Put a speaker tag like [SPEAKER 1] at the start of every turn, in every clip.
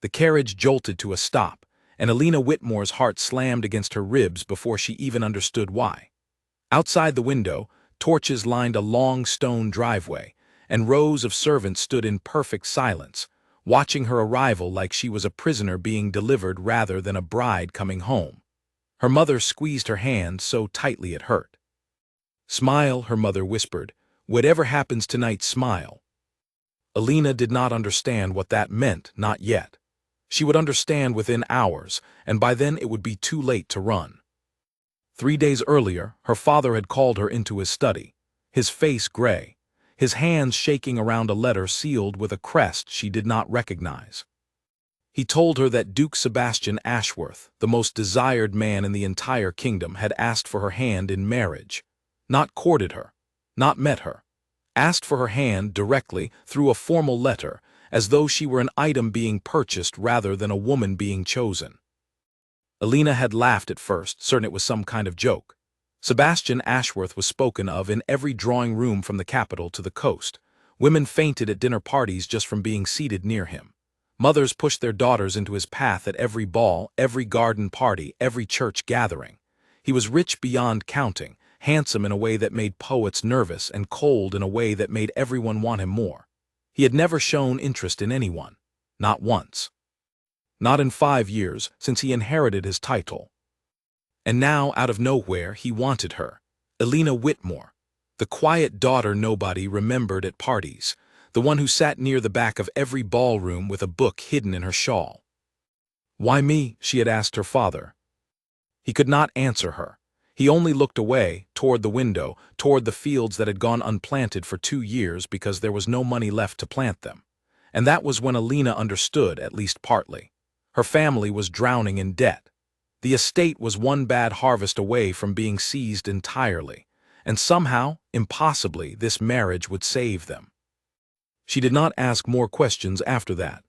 [SPEAKER 1] The carriage jolted to a stop, and Alina Whitmore's heart slammed against her ribs before she even understood why. Outside the window, torches lined a long stone driveway, and rows of servants stood in perfect silence, watching her arrival like she was a prisoner being delivered rather than a bride coming home. Her mother squeezed her hand so tightly it hurt. "Smile," her mother whispered. "Whatever happens tonight, smile." Alina did not understand what that meant, not yet. She would understand within hours, and by then it would be too late to run. 3 days earlier, her father had called her into his study, his face gray, his hands shaking around a letter sealed with a crest she did not recognize. He told her that Duke Sebastian Ashworth, the most desired man in the entire kingdom, had asked for her hand in marriage. Not courted her, not met her. Asked for her hand directly through a formal letter, as though she were an item being purchased rather than a woman being chosen. Alina had laughed at first, certain it was some kind of joke. Sebastian Ashworth was spoken of in every drawing room from the capital to the coast. Women fainted at dinner parties just from being seated near him. Mothers pushed their daughters into his path at every ball, every garden party, every church gathering. He was rich beyond counting, handsome in a way that made poets nervous, and cold in a way that made everyone want him more. He had never shown interest in anyone. Not once. Not in 5 years, since he inherited his title. And now, out of nowhere, he wanted her. Alina Whitmore, the quiet daughter nobody remembered at parties, the one who sat near the back of every ballroom with a book hidden in her shawl. "Why me?" she had asked her father. He could not answer her. He only looked away, toward the window, toward the fields that had gone unplanted for 2 years because there was no money left to plant them. And that was when Alina understood, at least partly. Her family was drowning in debt. The estate was one bad harvest away from being seized entirely, and somehow, impossibly, this marriage would save them. She did not ask more questions after that.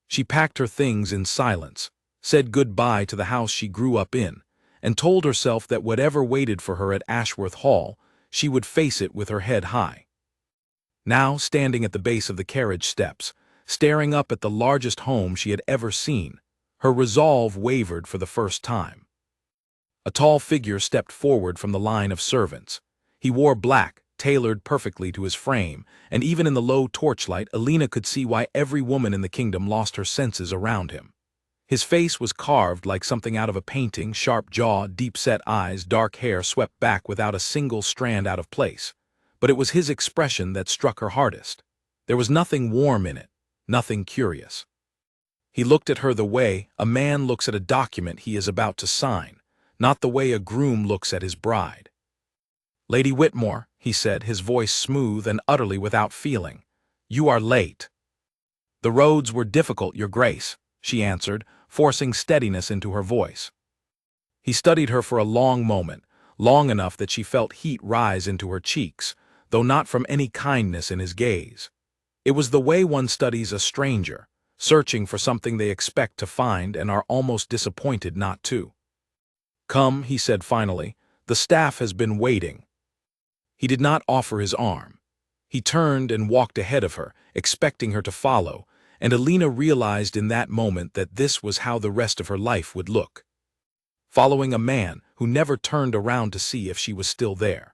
[SPEAKER 1] She packed her things in silence, said goodbye to the house she grew up in, and told herself that whatever waited for her at Ashworth Hall, she would face it with her head high. Now, standing at the base of the carriage steps, staring up at the largest home she had ever seen, her resolve wavered for the first time. A tall figure stepped forward from the line of servants. He wore black, tailored perfectly to his frame, and even in the low torchlight, Alina could see why every woman in the kingdom lost her senses around him. His face was carved like something out of a painting, sharp jaw, deep-set eyes, dark hair swept back without a single strand out of place. But it was his expression that struck her hardest. There was nothing warm in it, nothing curious. He looked at her the way a man looks at a document he is about to sign, not the way a groom looks at his bride. "Lady Whitmore," he said, his voice smooth and utterly without feeling, "you are late." "The roads were difficult, Your Grace," she answered, forcing steadiness into her voice. He studied her for a long moment, long enough that she felt heat rise into her cheeks, though not from any kindness in his gaze. It was the way one studies a stranger, searching for something they expect to find and are almost disappointed not to. "Come," he said finally, "the staff has been waiting." He did not offer his arm. He turned and walked ahead of her, expecting her to follow, and Alina realized in that moment that this was how the rest of her life would look. Following a man who never turned around to see if she was still there.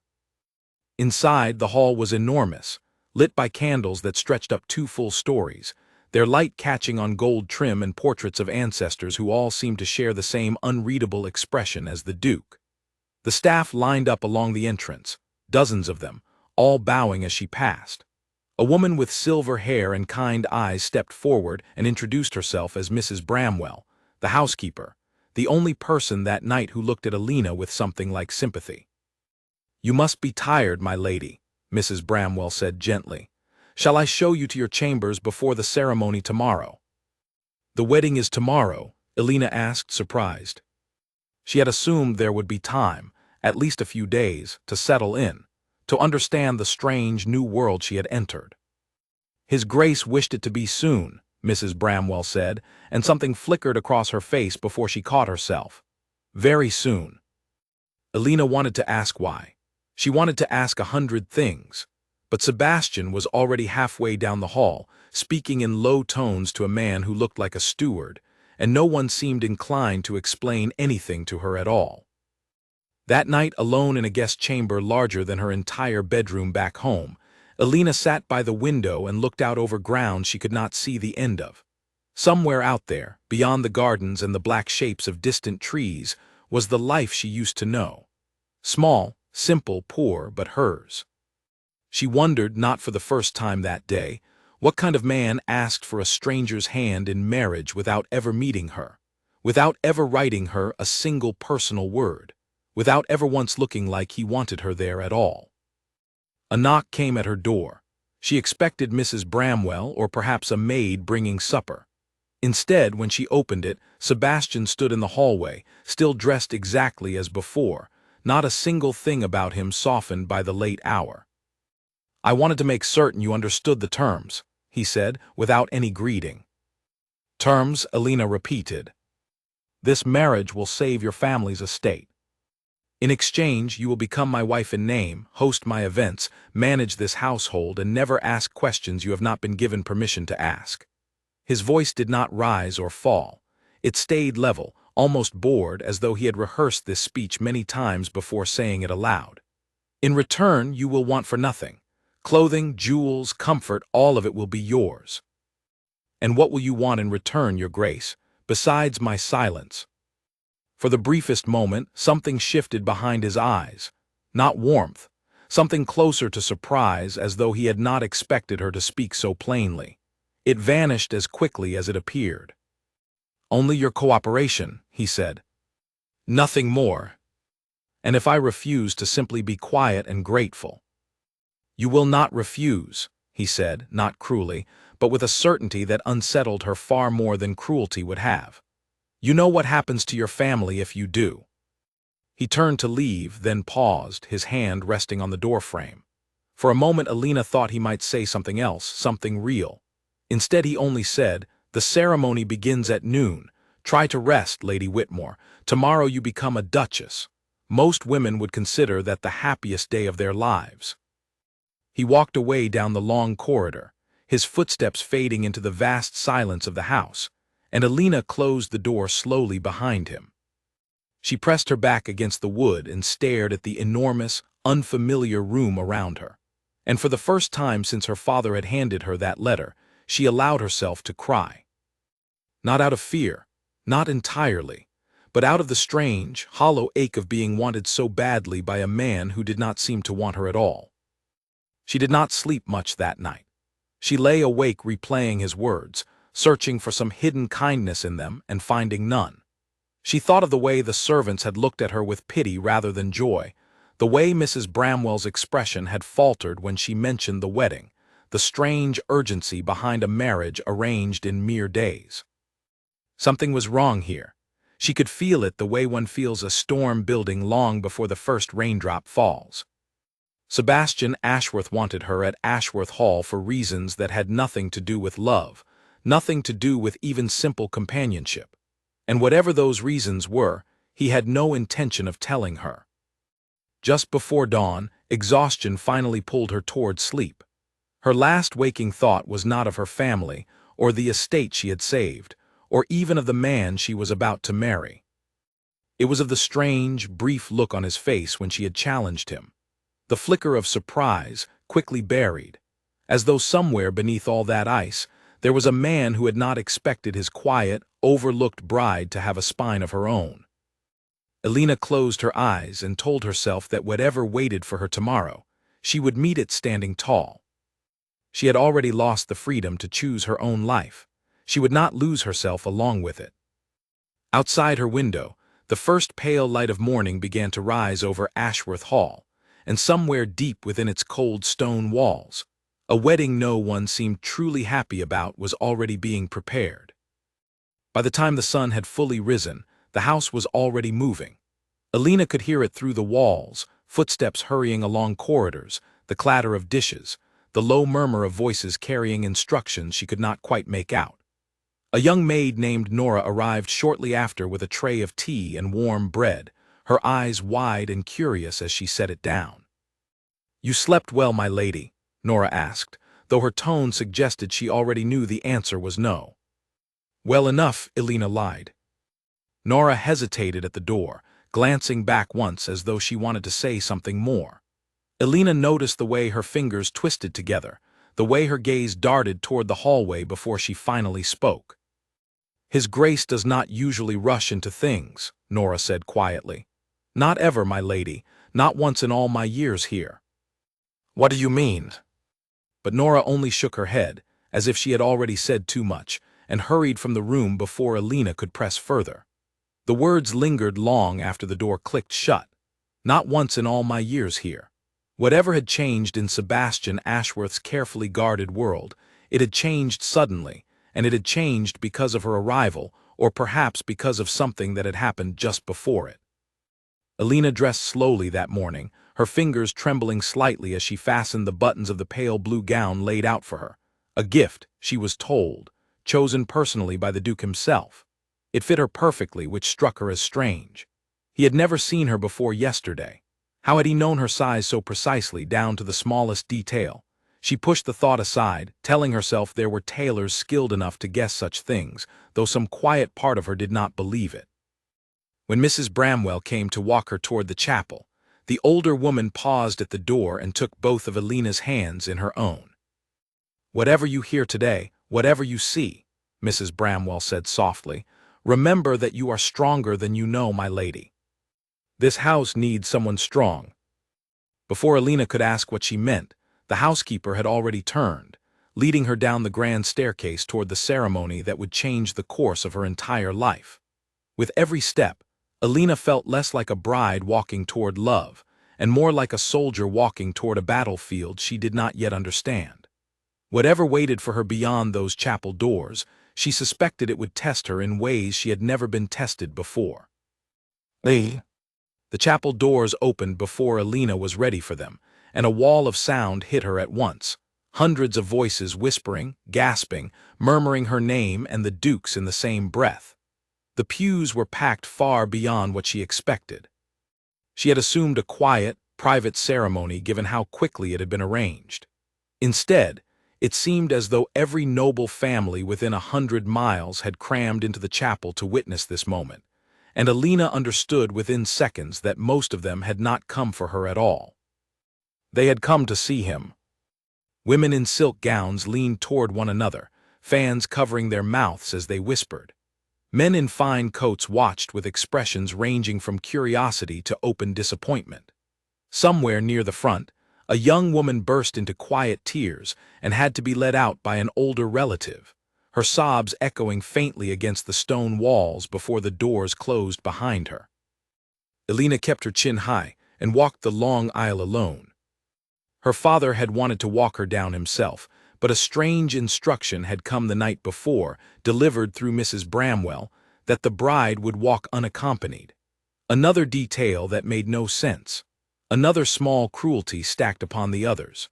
[SPEAKER 1] Inside, the hall was enormous, lit by candles that stretched up 2 full stories, their light catching on gold trim and portraits of ancestors who all seemed to share the same unreadable expression as the Duke. The staff lined up along the entrance, dozens of them, all bowing as she passed. A woman with silver hair and kind eyes stepped forward and introduced herself as Mrs. Bramwell, the housekeeper, the only person that night who looked at Alina with something like sympathy. "You must be tired, my lady," Mrs. Bramwell said gently. "Shall I show you to your chambers before the ceremony tomorrow?" "The wedding is tomorrow?" Alina asked, surprised. She had assumed there would be time, at least a few days, to settle in, to understand the strange new world she had entered. "His Grace wished it to be soon," Mrs. Bramwell said, and something flickered across her face before she caught herself. "Very soon." Alina wanted to ask why. She wanted to ask 100 things. But Sebastian was already halfway down the hall, speaking in low tones to a man who looked like a steward, and no one seemed inclined to explain anything to her at all. That night, alone in a guest chamber larger than her entire bedroom back home, Alina sat by the window and looked out over ground she could not see the end of. Somewhere out there, beyond the gardens and the black shapes of distant trees, was the life she used to know. Small, simple, poor, but hers. She wondered, not for the first time that day, what kind of man asked for a stranger's hand in marriage without ever meeting her, without ever writing her a single personal word, without ever once looking like he wanted her there at all. A knock came at her door. She expected Mrs. Bramwell or perhaps a maid bringing supper. Instead, when she opened it, Sebastian stood in the hallway, still dressed exactly as before, not a single thing about him softened by the late hour. "I wanted to make certain you understood the terms," he said, without any greeting. "Terms," Alina repeated. "This marriage will save your family's estate. In exchange, you will become my wife in name, host my events, manage this household, and never ask questions you have not been given permission to ask." His voice did not rise or fall. It stayed level, almost bored, as though he had rehearsed this speech many times before saying it aloud. "In return, you will want for nothing. Clothing, jewels, comfort, all of it will be yours." "And what will you want in return, Your Grace, besides my silence?" For the briefest moment, something shifted behind his eyes. Not warmth, something closer to surprise, as though he had not expected her to speak so plainly. It vanished as quickly as it appeared. "Only your cooperation," he said. "Nothing more. And if I refuse to simply be quiet and grateful?" "You will not refuse," he said, not cruelly, but with a certainty that unsettled her far more than cruelty would have. "You know what happens to your family if you do." He turned to leave, then paused, his hand resting on the doorframe. For a moment Alina thought he might say something else, something real. Instead he only said, "The ceremony begins at noon. Try to rest, Lady Whitmore. Tomorrow you become a duchess. Most women would consider that the happiest day of their lives." He walked away down the long corridor, his footsteps fading into the vast silence of the house, and Alina closed the door slowly behind him. She pressed her back against the wood and stared at the enormous, unfamiliar room around her. And for the first time since her father had handed her that letter, she allowed herself to cry. Not out of fear, not entirely, but out of the strange, hollow ache of being wanted so badly by a man who did not seem to want her at all. She did not sleep much that night. She lay awake replaying his words, searching for some hidden kindness in them and finding none. She thought of the way the servants had looked at her with pity rather than joy, the way Mrs. Bramwell's expression had faltered when she mentioned the wedding, the strange urgency behind a marriage arranged in mere days. Something was wrong here. She could feel it the way one feels a storm building long before the first raindrop falls. Sebastian Ashworth wanted her at Ashworth Hall for reasons that had nothing to do with love, nothing to do with even simple companionship. And whatever those reasons were, he had no intention of telling her. Just before dawn, exhaustion finally pulled her toward sleep. Her last waking thought was not of her family, or the estate she had saved, or even of the man she was about to marry. It was of the strange, brief look on his face when she had challenged him. The flicker of surprise, quickly buried. As though somewhere beneath all that ice, there was a man who had not expected his quiet, overlooked bride to have a spine of her own. Alina closed her eyes and told herself that whatever waited for her tomorrow, she would meet it standing tall. She had already lost the freedom to choose her own life. She would not lose herself along with it. Outside her window, the first pale light of morning began to rise over Ashworth Hall, and somewhere deep within its cold stone walls, a wedding no one seemed truly happy about was already being prepared. By the time the sun had fully risen, the house was already moving. Alina could hear it through the walls, footsteps hurrying along corridors, the clatter of dishes, the low murmur of voices carrying instructions she could not quite make out. A young maid named Nora arrived shortly after with a tray of tea and warm bread, her eyes wide and curious as she set it down. "You slept well, my lady," Nora asked, though her tone suggested she already knew the answer was no. Well enough, Elena lied. Nora hesitated at the door, glancing back once as though she wanted to say something more. Elena noticed the way her fingers twisted together, the way her gaze darted toward the hallway before she finally spoke. His Grace does not usually rush into things, Nora said quietly. Not ever, my lady, not once in all my years here. What do you mean? But Nora only shook her head, as if she had already said too much, and hurried from the room before Elena could press further. The words lingered long after the door clicked shut. Not once in all my years here. Whatever had changed in Sebastian Ashworth's carefully guarded world, it had changed suddenly, and it had changed because of her arrival, or perhaps because of something that had happened just before it. Elena dressed slowly that morning, her fingers trembling slightly as she fastened the buttons of the pale blue gown laid out for her. A gift, she was told, chosen personally by the Duke himself. It fit her perfectly, which struck her as strange. He had never seen her before yesterday. How had he known her size so precisely, down to the smallest detail? She pushed the thought aside, telling herself there were tailors skilled enough to guess such things, though some quiet part of her did not believe it. When Mrs. Bramwell came to walk her toward the chapel, the older woman paused at the door and took both of Elena's hands in her own. Whatever you hear today, whatever you see, Mrs. Bramwell said softly, remember that you are stronger than you know, my lady. This house needs someone strong. Before Elena could ask what she meant, the housekeeper had already turned, leading her down the grand staircase toward the ceremony that would change the course of her entire life. With every step, Elena felt less like a bride walking toward love, and more like a soldier walking toward a battlefield she did not yet understand. Whatever waited for her beyond those chapel doors, she suspected it would test her in ways she had never been tested before. The chapel doors opened before Elena was ready for them, and a wall of sound hit her at once. Hundreds of voices whispering, gasping, murmuring her name and the Duke's in the same breath. The pews were packed far beyond what she expected. She had assumed a quiet, private ceremony given how quickly it had been arranged. Instead, it seemed as though every noble family within 100 miles had crammed into the chapel to witness this moment, and Elena understood within seconds that most of them had not come for her at all. They had come to see him. Women in silk gowns leaned toward one another, fans covering their mouths as they whispered. Men in fine coats watched with expressions ranging from curiosity to open disappointment. Somewhere near the front, a young woman burst into quiet tears and had to be led out by an older relative, her sobs echoing faintly against the stone walls before the doors closed behind her. Elena kept her chin high and walked the long aisle alone. Her father had wanted to walk her down himself, but a strange instruction had come the night before, delivered through Mrs. Bramwell, that the bride would walk unaccompanied. Another detail that made no sense. Another small cruelty stacked upon the others.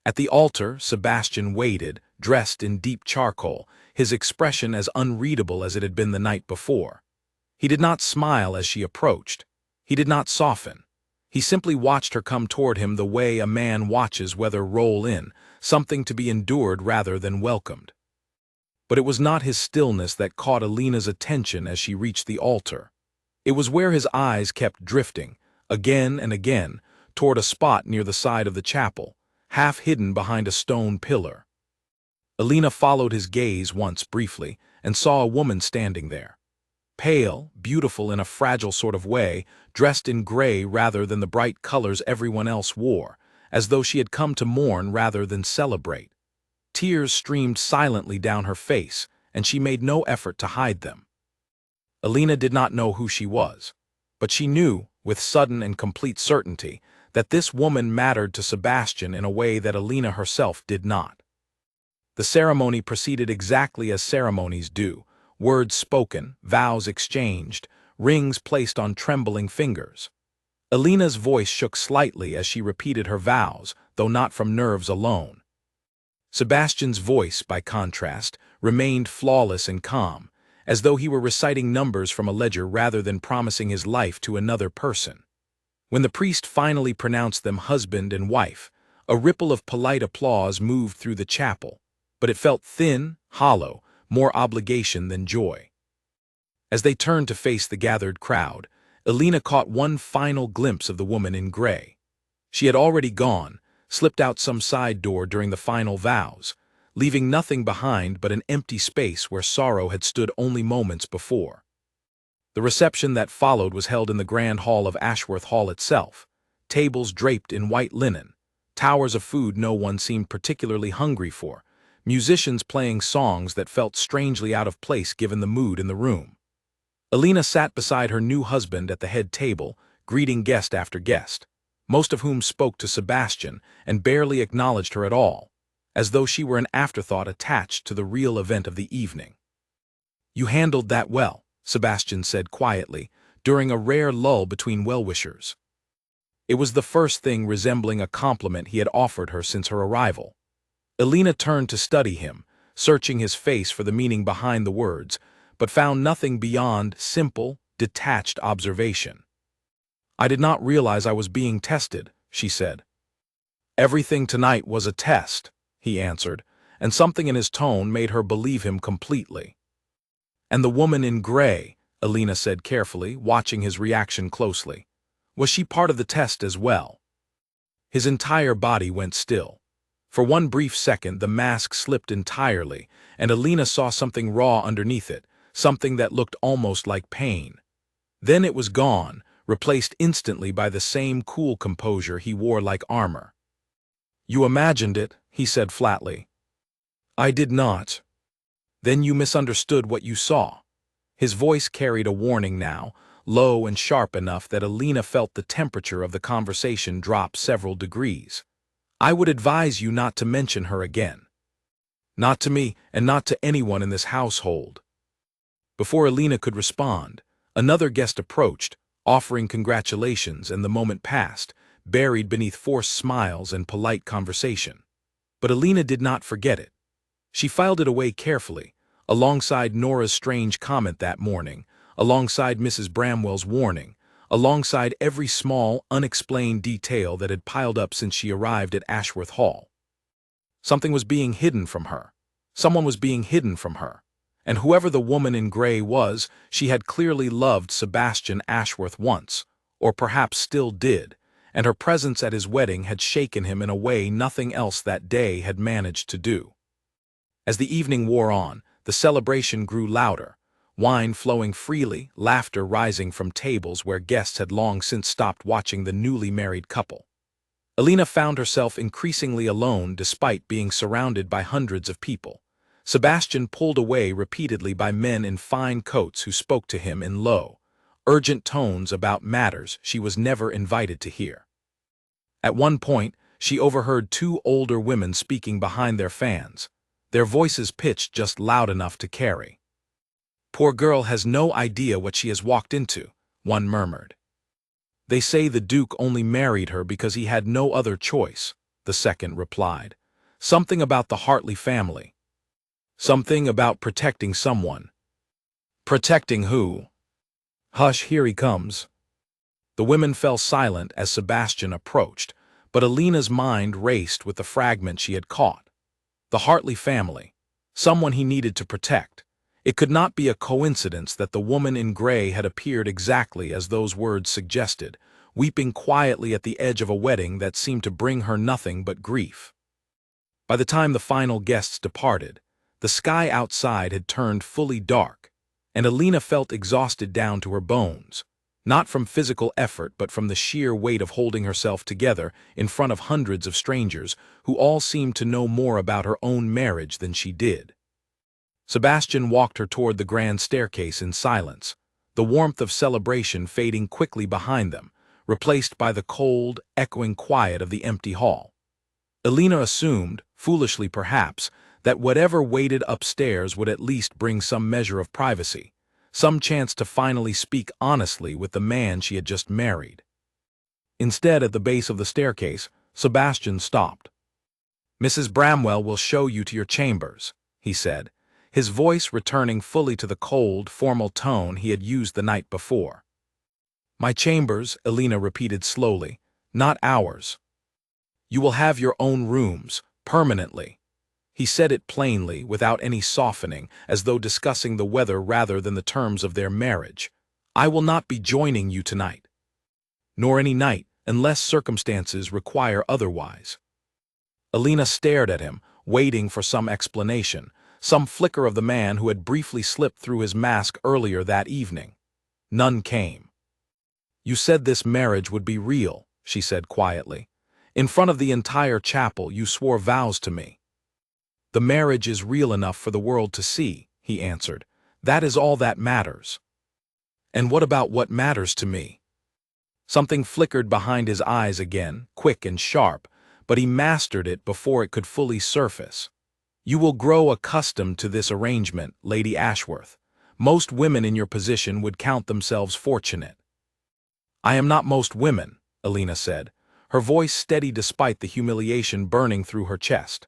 [SPEAKER 1] At the altar, Sebastian waited, dressed in deep charcoal, his expression as unreadable as it had been the night before. He did not smile as she approached. He did not soften. He simply watched her come toward him the way a man watches weather roll in, something to be endured rather than welcomed. But it was not his stillness that caught Elena's attention as she reached the altar. It was where his eyes kept drifting, again and again, toward a spot near the side of the chapel, half hidden behind a stone pillar. Elena followed his gaze once briefly and saw a woman standing there. Pale, beautiful in a fragile sort of way, dressed in gray rather than the bright colors everyone else wore, as though she had come to mourn rather than celebrate. Tears streamed silently down her face, and she made no effort to hide them. Elena did not know who she was, but she knew, with sudden and complete certainty, that this woman mattered to Sebastian in a way that Elena herself did not. The ceremony proceeded exactly as ceremonies do, words spoken, vows exchanged, rings placed on trembling fingers. Elena's voice shook slightly as she repeated her vows, though not from nerves alone. Sebastian's voice, by contrast, remained flawless and calm, as though he were reciting numbers from a ledger rather than promising his life to another person. When the priest finally pronounced them husband and wife, A ripple of polite applause moved through the chapel, but it felt thin, hollow, more obligation than joy. As they turned to face the gathered crowd, Alina caught one final glimpse of the woman in gray. She had already gone, slipped out some side door during the final vows, leaving nothing behind but an empty space where sorrow had stood only moments before. The reception that followed was held in the grand hall of Ashworth Hall itself, tables draped in white linen, towers of food no one seemed particularly hungry for, musicians playing songs that felt strangely out of place given the mood in the room. Alina sat beside her new husband at the head table, greeting guest after guest, most of whom spoke to Sebastian and barely acknowledged her at all, as though she were an afterthought attached to the real event of the evening. "You handled that well," Sebastian said quietly, during a rare lull between well-wishers. It was the first thing resembling a compliment he had offered her since her arrival. Alina turned to study him, searching his face for the meaning behind the words, but found nothing beyond simple, detached observation. "I did not realize I was being tested," she said. "Everything tonight was a test," he answered, and something in his tone made her believe him completely. "And the woman in gray," Alina said carefully, watching his reaction closely. "Was she part of the test as well?" His entire body went still. For one brief second the mask slipped entirely, and Alina saw something raw underneath it, something that looked almost like pain. Then it was gone, replaced instantly by the same cool composure he wore like armor. "You imagined it," he said flatly. "I did not." "Then you misunderstood what you saw." His voice carried a warning now, low and sharp enough that Alina felt the temperature of the conversation drop several degrees. "I would advise you not to mention her again. Not to me, and not to anyone in this household." Before Alina could respond, another guest approached, offering congratulations, and the moment passed, buried beneath forced smiles and polite conversation. But Alina did not forget it. She filed it away carefully, alongside Nora's strange comment that morning, alongside Mrs. Bramwell's warning, alongside every small, unexplained detail that had piled up since she arrived at Ashworth Hall. Something was being hidden from her. Someone was being hidden from her. And whoever the woman in gray was, she had clearly loved Sebastian Ashworth once, or perhaps still did, and her presence at his wedding had shaken him in a way nothing else that day had managed to do. As the evening wore on, the celebration grew louder, wine flowing freely, laughter rising from tables where guests had long since stopped watching the newly married couple. Alina found herself increasingly alone despite being surrounded by hundreds of people. Sebastian pulled away repeatedly by men in fine coats who spoke to him in low, urgent tones about matters she was never invited to hear. At one point, she overheard two older women speaking behind their fans, their voices pitched just loud enough to carry. "Poor girl has no idea what she has walked into," one murmured. "They say the Duke only married her because he had no other choice," the second replied. "Something about the Hartley family. Something about protecting someone." "Protecting who?" "Hush, here he comes." The women fell silent as Sebastian approached, but Alina's mind raced with the fragment she had caught. The Hartley family. Someone he needed to protect. It could not be a coincidence that the woman in gray had appeared exactly as those words suggested, weeping quietly at the edge of a wedding that seemed to bring her nothing but grief. By the time the final guests departed, the sky outside had turned fully dark, and Alina felt exhausted down to her bones, not from physical effort but from the sheer weight of holding herself together in front of hundreds of strangers who all seemed to know more about her own marriage than she did. Sebastian walked her toward the grand staircase in silence, the warmth of celebration fading quickly behind them, replaced by the cold, echoing quiet of the empty hall. Alina assumed, foolishly perhaps, that whatever waited upstairs would at least bring some measure of privacy, some chance to finally speak honestly with the man she had just married. Instead, at the base of the staircase, Sebastian stopped. "Mrs. Bramwell will show you to your chambers," he said, his voice returning fully to the cold, formal tone he had used the night before. "My chambers," Alina repeated slowly, "not ours." You will have your own rooms, permanently." He said it plainly, without any softening, as though discussing the weather rather than the terms of their marriage. "I will not be joining you tonight. Nor any night, unless circumstances require otherwise." Alina stared at him, waiting for some explanation, some flicker of the man who had briefly slipped through his mask earlier that evening. None came. "You said this marriage would be real," she said quietly. "In front of the entire chapel you swore vows to me." "The marriage is real enough for the world to see," he answered. "That is all that matters." "And what about what matters to me?" Something flickered behind his eyes again, quick and sharp, but he mastered it before it could fully surface. "You will grow accustomed to this arrangement, Lady Ashworth. Most women in your position would count themselves fortunate." "I am not most women," Alina said, her voice steady despite the humiliation burning through her chest.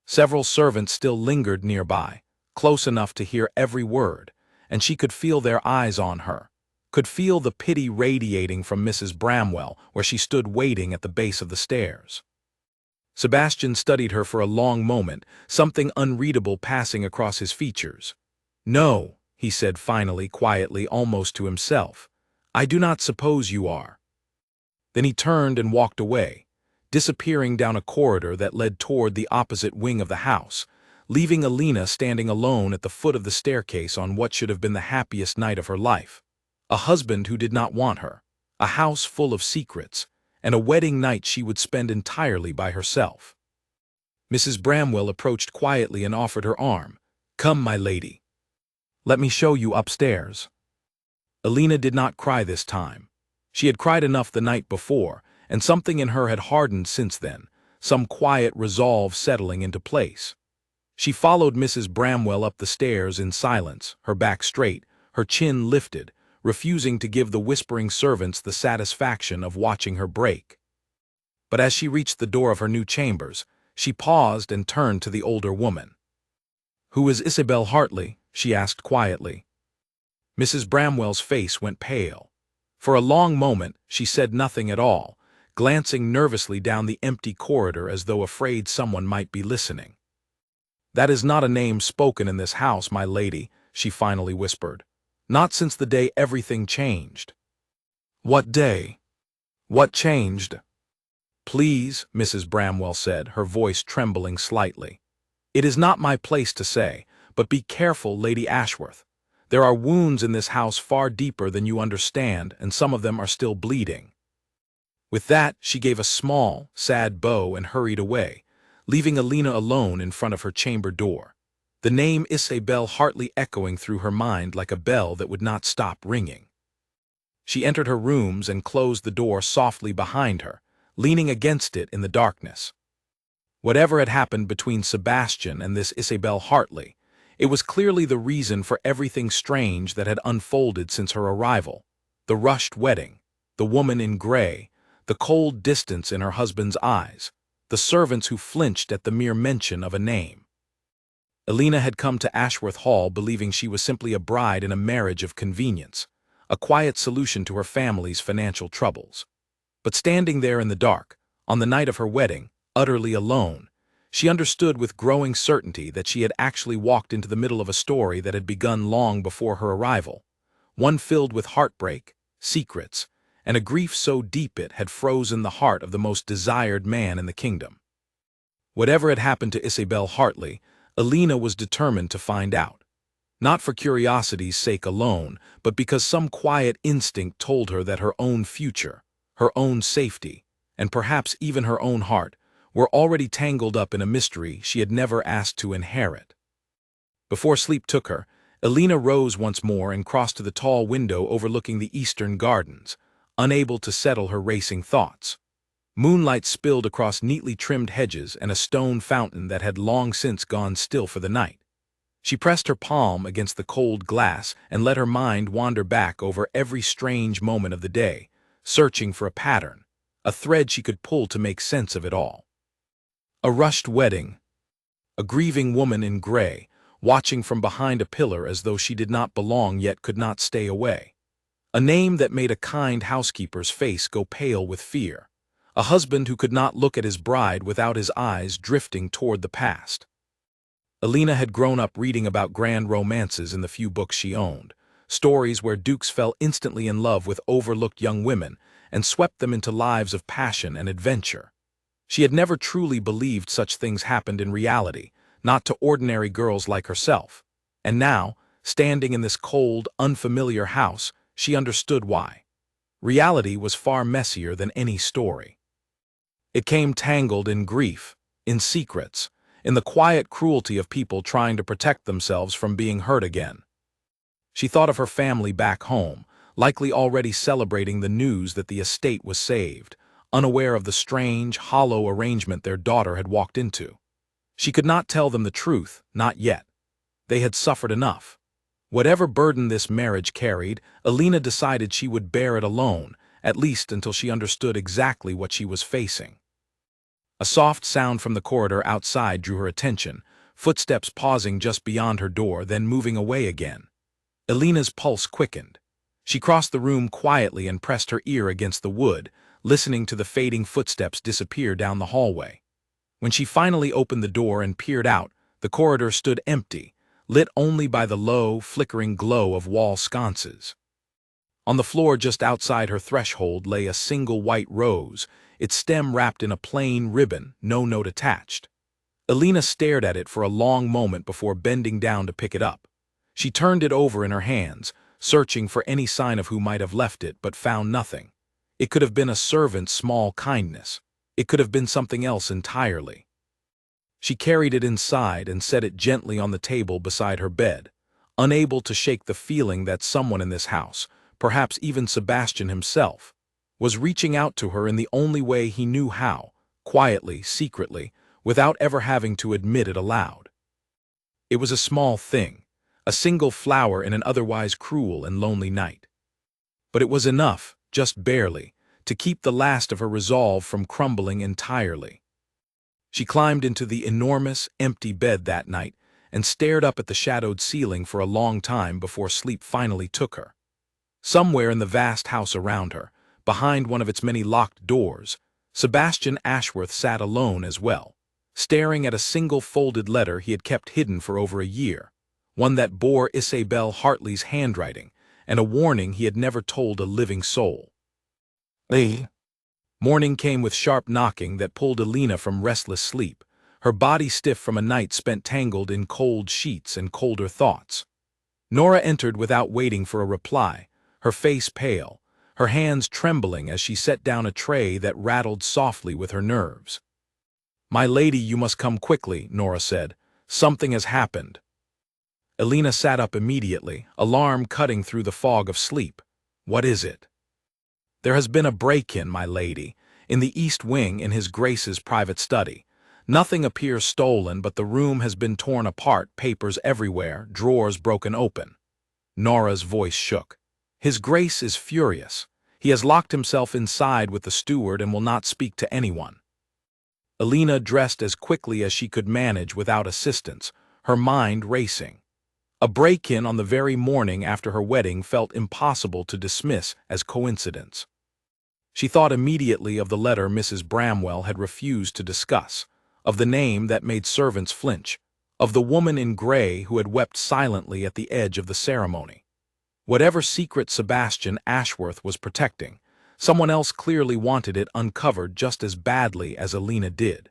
[SPEAKER 1] Several servants still lingered nearby, close enough to hear every word, and she could feel their eyes on her, could feel the pity radiating from Mrs. Bramwell where she stood waiting at the base of the stairs. Sebastian studied her for a long moment, something unreadable passing across his features. "No," he said finally, quietly, almost to himself. "I do not suppose you are." Then he turned and walked away, disappearing down a corridor that led toward the opposite wing of the house, leaving Alina standing alone at the foot of the staircase on what should have been the happiest night of her life. A husband who did not want her, a house full of secrets, and a wedding night she would spend entirely by herself. Mrs. Bramwell approached quietly and offered her arm. "Come, my lady. Let me show you upstairs." Alina did not cry this time. She had cried enough the night before, and something in her had hardened since then, some quiet resolve settling into place. She followed Mrs. Bramwell up the stairs in silence, her back straight, her chin lifted, refusing to give the whispering servants the satisfaction of watching her break. But as she reached the door of her new chambers, she paused and turned to the older woman. "Who is Isabel Hartley?" she asked quietly. Mrs. Bramwell's face went pale. For a long moment she said nothing at all, glancing nervously down the empty corridor as though afraid someone might be listening. "That is not a name spoken in this house, my lady," she finally whispered. "Not since the day everything changed." "What day? What changed?" "Please," Mrs. Bramwell said, her voice trembling slightly. "It is not my place to say, but be careful, Lady Ashworth. There are wounds in this house far deeper than you understand, and some of them are still bleeding." With that, she gave a small, sad bow and hurried away, leaving Alina alone in front of her chamber door, the name Isabel Hartley echoing through her mind like a bell that would not stop ringing. She entered her rooms and closed the door softly behind her, leaning against it in the darkness. Whatever had happened between Sebastian and this Isabel Hartley, it was clearly the reason for everything strange that had unfolded since her arrival: the rushed wedding, the woman in gray, the cold distance in her husband's eyes, the servants who flinched at the mere mention of a name. Alina had come to Ashworth Hall believing she was simply a bride in a marriage of convenience, a quiet solution to her family's financial troubles. But standing there in the dark, on the night of her wedding, utterly alone, she understood with growing certainty that she had actually walked into the middle of a story that had begun long before her arrival, one filled with heartbreak, secrets, and a grief so deep it had frozen the heart of the most desired man in the kingdom. Whatever had happened to Isabel Hartley, Alina was determined to find out. Not for curiosity's sake alone, but because some quiet instinct told her that her own future, her own safety, and perhaps even her own heart, were already tangled up in a mystery she had never asked to inherit. Before sleep took her, Alina rose once more and crossed to the tall window overlooking the eastern gardens, unable to settle her racing thoughts. Moonlight spilled across neatly trimmed hedges and a stone fountain that had long since gone still for the night. She pressed her palm against the cold glass and let her mind wander back over every strange moment of the day, searching for a pattern, a thread she could pull to make sense of it all. A rushed wedding. A grieving woman in gray, watching from behind a pillar as though she did not belong yet could not stay away. A name that made a kind housekeeper's face go pale with fear. a husband who could not look at his bride without his eyes drifting toward the past. Alina had grown up reading about grand romances in the few books she owned, stories where dukes fell instantly in love with overlooked young women and swept them into lives of passion and adventure. She had never truly believed such things happened in reality, not to ordinary girls like herself. And now, standing in this cold, unfamiliar house, she understood why. Reality was far messier than any story. It came tangled in grief, in secrets, in the quiet cruelty of people trying to protect themselves from being hurt again. She thought of her family back home, likely already celebrating the news that the estate was saved, unaware of the strange, hollow arrangement their daughter had walked into. She could not tell them the truth, not yet. They had suffered enough. Whatever burden this marriage carried, Alina decided she would bear it alone, at least until she understood exactly what she was facing. A soft sound from the corridor outside drew her attention, footsteps pausing just beyond her door, then moving away again. Alina's pulse quickened. She crossed the room quietly and pressed her ear against the wood, listening to the fading footsteps disappear down the hallway. When she finally opened the door and peered out, the corridor stood empty, lit only by the low, flickering glow of wall sconces. On the floor just outside her threshold lay a single white rose, its stem wrapped in a plain ribbon, no note attached. Alina stared at it for a long moment before bending down to pick it up. She turned it over in her hands, searching for any sign of who might have left it, but found nothing. It could have been a servant's small kindness. It could have been something else entirely. She carried it inside and set it gently on the table beside her bed, unable to shake the feeling that someone in this house, perhaps even Sebastian himself, was reaching out to her in the only way he knew how, quietly, secretly, without ever having to admit it aloud. It was a small thing, a single flower in an otherwise cruel and lonely night. But it was enough, just barely, to keep the last of her resolve from crumbling entirely. She climbed into the enormous, empty bed that night and stared up at the shadowed ceiling for a long time before sleep finally took her. Somewhere in the vast house around her, behind one of its many locked doors, Sebastian Ashworth sat alone as well, staring at a single folded letter he had kept hidden for over a year, one that bore Isabel Hartley's handwriting, and a warning he had never told a living soul. Morning came with sharp knocking that pulled Alina from restless sleep, her body stiff from a night spent tangled in cold sheets and colder thoughts. Nora entered without waiting for a reply, her face pale, her hands trembling as she set down a tray that rattled softly with her nerves. "My lady, you must come quickly," Nora said. "Something has happened." Alina sat up immediately, alarm cutting through the fog of sleep. "What is it?" "There has been a break-in, my lady, in the East Wing in His Grace's private study. Nothing appears stolen, but the room has been torn apart, papers everywhere, drawers broken open." Nora's voice shook. "His Grace is furious. He has locked himself inside with the steward and will not speak to anyone." Alina dressed as quickly as she could manage without assistance, her mind racing. A break-in on the very morning after her wedding felt impossible to dismiss as coincidence. She thought immediately of the letter Mrs. Bramwell had refused to discuss, of the name that made servants flinch, of the woman in gray who had wept silently at the edge of the ceremony. Whatever secret Sebastian Ashworth was protecting, someone else clearly wanted it uncovered just as badly as Alina did.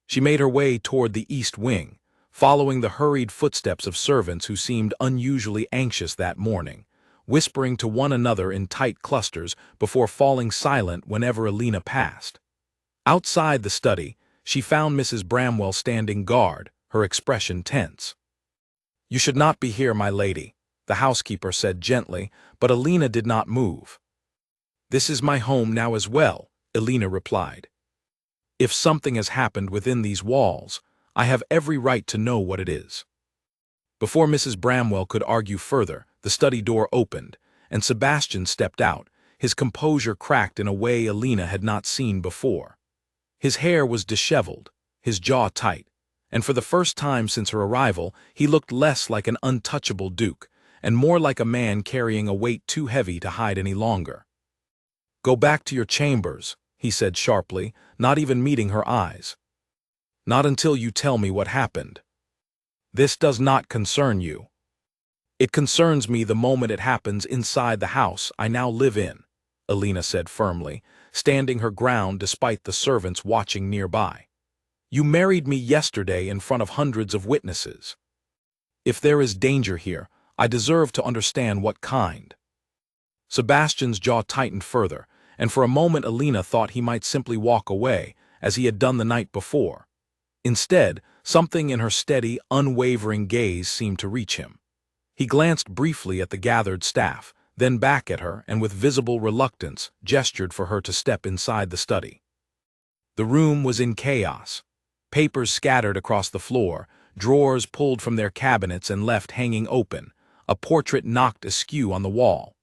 [SPEAKER 1] She made her way toward the East Wing, following the hurried footsteps of servants who seemed unusually anxious that morning, whispering to one another in tight clusters before falling silent whenever Alina passed. Outside the study, she found Mrs. Bramwell standing guard, her expression tense. "You should not be here, my lady," the housekeeper said gently, but Alina did not move. "This is my home now as well," Alina replied. "If something has happened within these walls, I have every right to know what it is." Before Mrs. Bramwell could argue further, the study door opened, and Sebastian stepped out, his composure cracked in a way Alina had not seen before. His hair was disheveled, his jaw tight, and for the first time since her arrival, he looked less like an untouchable duke, and more like a man carrying a weight too heavy to hide any longer. "Go back to your chambers," he said sharply, not even meeting her eyes. Not until you tell me what happened. This does not concern you. It concerns me the moment it happens inside the house I now live in, Alina said firmly, standing her ground despite the servants watching nearby. You married me yesterday in front of hundreds of witnesses. If there is danger here, I deserve to understand what kind. Sebastian's jaw tightened further, and for a moment Alina thought he might simply walk away, as he had done the night before. Instead, something in her steady, unwavering gaze seemed to reach him. He glanced briefly at the gathered staff, then back at her, and with visible reluctance gestured for her to step inside the study. The room was in chaos. Papers scattered across the floor, drawers pulled from their cabinets and left hanging open, a portrait knocked askew on the wall.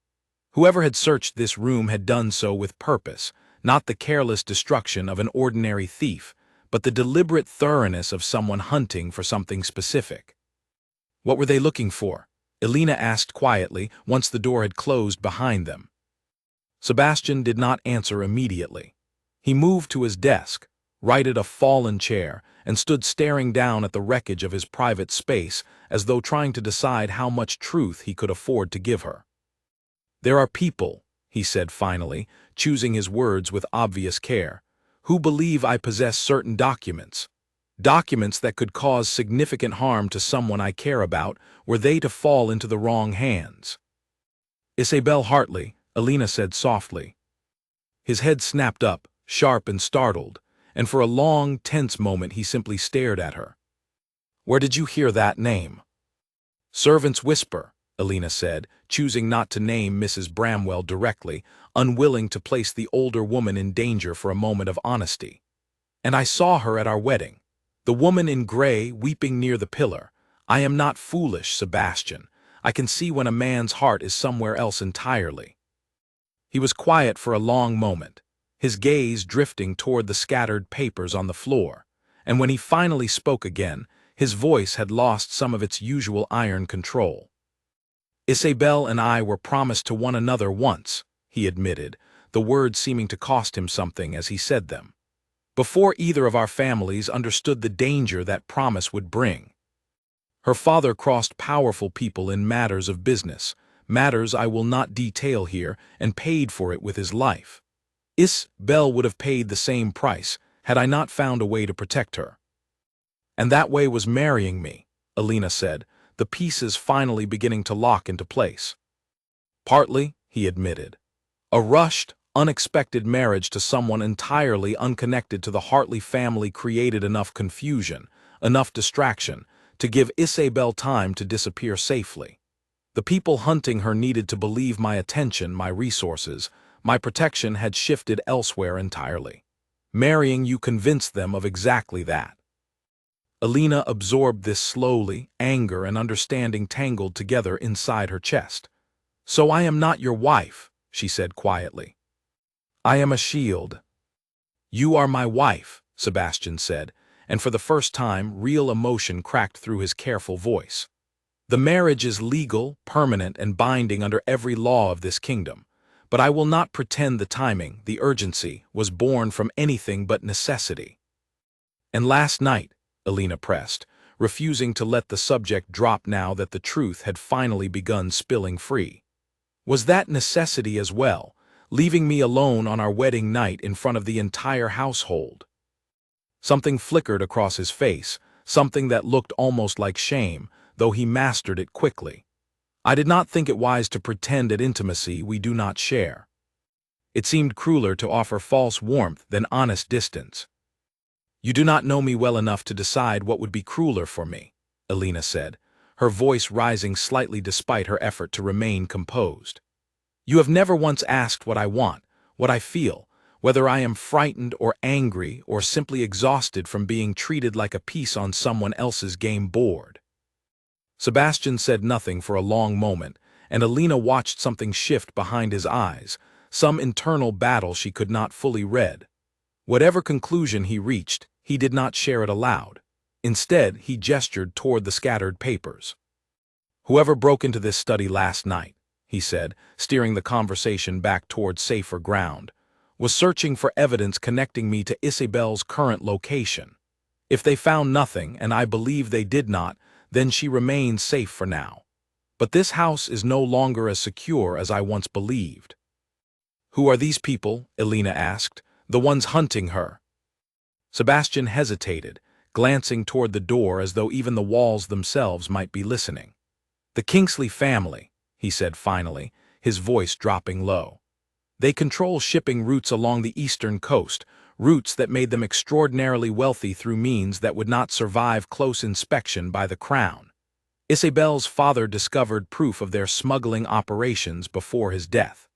[SPEAKER 1] Whoever had searched this room had done so with purpose, not the careless destruction of an ordinary thief, but the deliberate thoroughness of someone hunting for something specific. What were they looking for? Alina asked quietly once the door had closed behind them. Sebastian did not answer immediately. He moved to his desk, righted a fallen chair, and stood staring down at the wreckage of his private space as though trying to decide how much truth he could afford to give her. There are people, he said finally, choosing his words with obvious care, who believe I possess certain documents. Documents that could cause significant harm to someone I care about were they to fall into the wrong hands. Isabel Hartley, Alina said softly. His head snapped up, sharp and startled, and for a long, tense moment he simply stared at her. Where did you hear that name? Servants whisper, Alina said, choosing not to name Mrs. Bramwell directly, unwilling to place the older woman in danger for a moment of honesty. And I saw her at our wedding. The woman in gray weeping near the pillar. I am not foolish, Sebastian. I can see when a man's heart is somewhere else entirely. He was quiet for a long moment, his gaze drifting toward the scattered papers on the floor, and when he finally spoke again, his voice had lost some of its usual iron control. Isabel and I were promised to one another once, he admitted, the words seeming to cost him something as he said them. Before either of our families understood the danger that promise would bring. Her father crossed powerful people in matters of business, matters I will not detail here, and paid for it with his life. Isabel would have paid the same price, had I not found a way to protect her. And that way was marrying me, Alina said, the pieces finally beginning to lock into place. Partly, he admitted. A rushed, unexpected marriage to someone entirely unconnected to the Hartley family created enough confusion, enough distraction, to give Isabel time to disappear safely. The people hunting her needed to believe my attention, my resources, my protection had shifted elsewhere entirely. Marrying you convinced them of exactly that. Alina absorbed this slowly, anger and understanding tangled together inside her chest. So I am not your wife, she said quietly. I am a shield. You are my wife, Sebastian said, and for the first time real emotion cracked through his careful voice. The marriage is legal, permanent, and binding under every law of this kingdom, but I will not pretend the timing, the urgency, was born from anything but necessity. And last night, Alina pressed, refusing to let the subject drop now that the truth had finally begun spilling free. Was that necessity as well, leaving me alone on our wedding night in front of the entire household? Something flickered across his face, something that looked almost like shame, though he mastered it quickly. I did not think it wise to pretend at intimacy we do not share. It seemed crueler to offer false warmth than honest distance. You do not know me well enough to decide what would be crueler for me, Alina said, her voice rising slightly despite her effort to remain composed. You have never once asked what I want, what I feel, whether I am frightened or angry or simply exhausted from being treated like a piece on someone else's game board. Sebastian said nothing for a long moment, and Alina watched something shift behind his eyes, some internal battle she could not fully read. Whatever conclusion he reached, he did not share it aloud. Instead, he gestured toward the scattered papers. Whoever broke into this study last night, he said, steering the conversation back toward safer ground, was searching for evidence connecting me to Isabel's current location. If they found nothing, and I believe they did not, then she remains safe for now. But this house is no longer as secure as I once believed. Who are these people? Elena asked. The ones hunting her. Sebastian hesitated, glancing toward the door as though even the walls themselves might be listening. The Kingsley family, he said finally, his voice dropping low. They control shipping routes along the eastern coast, routes that made them extraordinarily wealthy through means that would not survive close inspection by the Crown. Isabel's father discovered proof of their smuggling operations before his death.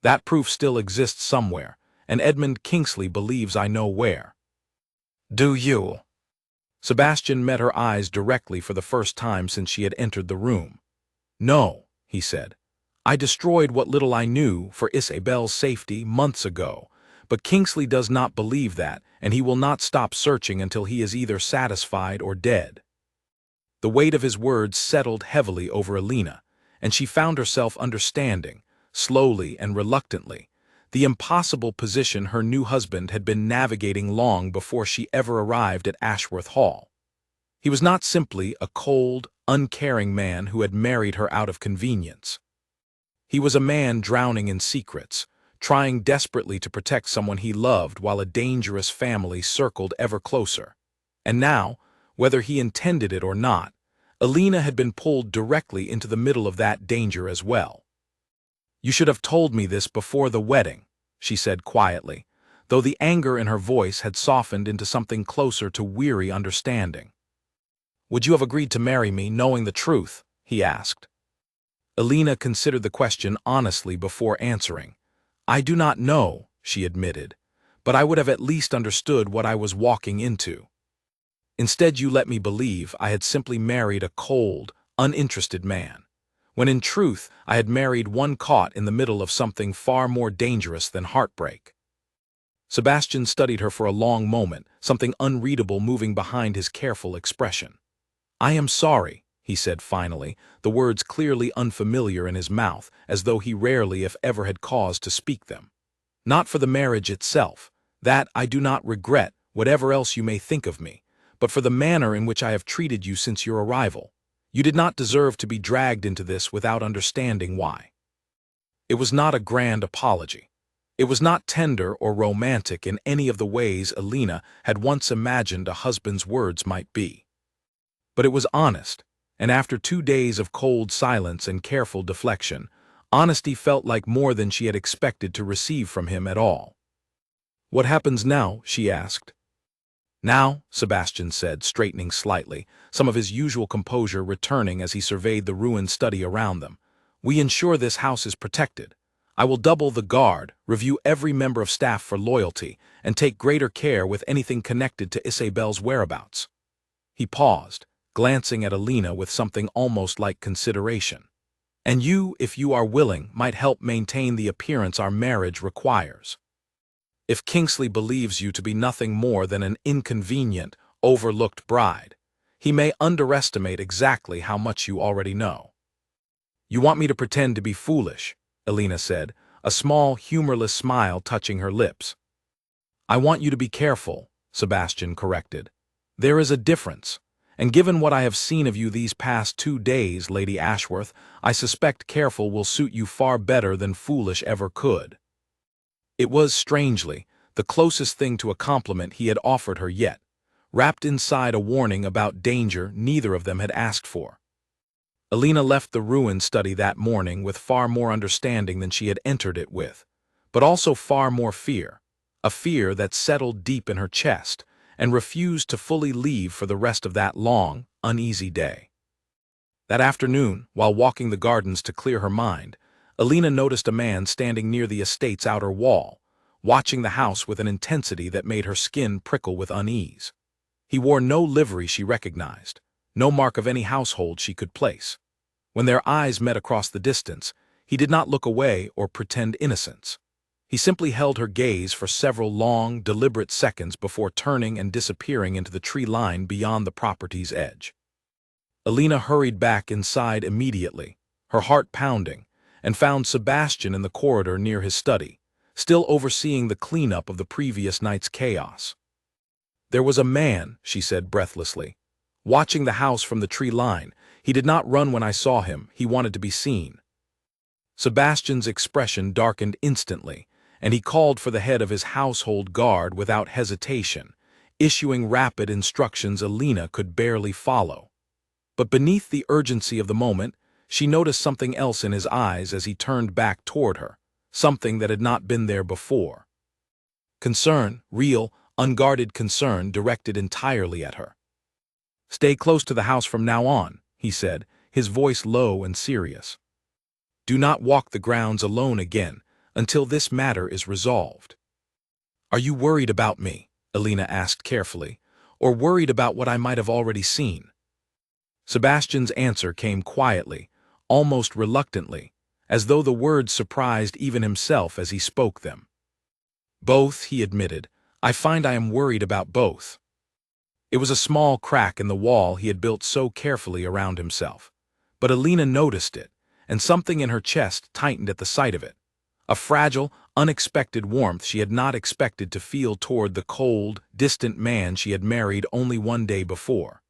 [SPEAKER 1] That proof still exists somewhere, and Edmund Kingsley believes I know where. Do you? Sebastian met her eyes directly for the first time since she had entered the room. No, he said. I destroyed what little I knew for Isabel's safety months ago, but Kingsley does not believe that, and he will not stop searching until he is either satisfied or dead. The weight of his words settled heavily over Elena, and she found herself understanding, slowly and reluctantly, the impossible position her new husband had been navigating long before she ever arrived at Ashworth Hall. He was not simply a cold, uncaring man who had married her out of convenience. He was a man drowning in secrets, trying desperately to protect someone he loved while a dangerous family circled ever closer. And now, whether he intended it or not, Elena had been pulled directly into the middle of that danger as well. You should have told me this before the wedding, she said quietly, though the anger in her voice had softened into something closer to weary understanding. Would you have agreed to marry me knowing the truth? He asked. Elena considered the question honestly before answering. I do not know, she admitted, but I would have at least understood what I was walking into. Instead, you let me believe I had simply married a cold, uninterested man, when in truth I had married one caught in the middle of something far more dangerous than heartbreak. Sebastian studied her for a long moment, something unreadable moving behind his careful expression. I am sorry, he said finally, the words clearly unfamiliar in his mouth, as though he rarely if ever had cause to speak them. Not for the marriage itself, that I do not regret, whatever else you may think of me, but for the manner in which I have treated you since your arrival. You did not deserve to be dragged into this without understanding why. It was not a grand apology. It was not tender or romantic in any of the ways Elena had once imagined a husband's words might be. But it was honest, and after 2 days of cold silence and careful deflection, honesty felt like more than she had expected to receive from him at all. What happens now? She asked. Now, Sebastian said, straightening slightly, some of his usual composure returning as he surveyed the ruined study around them. We ensure this house is protected. I will double the guard, review every member of staff for loyalty, and take greater care with anything connected to Isabel's whereabouts. He paused, glancing at Elena with something almost like consideration. And you, if you are willing, might help maintain the appearance our marriage requires. If Kingsley believes you to be nothing more than an inconvenient, overlooked bride, he may underestimate exactly how much you already know. You want me to pretend to be foolish, Elena said, a small, humorless smile touching her lips. I want you to be careful, Sebastian corrected. There is a difference, and given what I have seen of you these past 2 days, Lady Ashworth, I suspect careful will suit you far better than foolish ever could. It was, strangely, the closest thing to a compliment he had offered her yet, wrapped inside a warning about danger neither of them had asked for. Elena left the ruined study that morning with far more understanding than she had entered it with, but also far more fear, a fear that settled deep in her chest and refused to fully leave for the rest of that long, uneasy day. That afternoon, while walking the gardens to clear her mind, Elena noticed a man standing near the estate's outer wall, watching the house with an intensity that made her skin prickle with unease. He wore no livery she recognized, no mark of any household she could place. When their eyes met across the distance, he did not look away or pretend innocence. He simply held her gaze for several long, deliberate seconds before turning and disappearing into the tree line beyond the property's edge. Elena hurried back inside immediately, her heart pounding, and found Sebastian in the corridor near his study, still overseeing the cleanup of the previous night's chaos. "There was a man," she said breathlessly, "watching the house from the tree line. He did not run when I saw him. He wanted to be seen." Sebastian's expression darkened instantly, and he called for the head of his household guard without hesitation, issuing rapid instructions Alina could barely follow. But beneath the urgency of the moment, she noticed something else in his eyes as he turned back toward her, something that had not been there before. Concern, real, unguarded concern directed entirely at her. "Stay close to the house from now on," he said, his voice low and serious. "Do not walk the grounds alone again until this matter is resolved." "Are you worried about me?" Alina asked carefully, "or worried about what I might have already seen?" Sebastian's answer came quietly, almost reluctantly, as though the words surprised even himself as he spoke them. "Both," he admitted. "I find I am worried about both." It was a small crack in the wall he had built so carefully around himself. But Alina noticed it, and something in her chest tightened at the sight of it. A fragile, unexpected warmth she had not expected to feel toward the cold, distant man she had married only one day before.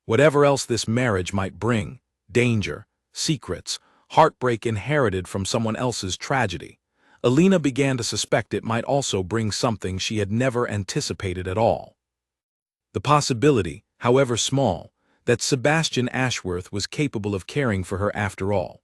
[SPEAKER 1] Whatever else this marriage might bring, danger, secrets, heartbreak inherited from someone else's tragedy, Alina began to suspect it might also bring something she had never anticipated at all. The possibility, however small, that Sebastian Ashworth was capable of caring for her after all.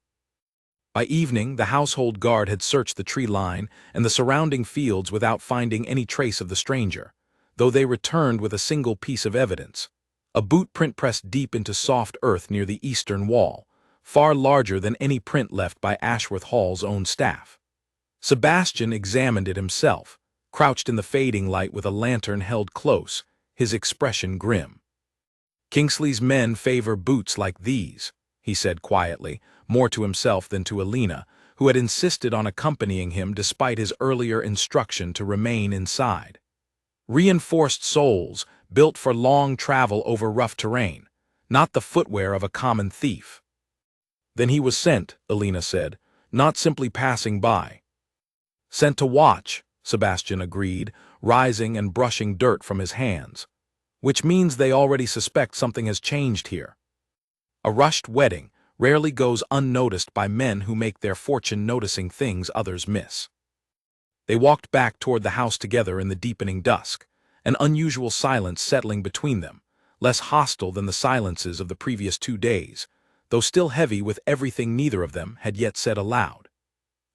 [SPEAKER 1] By evening, the household guard had searched the tree line and the surrounding fields without finding any trace of the stranger, though they returned with a single piece of evidence: a boot print pressed deep into soft earth near the eastern wall, far larger than any print left by Ashworth Hall's own staff. Sebastian examined it himself, crouched in the fading light with a lantern held close, his expression grim. "Kingsley's men favor boots like these," he said quietly, more to himself than to Alina, who had insisted on accompanying him despite his earlier instruction to remain inside. "Reinforced soles, built for long travel over rough terrain, not the footwear of a common thief." "Then he was sent," Alina said, "not simply passing by." "Sent to watch," Sebastian agreed, rising and brushing dirt from his hands. "Which means they already suspect something has changed here. A rushed wedding rarely goes unnoticed by men who make their fortune noticing things others miss." They walked back toward the house together in the deepening dusk, an unusual silence settling between them, less hostile than the silences of the previous 2 days, though still heavy with everything neither of them had yet said aloud.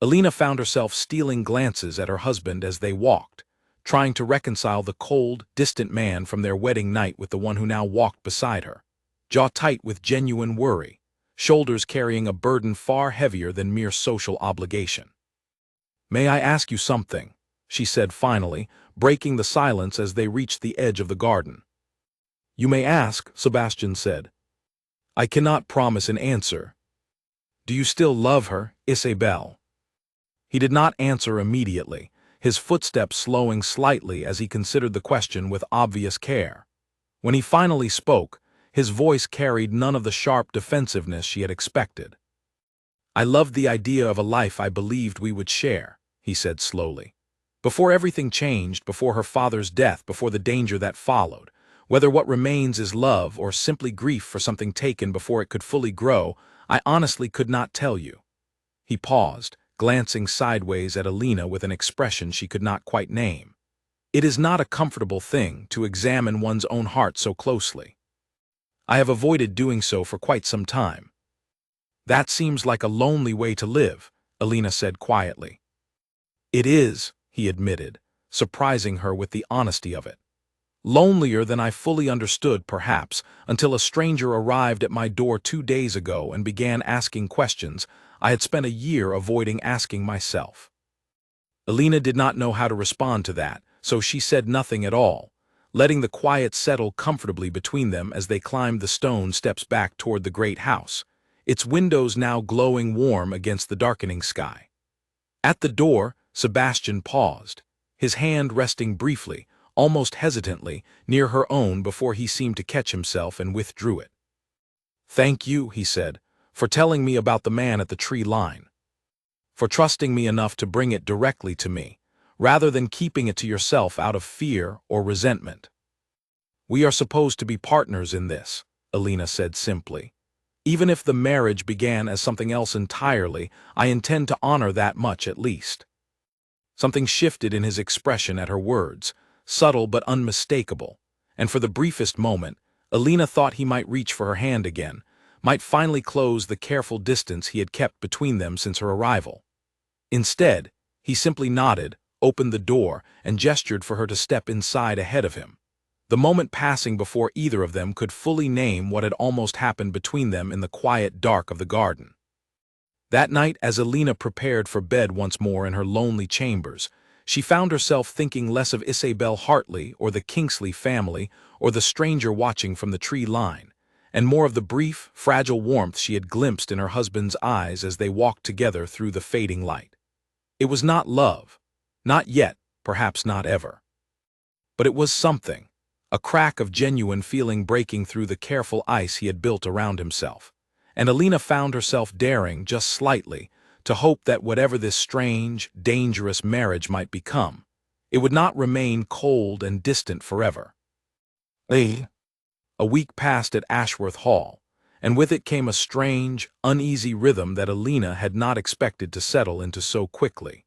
[SPEAKER 1] Alina found herself stealing glances at her husband as they walked, trying to reconcile the cold, distant man from their wedding night with the one who now walked beside her, jaw tight with genuine worry, shoulders carrying a burden far heavier than mere social obligation. "May I ask you something?" she said finally, breaking the silence as they reached the edge of the garden. "You may ask," Sebastian said. "I cannot promise an answer. Do you still love her, Isabel?" He did not answer immediately, his footsteps slowing slightly as he considered the question with obvious care. When he finally spoke, his voice carried none of the sharp defensiveness she had expected. "I loved the idea of a life I believed we would share," he said slowly. "Before everything changed, before her father's death, before the danger that followed, whether what remains is love or simply grief for something taken before it could fully grow, I honestly could not tell you." He paused, glancing sideways at Alina with an expression she could not quite name. "It is not a comfortable thing to examine one's own heart so closely. I have avoided doing so for quite some time." "That seems like a lonely way to live," Alina said quietly. "It is," he admitted, surprising her with the honesty of it. "Lonelier than I fully understood, perhaps, until a stranger arrived at my door 2 days ago and began asking questions I had spent a year avoiding asking myself." Alina did not know how to respond to that, so she said nothing at all, letting the quiet settle comfortably between them as they climbed the stone steps back toward the great house, its windows now glowing warm against the darkening sky. At the door, Sebastian paused, his hand resting briefly, almost hesitantly, near her own before he seemed to catch himself and withdrew it. "Thank you," he said, "for telling me about the man at the tree line." for trusting me enough to bring it directly to me, rather than keeping it to yourself out of fear or resentment. We are supposed to be partners in this, Alina said simply. Even if the marriage began as something else entirely, I intend to honor that much at least. Something shifted in his expression at her words, subtle but unmistakable, and for the briefest moment, Alina thought he might reach for her hand again, might finally close the careful distance he had kept between them since her arrival. Instead, he simply nodded, opened the door, and gestured for her to step inside ahead of him. The moment passing before either of them could fully name what had almost happened between them in the quiet dark of the garden. That night, as Alina prepared for bed once more in her lonely chambers, she found herself thinking less of Isabel Hartley or the Kingsley family or the stranger watching from the tree line, and more of the brief, fragile warmth she had glimpsed in her husband's eyes as they walked together through the fading light. It was not love, not yet, perhaps not ever. But it was something, a crack of genuine feeling breaking through the careful ice he had built around himself, and Alina found herself daring, just slightly, to hope that whatever this strange, dangerous marriage might become, it would not remain cold and distant forever. A week passed at Ashworth Hall, and with it came a strange, uneasy rhythm that Alina had not expected to settle into so quickly.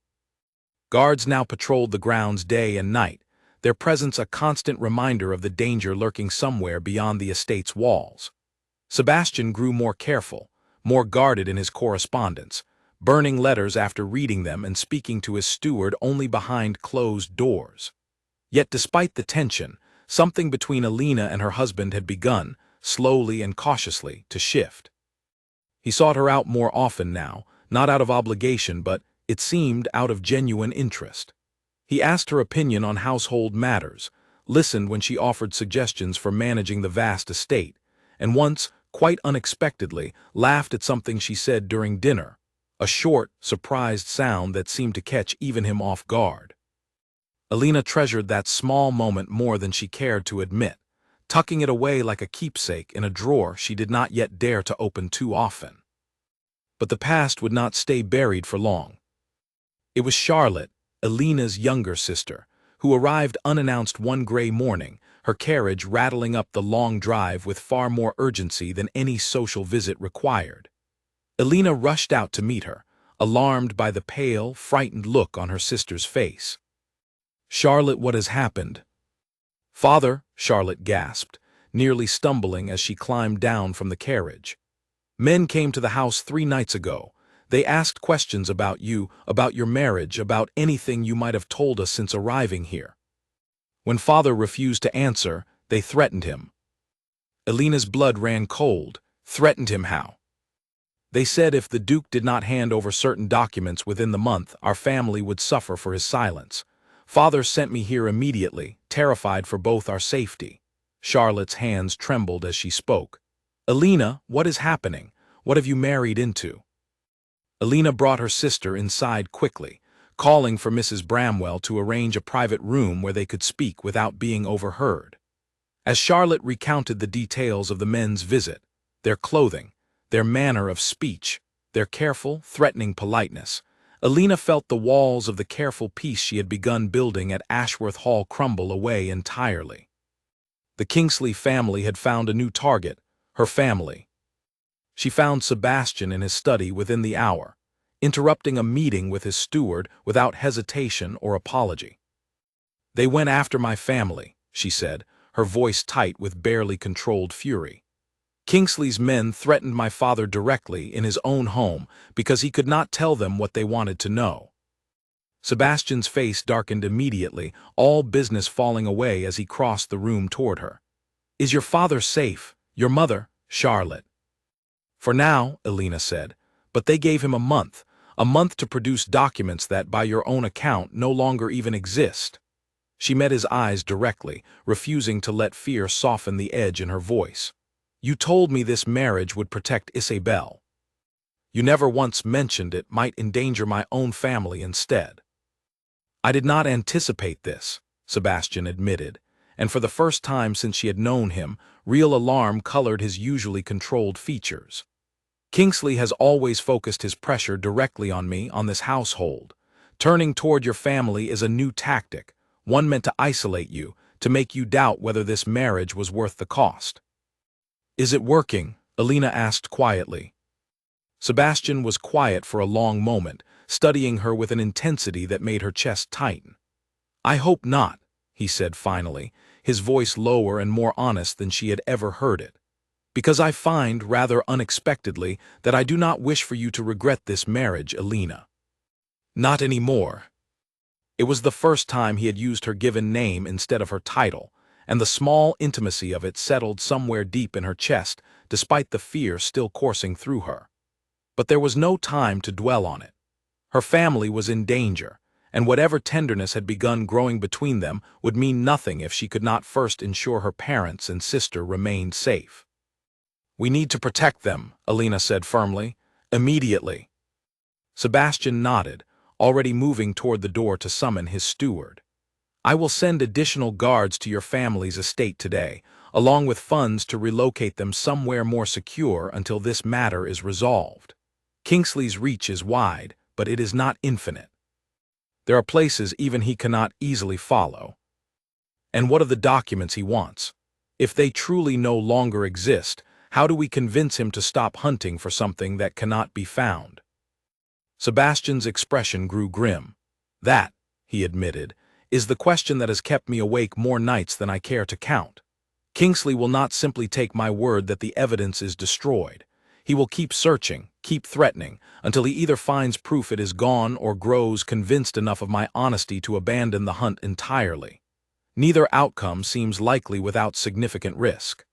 [SPEAKER 1] Guards now patrolled the grounds day and night, their presence a constant reminder of the danger lurking somewhere beyond the estate's walls. Sebastian grew more careful, more guarded in his correspondence, burning letters after reading them and speaking to his steward only behind closed doors. Yet despite the tension, something between Alina and her husband had begun, slowly and cautiously, to shift. He sought her out more often now, not out of obligation but, it seemed, out of genuine interest. He asked her opinion on household matters, listened when she offered suggestions for managing the vast estate, and once, quite unexpectedly, laughed at something she said during dinner, a short, surprised sound that seemed to catch even him off guard. Alina treasured that small moment more than she cared to admit, tucking it away like a keepsake in a drawer she did not yet dare to open too often. But the past would not stay buried for long. It was Charlotte, Alina's younger sister, who arrived unannounced one gray morning, her carriage rattling up the long drive with far more urgency than any social visit required. Alina rushed out to meet her, alarmed by the pale, frightened look on her sister's face. "Charlotte, what has happened?" "Father," Charlotte gasped, nearly stumbling as she climbed down from the carriage. "Men came to the house 3 nights ago. They asked questions about you, about your marriage, about anything you might have told us since arriving here. When Father refused to answer, they threatened him." Alina's blood ran cold. Threatened him how? "They said if the Duke did not hand over certain documents within the month, our family would suffer for his silence. Father sent me here immediately, terrified for both our safety." Charlotte's hands trembled as she spoke. "Alina, what is happening? What have you married into?" Alina brought her sister inside quickly, calling for Mrs. Bramwell to arrange a private room where they could speak without being overheard. As Charlotte recounted the details of the men's visit, their clothing, their manner of speech, their careful, threatening politeness, Alina felt the walls of the careful peace she had begun building at Ashworth Hall crumble away entirely. The Kingsley family had found a new target, her family. She found Sebastian in his study within the hour, interrupting a meeting with his steward without hesitation or apology. "They went after my family," she said, her voice tight with barely controlled fury. "Kingsley's men threatened my father directly in his own home because he could not tell them what they wanted to know." Sebastian's face darkened immediately, all business falling away as he crossed the room toward her. "Is your father safe? Your mother?" "Charlotte." "For now," Alina said, "but they gave him a month to produce documents that, by your own account, no longer even exist." She met his eyes directly, refusing to let fear soften the edge in her voice. "You told me this marriage would protect Isabel. You never once mentioned it might endanger my own family instead." "I did not anticipate this," Sebastian admitted, and for the first time since she had known him, real alarm colored his usually controlled features. Kingsley has always focused his pressure directly on me, on this household. Turning toward your family is a new tactic, one meant to isolate you, to make you doubt whether this marriage was worth the cost. Is it working? Alina asked quietly. Sebastian was quiet for a long moment, studying her with an intensity that made her chest tighten. I hope not, he said finally, his voice lower and more honest than she had ever heard it. Because I find, rather unexpectedly, that I do not wish for you to regret this marriage, Alina. Not anymore. It was the first time he had used her given name instead of her title, and the small intimacy of it settled somewhere deep in her chest, despite the fear still coursing through her. But there was no time to dwell on it. Her family was in danger, and whatever tenderness had begun growing between them would mean nothing if she could not first ensure her parents and sister remained safe. We need to protect them, Alina said firmly. Immediately. Sebastian nodded, already moving toward the door to summon his steward. I will send additional guards to your family's estate today, along with funds to relocate them somewhere more secure until this matter is resolved. Kingsley's reach is wide, but it is not infinite. There are places even he cannot easily follow. And what of the documents he wants? If they truly no longer exist, how do we convince him to stop hunting for something that cannot be found? Sebastian's expression grew grim. That, he admitted, is the question that has kept me awake more nights than I care to count. Kingsley will not simply take my word that the evidence is destroyed. He will keep searching, keep threatening, until he either finds proof it is gone or grows convinced enough of my honesty to abandon the hunt entirely. Neither outcome seems likely without significant risk.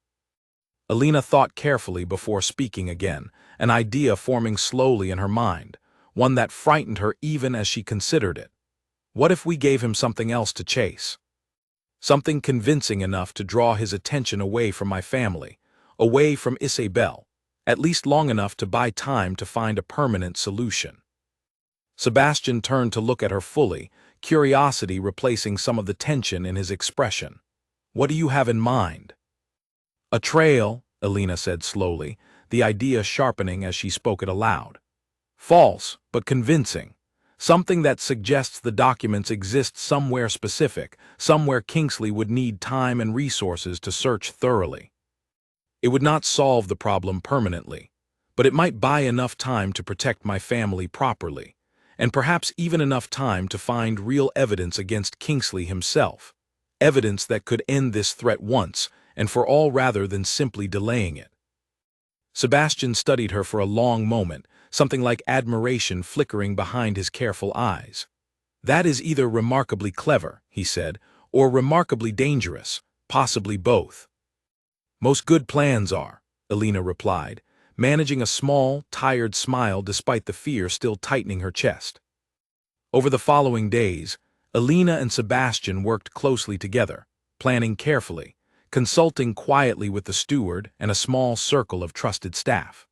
[SPEAKER 1] Alina thought carefully before speaking again, an idea forming slowly in her mind, one that frightened her even as she considered it. What if we gave him something else to chase? Something convincing enough to draw his attention away from my family, away from Isabel, at least long enough to buy time to find a permanent solution. Sebastian turned to look at her fully, curiosity replacing some of the tension in his expression. What do you have in mind? A trail, Alina said slowly, the idea sharpening as she spoke it aloud. False, but convincing. Something that suggests the documents exist somewhere specific, somewhere Kingsley would need time and resources to search thoroughly. It would not solve the problem permanently, but it might buy enough time to protect my family properly, and perhaps even enough time to find real evidence against Kingsley himself, evidence that could end this threat once and for all rather than simply delaying it. Sebastian studied her for a long moment, something like admiration flickering behind his careful eyes. That is either remarkably clever, he said, or remarkably dangerous, possibly both. Most good plans are, Alina replied, managing a small, tired smile despite the fear still tightening her chest. Over the following days, Alina and Sebastian worked closely together, planning carefully, consulting quietly with the steward and a small circle of trusted staff.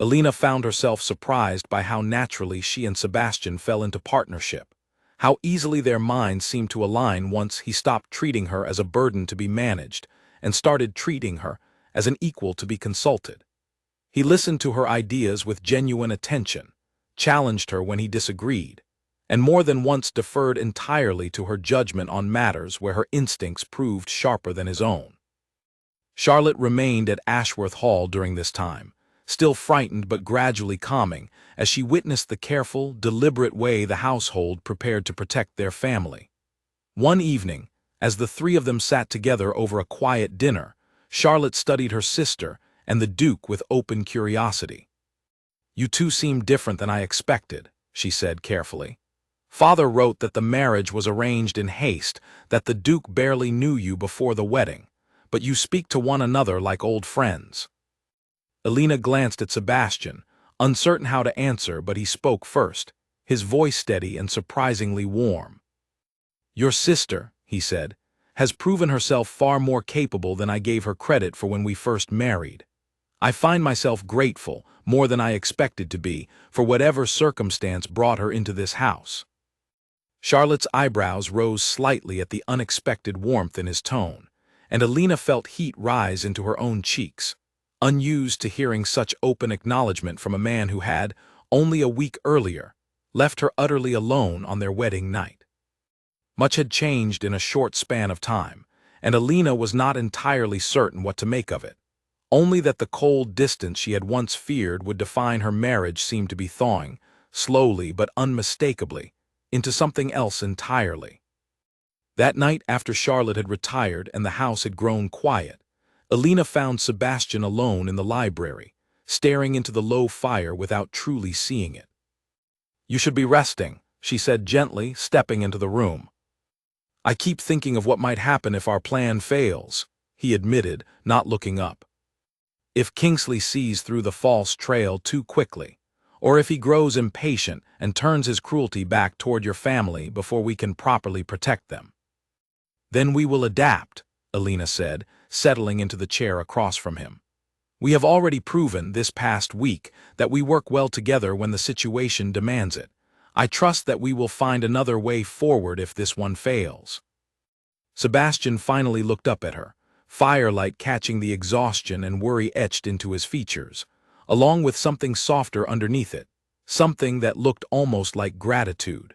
[SPEAKER 1] Alina found herself surprised by how naturally she and Sebastian fell into partnership, how easily their minds seemed to align once he stopped treating her as a burden to be managed and started treating her as an equal to be consulted. He listened to her ideas with genuine attention, challenged her when he disagreed, and more than once deferred entirely to her judgment on matters where her instincts proved sharper than his own. Charlotte remained at Ashworth Hall during this time, still frightened but gradually calming as she witnessed the careful, deliberate way the household prepared to protect their family. One evening, as the three of them sat together over a quiet dinner, Charlotte studied her sister and the Duke with open curiosity. "You two seem different than I expected," she said carefully. "Father wrote that the marriage was arranged in haste, that the Duke barely knew you before the wedding, but you speak to one another like old friends." Alina glanced at Sebastian, uncertain how to answer, but he spoke first, his voice steady and surprisingly warm. "Your sister," he said, "has proven herself far more capable than I gave her credit for when we first married. I find myself grateful, more than I expected to be, for whatever circumstance brought her into this house." Charlotte's eyebrows rose slightly at the unexpected warmth in his tone, and Alina felt heat rise into her own cheeks. unused to hearing such open acknowledgement from a man who had, only a week earlier, left her utterly alone on their wedding night. Much had changed in a short span of time, and Alina was not entirely certain what to make of it. Only that the cold distance she had once feared would define her marriage seemed to be thawing, slowly but unmistakably, into something else entirely. That night after Charlotte had retired and the house had grown quiet, Alina found Sebastian alone in the library, staring into the low fire without truly seeing it. "You should be resting," she said gently, stepping into the room. "I keep thinking of what might happen if our plan fails," he admitted, not looking up. "If Kingsley sees through the false trail too quickly, or if he grows impatient and turns his cruelty back toward your family before we can properly protect them." "Then we will adapt," Alina said, settling into the chair across from him. "We have already proven this past week that we work well together when the situation demands it. I trust that we will find another way forward if this one fails." Sebastian finally looked up at her, firelight catching the exhaustion and worry etched into his features, along with something softer underneath it, something that looked almost like gratitude.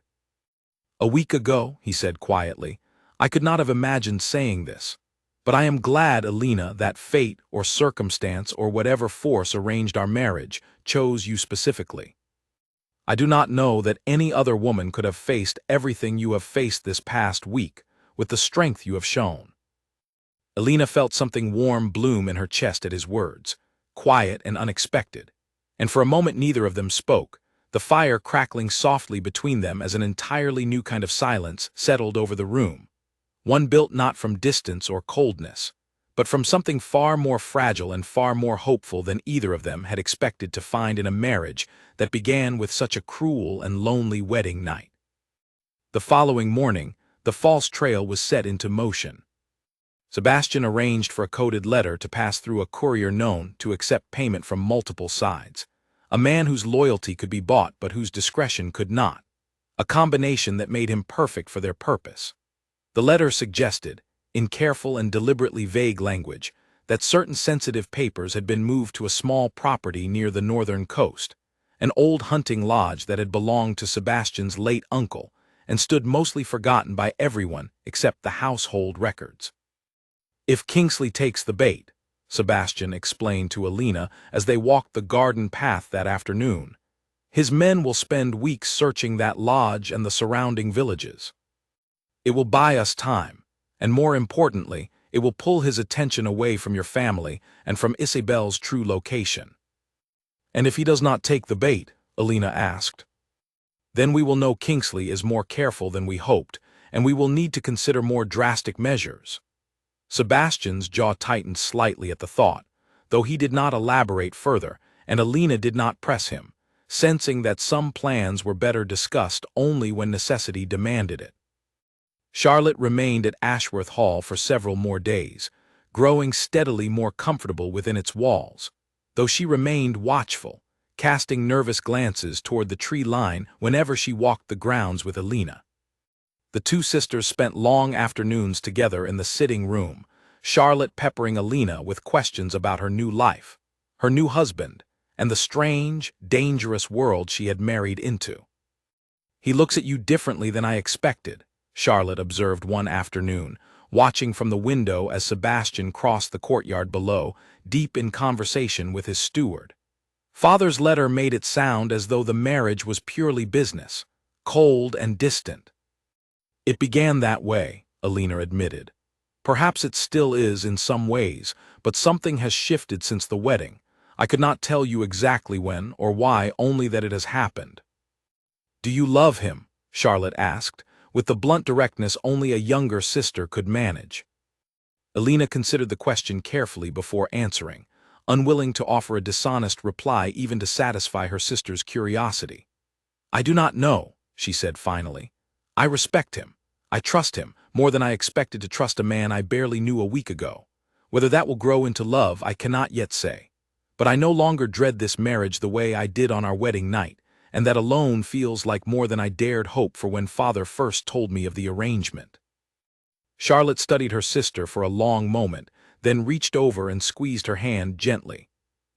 [SPEAKER 1] "A week ago," he said quietly, "I could not have imagined saying this. But I am glad, Alina, that fate or circumstance or whatever force arranged our marriage chose you specifically. I do not know that any other woman could have faced everything you have faced this past week with the strength you have shown." Alina felt something warm bloom in her chest at his words, quiet and unexpected, and for a moment neither of them spoke, the fire crackling softly between them as an entirely new kind of silence settled over the room, one built not from distance or coldness, but from something far more fragile and far more hopeful than either of them had expected to find in a marriage that began with such a cruel and lonely wedding night. The following morning, the false trail was set into motion. Sebastian arranged for a coded letter to pass through a courier known to accept payment from multiple sides, a man whose loyalty could be bought but whose discretion could not, a combination that made him perfect for their purpose. The letter suggested, in careful and deliberately vague language, that certain sensitive papers had been moved to a small property near the northern coast, an old hunting lodge that had belonged to Sebastian's late uncle and stood mostly forgotten by everyone except the household records. "If Kingsley takes the bait," Sebastian explained to Alina as they walked the garden path that afternoon, "his men will spend weeks searching that lodge and the surrounding villages. It will buy us time, and more importantly, it will pull his attention away from your family and from Isabel's true location." "And if he does not take the bait?" Alina asked. "Then we will know Kingsley is more careful than we hoped, and we will need to consider more drastic measures." Sebastian's jaw tightened slightly at the thought, though he did not elaborate further, and Alina did not press him, sensing that some plans were better discussed only when necessity demanded it. Charlotte remained at Ashworth Hall for several more days, growing steadily more comfortable within its walls, though she remained watchful, casting nervous glances toward the tree line whenever she walked the grounds with Alina. The two sisters spent long afternoons together in the sitting room, Charlotte peppering Alina with questions about her new life, her new husband, and the strange, dangerous world she had married into. "He looks at you differently than I expected," Charlotte observed one afternoon, watching from the window as Sebastian crossed the courtyard below, deep in conversation with his steward. "Father's letter made it sound as though the marriage was purely business, cold and distant." "It began that way," Alina admitted. "Perhaps it still is in some ways, but something has shifted since the wedding. I could not tell you exactly when or why, only that it has happened." "Do you love him?" Charlotte asked, with the blunt directness only a younger sister could manage. Alina considered the question carefully before answering, unwilling to offer a dishonest reply even to satisfy her sister's curiosity. "I do not know," she said finally. "I respect him. I trust him more than I expected to trust a man I barely knew a week ago. Whether that will grow into love, I cannot yet say. But I no longer dread this marriage the way I did on our wedding night, and that alone feels like more than I dared hope for when father first told me of the arrangement." Charlotte studied her sister for a long moment, then reached over and squeezed her hand gently,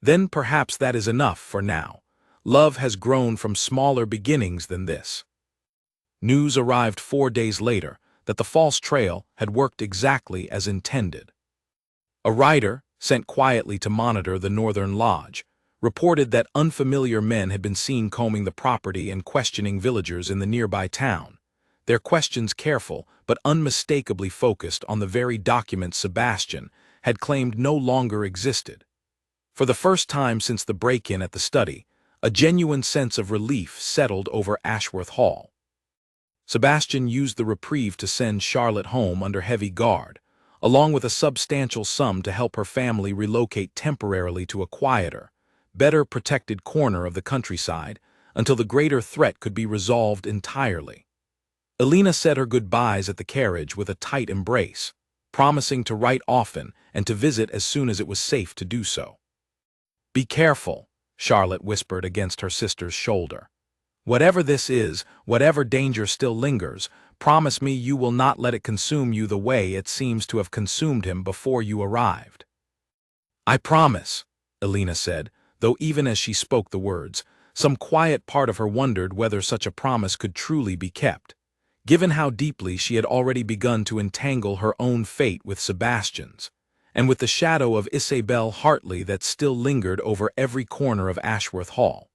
[SPEAKER 1] Then perhaps that is enough for now. Love has grown from smaller beginnings than this. News arrived 4 days later that the false trail had worked exactly as intended. A rider, sent quietly to monitor the Northern Lodge, reported that unfamiliar men had been seen combing the property and questioning villagers in the nearby town, their questions careful but unmistakably focused on the very documents Sebastian had claimed no longer existed. For the first time since the break-in at the study, a genuine sense of relief settled over Ashworth Hall. Sebastian used the reprieve to send Charlotte home under heavy guard, along with a substantial sum to help her family relocate temporarily to a quieter, better protected corner of the countryside until the greater threat could be resolved entirely. Alina said her goodbyes at the carriage with a tight embrace, promising to write often and to visit as soon as it was safe to do so. "Be careful," Charlotte whispered against her sister's shoulder. "Whatever this is, whatever danger still lingers, promise me you will not let it consume you the way it seems to have consumed him before you arrived." "I promise," Alina said, though even as she spoke the words, some quiet part of her wondered whether such a promise could truly be kept, given how deeply she had already begun to entangle her own fate with Sebastian's, and with the shadow of Isabel Hartley that still lingered over every corner of Ashworth Hall.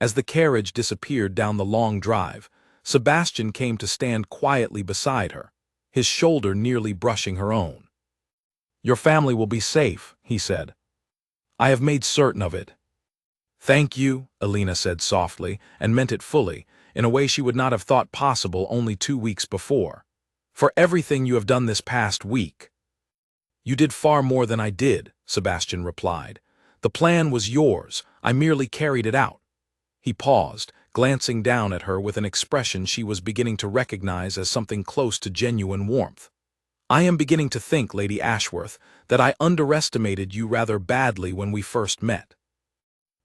[SPEAKER 1] As the carriage disappeared down the long drive, Sebastian came to stand quietly beside her, his shoulder nearly brushing her own. "Your family will be safe," he said. "I have made certain of it." "Thank you," Alina said softly, and meant it fully, in a way she would not have thought possible only 2 weeks before. "For everything you have done this past week." "You did far more than I did," Sebastian replied. "The plan was yours, I merely carried it out." He paused, glancing down at her with an expression she was beginning to recognize as something close to genuine warmth. "I am beginning to think, Lady Ashworth, that I underestimated you rather badly when we first met."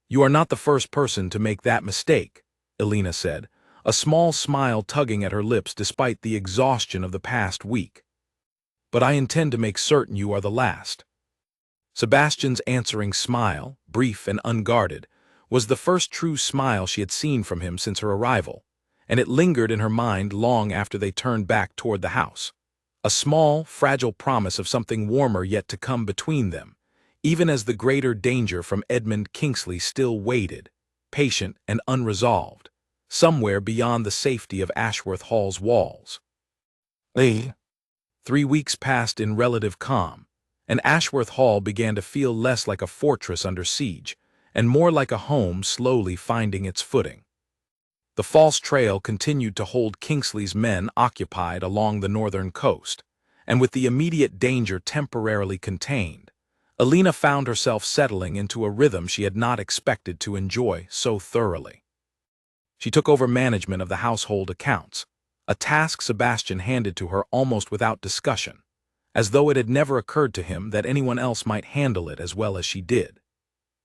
[SPEAKER 1] "You are not the first person to make that mistake," Alina said, a small smile tugging at her lips despite the exhaustion of the past week. "But I intend to make certain you are the last." Sebastian's answering smile, brief and unguarded, was the first true smile she had seen from him since her arrival, and it lingered in her mind long after they turned back toward the house. A small, fragile promise of something warmer yet to come between them, even as the greater danger from Edmund Kingsley still waited, patient and unresolved, somewhere beyond the safety of Ashworth Hall's walls. 3 weeks passed in relative calm, and Ashworth Hall began to feel less like a fortress under siege, and more like a home slowly finding its footing. The false trail continued to hold Kingsley's men occupied along the northern coast, and with the immediate danger temporarily contained, Alina found herself settling into a rhythm she had not expected to enjoy so thoroughly. She took over management of the household accounts, a task Sebastian handed to her almost without discussion, as though it had never occurred to him that anyone else might handle it as well as she did.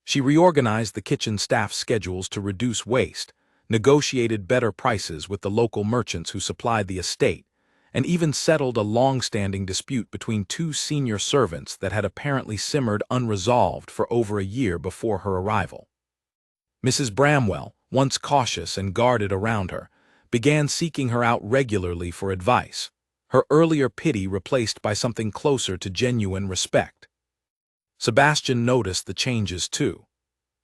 [SPEAKER 1] She reorganized the kitchen staff schedules to reduce waste, negotiated better prices with the local merchants who supplied the estate, and even settled a long-standing dispute between 2 senior servants that had apparently simmered unresolved for over a year before her arrival. Mrs. Bramwell, once cautious and guarded around her, began seeking her out regularly for advice, her earlier pity replaced by something closer to genuine respect. Sebastian noticed the changes too.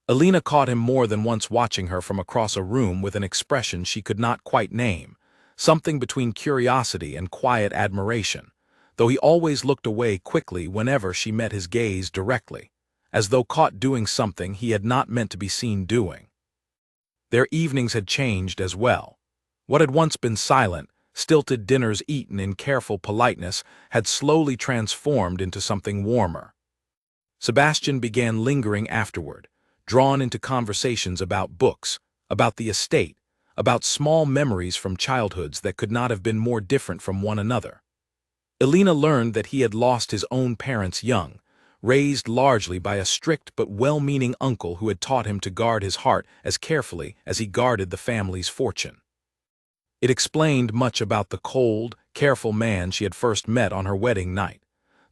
[SPEAKER 1] Alina caught him more than once watching her from across a room with an expression she could not quite name, something between curiosity and quiet admiration, though he always looked away quickly whenever she met his gaze directly, as though caught doing something he had not meant to be seen doing. Their evenings had changed as well. What had once been silent, stilted dinners eaten in careful politeness had slowly transformed into something warmer. Sebastian began lingering afterward, drawn into conversations about books, about the estate, about small memories from childhoods that could not have been more different from one another. Alina learned that he had lost his own parents young, raised largely by a strict but well-meaning uncle who had taught him to guard his heart as carefully as he guarded the family's fortune. It explained much about the cold, careful man she had first met on her wedding night,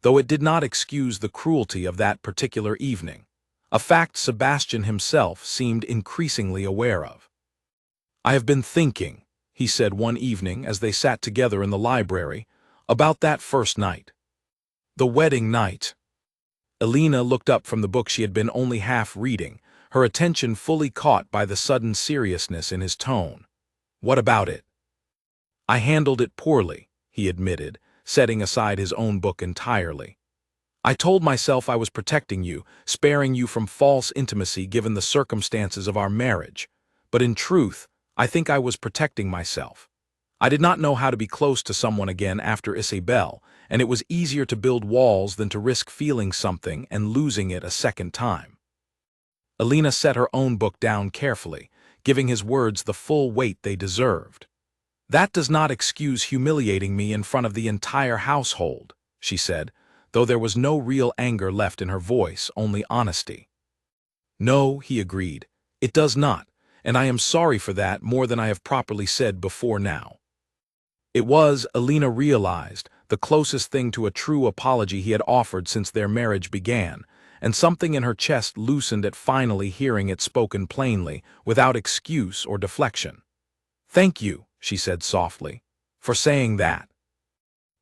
[SPEAKER 1] though it did not excuse the cruelty of that particular evening, a fact Sebastian himself seemed increasingly aware of. "I have been thinking," he said one evening as they sat together in the library, "about that first night. The wedding night." Alina looked up from the book she had been only half reading, her attention fully caught by the sudden seriousness in his tone. "What about it?" "I handled it poorly," he admitted, setting aside his own book entirely. "I told myself I was protecting you, sparing you from false intimacy given the circumstances of our marriage. But in truth, I think I was protecting myself. I did not know how to be close to someone again after Isabel, and it was easier to build walls than to risk feeling something and losing it a second time." Alina set her own book down carefully, giving his words the full weight they deserved. "That does not excuse humiliating me in front of the entire household," she said, though there was no real anger left in her voice, only honesty. "No," he agreed, "it does not, and I am sorry for that more than I have properly said before now." It was, Alina realized, the closest thing to a true apology he had offered since their marriage began, and something in her chest loosened at finally hearing it spoken plainly, without excuse or deflection. "Thank you," she said softly, "for saying that."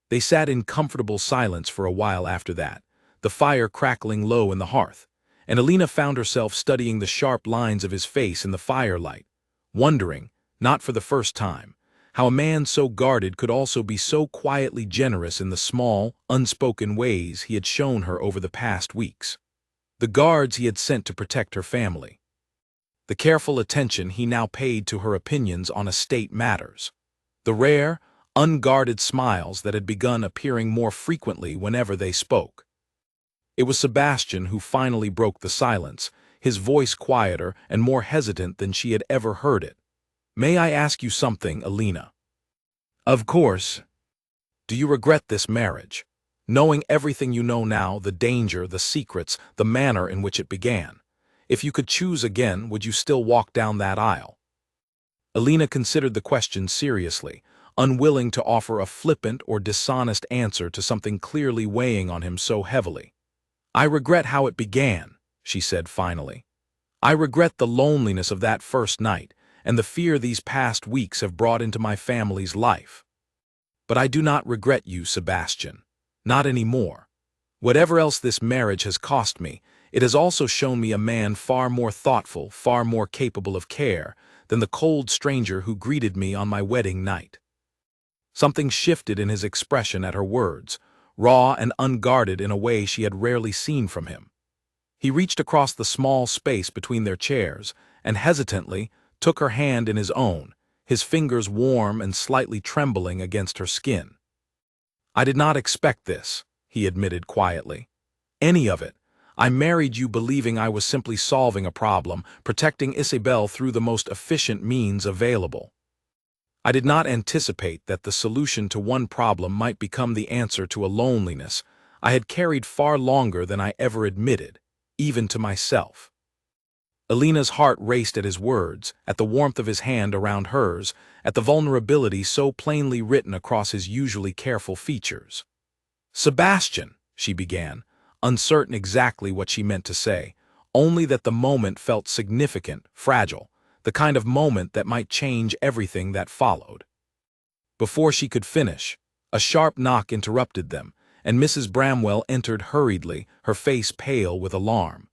[SPEAKER 1] They sat in comfortable silence for a while after that, the fire crackling low in the hearth, and Alina found herself studying the sharp lines of his face in the firelight, wondering, not for the first time, how a man so guarded could also be so quietly generous in the small, unspoken ways he had shown her over the past weeks. The guards he had sent to protect her family. The careful attention he now paid to her opinions on estate matters. The rare, unguarded smiles that had begun appearing more frequently whenever they spoke. It was Sebastian who finally broke the silence, his voice quieter and more hesitant than she had ever heard it. "May I ask you something, Alina?" "Of course." "Do you regret this marriage? Knowing everything you know now, the danger, the secrets, the manner in which it began. If you could choose again, would you still walk down that aisle?" Alina considered the question seriously, unwilling to offer a flippant or dishonest answer to something clearly weighing on him so heavily. "I regret how it began," she said finally. "I regret the loneliness of that first night, and the fear these past weeks have brought into my family's life. But I do not regret you, Sebastian. Not anymore. Whatever else this marriage has cost me, it has also shown me a man far more thoughtful, far more capable of care, than the cold stranger who greeted me on my wedding night." Something shifted in his expression at her words, raw and unguarded in a way she had rarely seen from him. He reached across the small space between their chairs, and hesitantly took her hand in his own, his fingers warm and slightly trembling against her skin. "I did not expect this," he admitted quietly. "Any of it. I married you believing I was simply solving a problem, protecting Isabel through the most efficient means available. I did not anticipate that the solution to one problem might become the answer to a loneliness I had carried far longer than I ever admitted, even to myself." Alina's heart raced at his words, at the warmth of his hand around hers, at the vulnerability so plainly written across his usually careful features. "Sebastian," she began, uncertain exactly what she meant to say, only that the moment felt significant, fragile, the kind of moment that might change everything that followed. Before she could finish, a sharp knock interrupted them, and Mrs. Bramwell entered hurriedly, her face pale with alarm.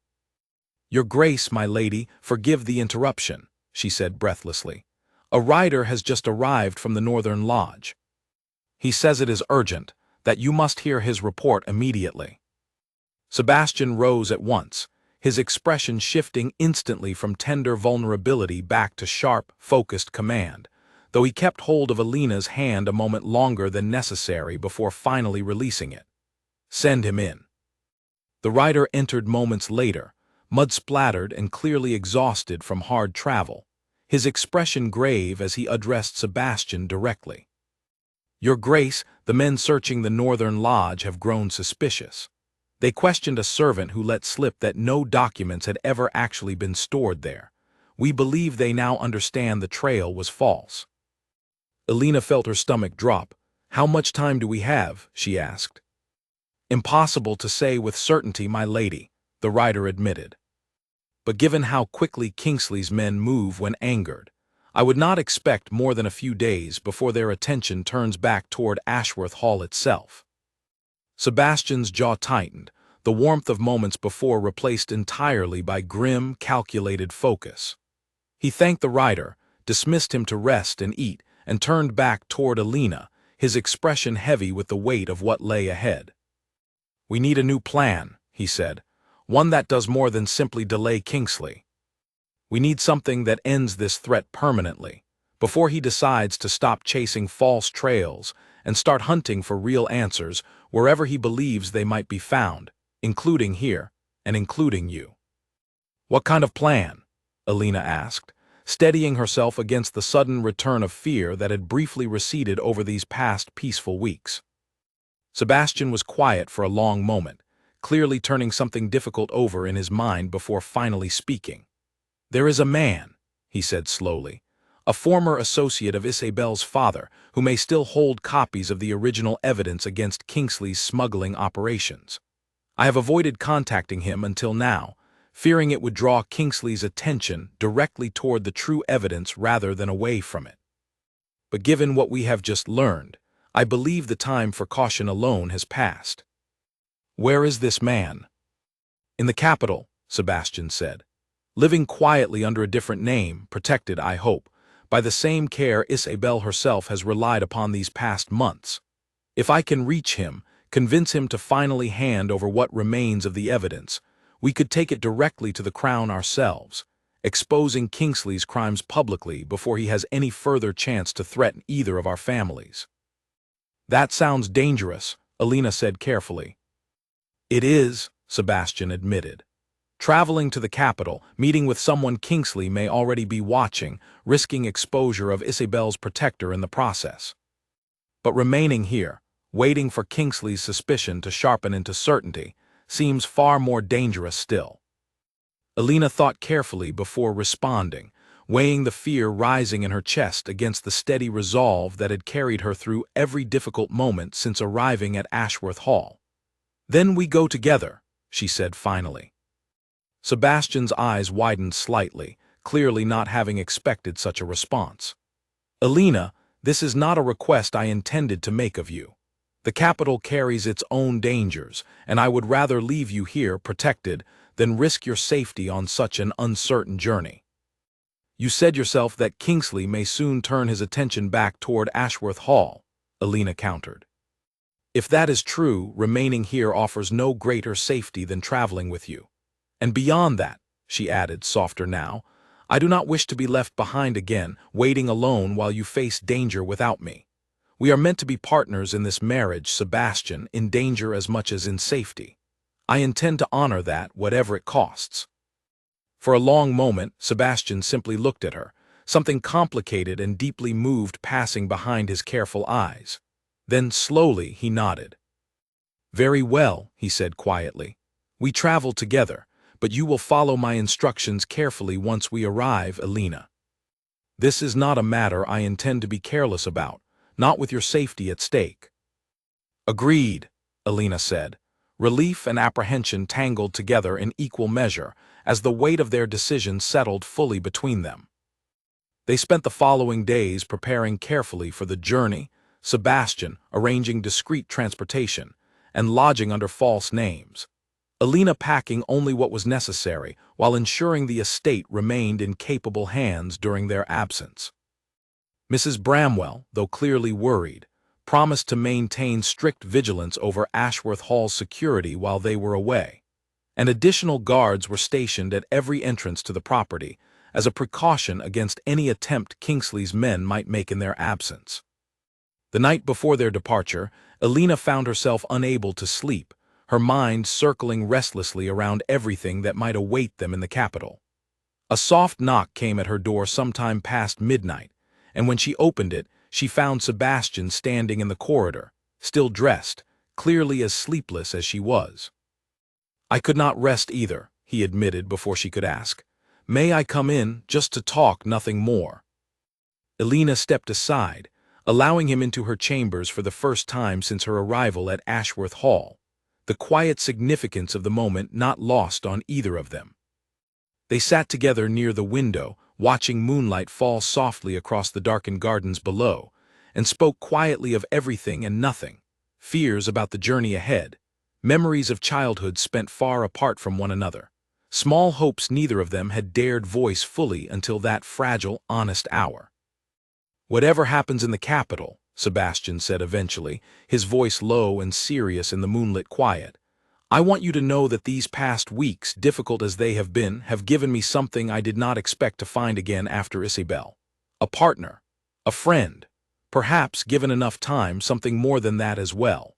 [SPEAKER 1] "Your Grace, my lady, forgive the interruption," she said breathlessly. "A rider has just arrived from the Northern Lodge. He says it is urgent, that you must hear his report immediately." Sebastian rose at once, his expression shifting instantly from tender vulnerability back to sharp, focused command, though he kept hold of Alina's hand a moment longer than necessary before finally releasing it. "Send him in." The rider entered moments later, mud-splattered and clearly exhausted from hard travel, his expression grave as he addressed Sebastian directly. "Your Grace, the men searching the Northern Lodge have grown suspicious. They questioned a servant who let slip that no documents had ever actually been stored there. We believe they now understand the trail was false." Alina felt her stomach drop. "How much time do we have?" she asked. "Impossible to say with certainty, my lady," the rider admitted. but given how quickly Kingsley's men move when angered, I would not expect more than a few days before their attention turns back toward Ashworth Hall itself. Sebastian's jaw tightened, the warmth of moments before replaced entirely by grim, calculated focus. He thanked the rider, dismissed him to rest and eat, and turned back toward Alina, his expression heavy with the weight of what lay ahead. "We need a new plan," he said, "one that does more than simply delay Kingsley. We need something that ends this threat permanently, before he decides to stop chasing false trails and start hunting for real answers wherever he believes they might be found, including here, and including you." "What kind of plan?" Alina asked, steadying herself against the sudden return of fear that had briefly receded over these past peaceful weeks. Sebastian was quiet for a long moment, clearly turning something difficult over in his mind before finally speaking. "There is a man," he said slowly, "a former associate of Isabel's father, who may still hold copies of the original evidence against Kingsley's smuggling operations. I have avoided contacting him until now, fearing it would draw Kingsley's attention directly toward the true evidence rather than away from it. But given what we have just learned, I believe the time for caution alone has passed." "Where is this man?" "In the capital," Sebastian said, "living quietly under a different name, protected, I hope, by the same care Isabel herself has relied upon these past months. If I can reach him, convince him to finally hand over what remains of the evidence, we could take it directly to the Crown ourselves, exposing Kingsley's crimes publicly before he has any further chance to threaten either of our families." "That sounds dangerous," Alina said carefully. "It is," Sebastian admitted. "Traveling to the capital, meeting with someone Kingsley may already be watching, risking exposure of Isabel's protector in the process. But remaining here, waiting for Kingsley's suspicion to sharpen into certainty, seems far more dangerous still." Alina thought carefully before responding, weighing the fear rising in her chest against the steady resolve that had carried her through every difficult moment since arriving at Ashworth Hall. "Then we go together," she said finally. Sebastian's eyes widened slightly, clearly not having expected such a response. "Alina, this is not a request I intended to make of you. The capital carries its own dangers, and I would rather leave you here protected than risk your safety on such an uncertain journey. You said yourself that Kingsley may soon turn his attention back toward Ashworth Hall," Alina countered. "If that is true, remaining here offers no greater safety than traveling with you. And beyond that," she added, softer now, "I do not wish to be left behind again, waiting alone while you face danger without me. We are meant to be partners in this marriage, Sebastian, in danger as much as in safety. I intend to honor that, whatever it costs." For a long moment, Sebastian simply looked at her, something complicated and deeply moved passing behind his careful eyes. Then slowly he nodded. "Very well," he said quietly. "We travel together, but you will follow my instructions carefully once we arrive, Alina. This is not a matter I intend to be careless about, not with your safety at stake." "Agreed," Alina said, relief and apprehension tangled together in equal measure as the weight of their decision settled fully between them. They spent the following days preparing carefully for the journey, Sebastian arranging discreet transportation, and lodging under false names, Alina packing only what was necessary while ensuring the estate remained in capable hands during their absence. Mrs. Bramwell, though clearly worried, promised to maintain strict vigilance over Ashworth Hall's security while they were away, and additional guards were stationed at every entrance to the property as a precaution against any attempt Kingsley's men might make in their absence. The night before their departure, Alina found herself unable to sleep, her mind circling restlessly around everything that might await them in the capital. A soft knock came at her door sometime past midnight, and when she opened it, she found Sebastian standing in the corridor, still dressed, clearly as sleepless as she was. "I could not rest either," he admitted before she could ask. "May I come in, just to talk, nothing more?" Alina stepped aside, allowing him into her chambers for the first time since her arrival at Ashworth Hall, the quiet significance of the moment not lost on either of them. They sat together near the window, watching moonlight fall softly across the darkened gardens below, and spoke quietly of everything and nothing, fears about the journey ahead, memories of childhood spent far apart from one another, small hopes neither of them had dared voice fully until that fragile, honest hour. "Whatever happens in the capital," Sebastian said eventually, his voice low and serious in the moonlit quiet, "I want you to know that these past weeks, difficult as they have been, have given me something I did not expect to find again after Isabel. A partner, a friend, perhaps, given enough time, something more than that as well."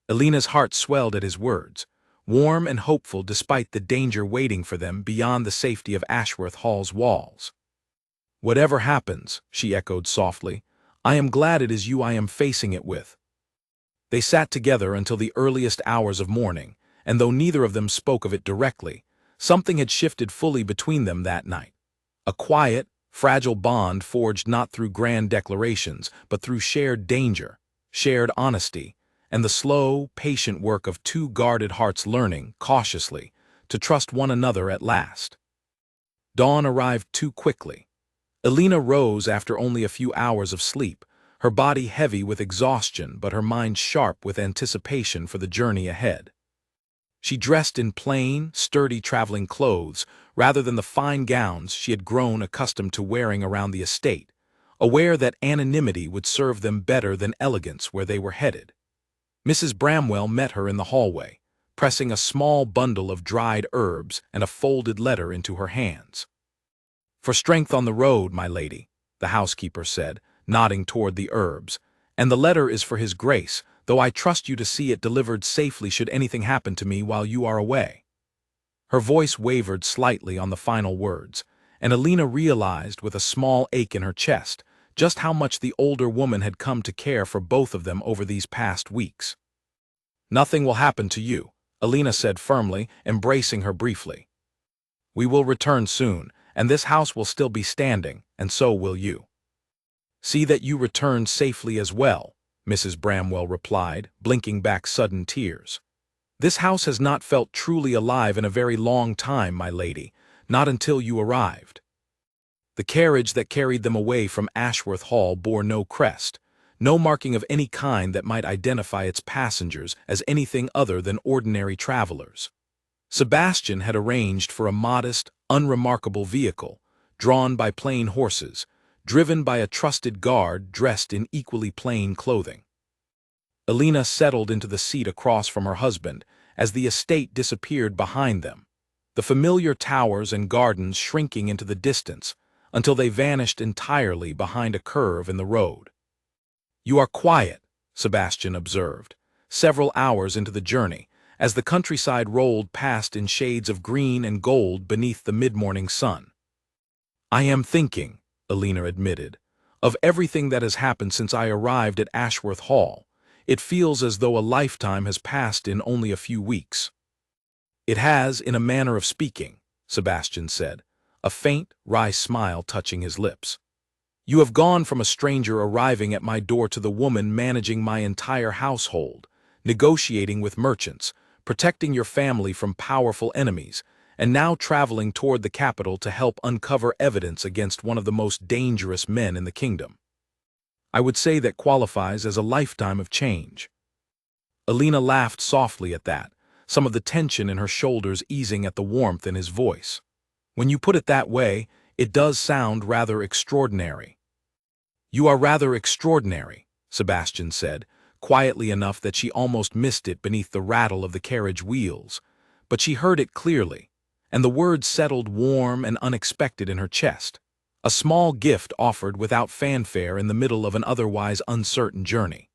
[SPEAKER 1] Alina's heart swelled at his words, warm and hopeful despite the danger waiting for them beyond the safety of Ashworth Hall's walls. "Whatever happens," she echoed softly, "I am glad it is you I am facing it with." They sat together until the earliest hours of morning, and though neither of them spoke of it directly, something had shifted fully between them that night. A quiet, fragile bond forged not through grand declarations, but through shared danger, shared honesty, and the slow, patient work of two guarded hearts learning, cautiously, to trust one another at last. Dawn arrived too quickly. Alina rose after only a few hours of sleep, her body heavy with exhaustion but her mind sharp with anticipation for the journey ahead. She dressed in plain, sturdy traveling clothes rather than the fine gowns she had grown accustomed to wearing around the estate, aware that anonymity would serve them better than elegance where they were headed. Mrs. Bramwell met her in the hallway, pressing a small bundle of dried herbs and a folded letter into her hands. "For strength on the road, my lady," the housekeeper said, nodding toward the herbs, "and the letter is for his grace, though I trust you to see it delivered safely should anything happen to me while you are away." Her voice wavered slightly on the final words, and Alina realized with a small ache in her chest just how much the older woman had come to care for both of them over these past weeks. "Nothing will happen to you," Alina said firmly, embracing her briefly. "We will return soon, and this house will still be standing, and so will you." "See that you return safely as well," Mrs. Bramwell replied, blinking back sudden tears. "This house has not felt truly alive in a very long time, my lady, not until you arrived." The carriage that carried them away from Ashworth Hall bore no crest, no marking of any kind that might identify its passengers as anything other than ordinary travelers. Sebastian had arranged for a modest, unremarkable vehicle, drawn by plain horses, driven by a trusted guard dressed in equally plain clothing. Alina settled into the seat across from her husband as the estate disappeared behind them, the familiar towers and gardens shrinking into the distance until they vanished entirely behind a curve in the road. "You are quiet," Sebastian observed, several hours into the journey, as the countryside rolled past in shades of green and gold beneath the mid-morning sun. "I am thinking," Alina admitted, "of everything that has happened since I arrived at Ashworth Hall. It feels as though a lifetime has passed in only a few weeks." "It has, in a manner of speaking," Sebastian said, a faint, wry smile touching his lips. "You have gone from a stranger arriving at my door to the woman managing my entire household, negotiating with merchants, protecting your family from powerful enemies, and now traveling toward the capital to help uncover evidence against one of the most dangerous men in the kingdom. I would say that qualifies as a lifetime of change." Alina laughed softly at that, some of the tension in her shoulders easing at the warmth in his voice. "When you put it that way, it does sound rather extraordinary." "You are rather extraordinary," Sebastian said, quietly enough that she almost missed it beneath the rattle of the carriage wheels, but she heard it clearly, and the words settled warm and unexpected in her chest, a small gift offered without fanfare in the middle of an otherwise uncertain journey.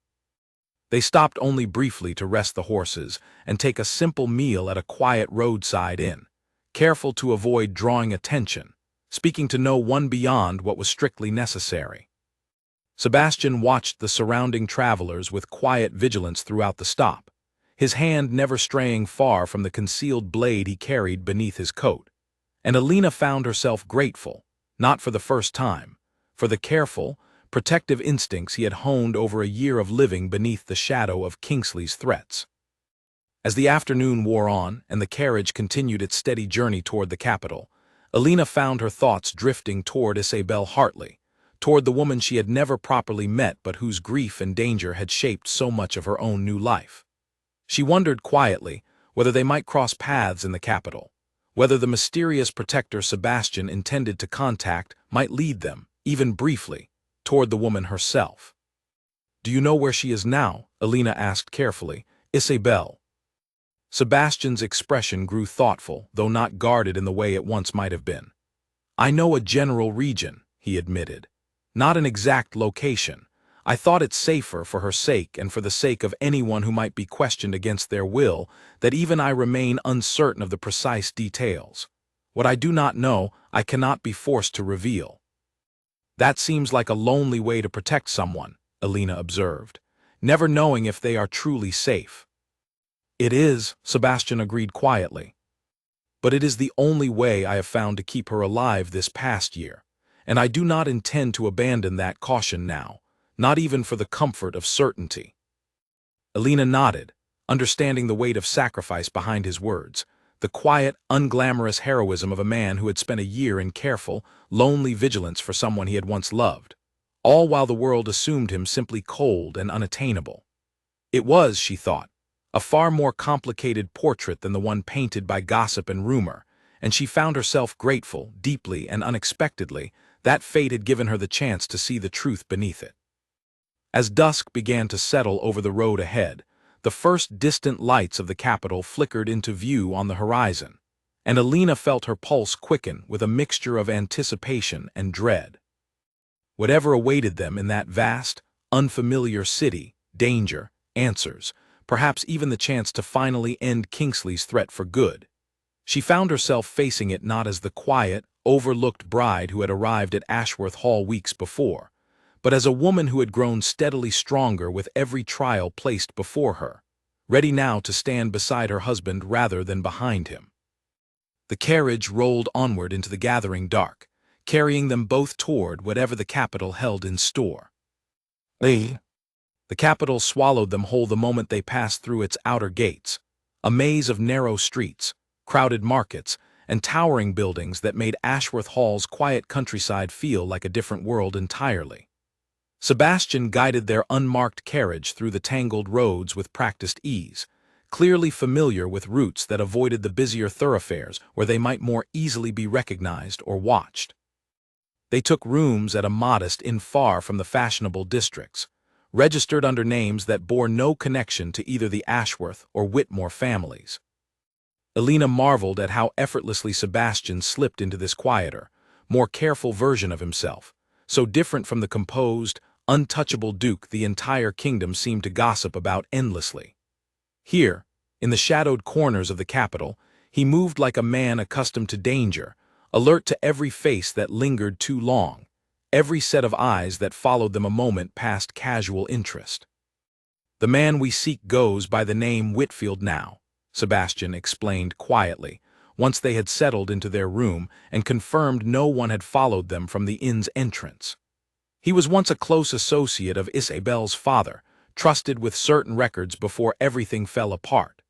[SPEAKER 1] They stopped only briefly to rest the horses and take a simple meal at a quiet roadside inn, careful to avoid drawing attention, speaking to no one beyond what was strictly necessary. Sebastian watched the surrounding travelers with quiet vigilance throughout the stop, his hand never straying far from the concealed blade he carried beneath his coat, and Alina found herself grateful, not for the first time, for the careful, protective instincts he had honed over a year of living beneath the shadow of Kingsley's threats. As the afternoon wore on and the carriage continued its steady journey toward the capital, Alina found her thoughts drifting toward Isabel Hartley, toward the woman she had never properly met but whose grief and danger had shaped so much of her own new life. She wondered quietly whether they might cross paths in the capital, whether the mysterious protector Sebastian intended to contact might lead them, even briefly, toward the woman herself. "Do you know where she is now?" Alina asked carefully. "Isabel." Sebastian's expression grew thoughtful, though not guarded in the way it once might have been. "I know a general region," he admitted. "Not an exact location. I thought it safer for her sake and for the sake of anyone who might be questioned against their will that even I remain uncertain of the precise details. What I do not know, I cannot be forced to reveal." "That seems like a lonely way to protect someone," Alina observed, "never knowing if they are truly safe." "It is," Sebastian agreed quietly. "But it is the only way I have found to keep her alive this past year, and I do not intend to abandon that caution now, not even for the comfort of certainty." Alina nodded, understanding the weight of sacrifice behind his words, the quiet, unglamorous heroism of a man who had spent a year in careful, lonely vigilance for someone he had once loved, all while the world assumed him simply cold and unattainable. It was, she thought, a far more complicated portrait than the one painted by gossip and rumor, and she found herself grateful, deeply and unexpectedly, that fate had given her the chance to see the truth beneath it. As dusk began to settle over the road ahead, the first distant lights of the capital flickered into view on the horizon, and Alina felt her pulse quicken with a mixture of anticipation and dread. Whatever awaited them in that vast, unfamiliar city, danger, answers, perhaps even the chance to finally end Kingsley's threat for good. She found herself facing it not as the quiet, overlooked bride who had arrived at Ashworth Hall weeks before, but as a woman who had grown steadily stronger with every trial placed before her, ready now to stand beside her husband rather than behind him. The carriage rolled onward into the gathering dark, carrying them both toward whatever the capital held in store. The capital swallowed them whole the moment they passed through its outer gates, a maze of narrow streets, crowded markets, and towering buildings that made Ashworth Hall's quiet countryside feel like a different world entirely. Sebastian guided their unmarked carriage through the tangled roads with practiced ease, clearly familiar with routes that avoided the busier thoroughfares where they might more easily be recognized or watched. They took rooms at a modest inn far from the fashionable districts, registered under names that bore no connection to either the Ashworth or Whitmore families. Alina marveled at how effortlessly Sebastian slipped into this quieter, more careful version of himself, so different from the composed, untouchable Duke the entire kingdom seemed to gossip about endlessly. Here, in the shadowed corners of the capital, he moved like a man accustomed to danger, alert to every face that lingered too long, every set of eyes that followed them a moment past casual interest. "The man we seek goes by the name Whitfield now," Sebastian explained quietly, once they had settled into their room and confirmed no one had followed them from the inn's entrance. "He was once a close associate of Isabel's father, trusted with certain records before everything fell apart.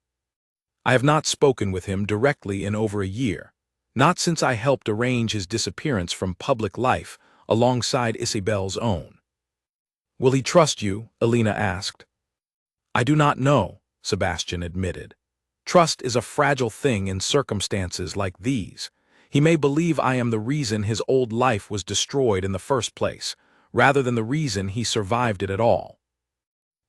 [SPEAKER 1] I have not spoken with him directly in over a year, not since I helped arrange his disappearance from public life alongside Isabel's own." "Will he trust you?" Alina asked. "I do not know," Sebastian admitted. "Trust is a fragile thing in circumstances like these. He may believe I am the reason his old life was destroyed in the first place, rather than the reason he survived it at all."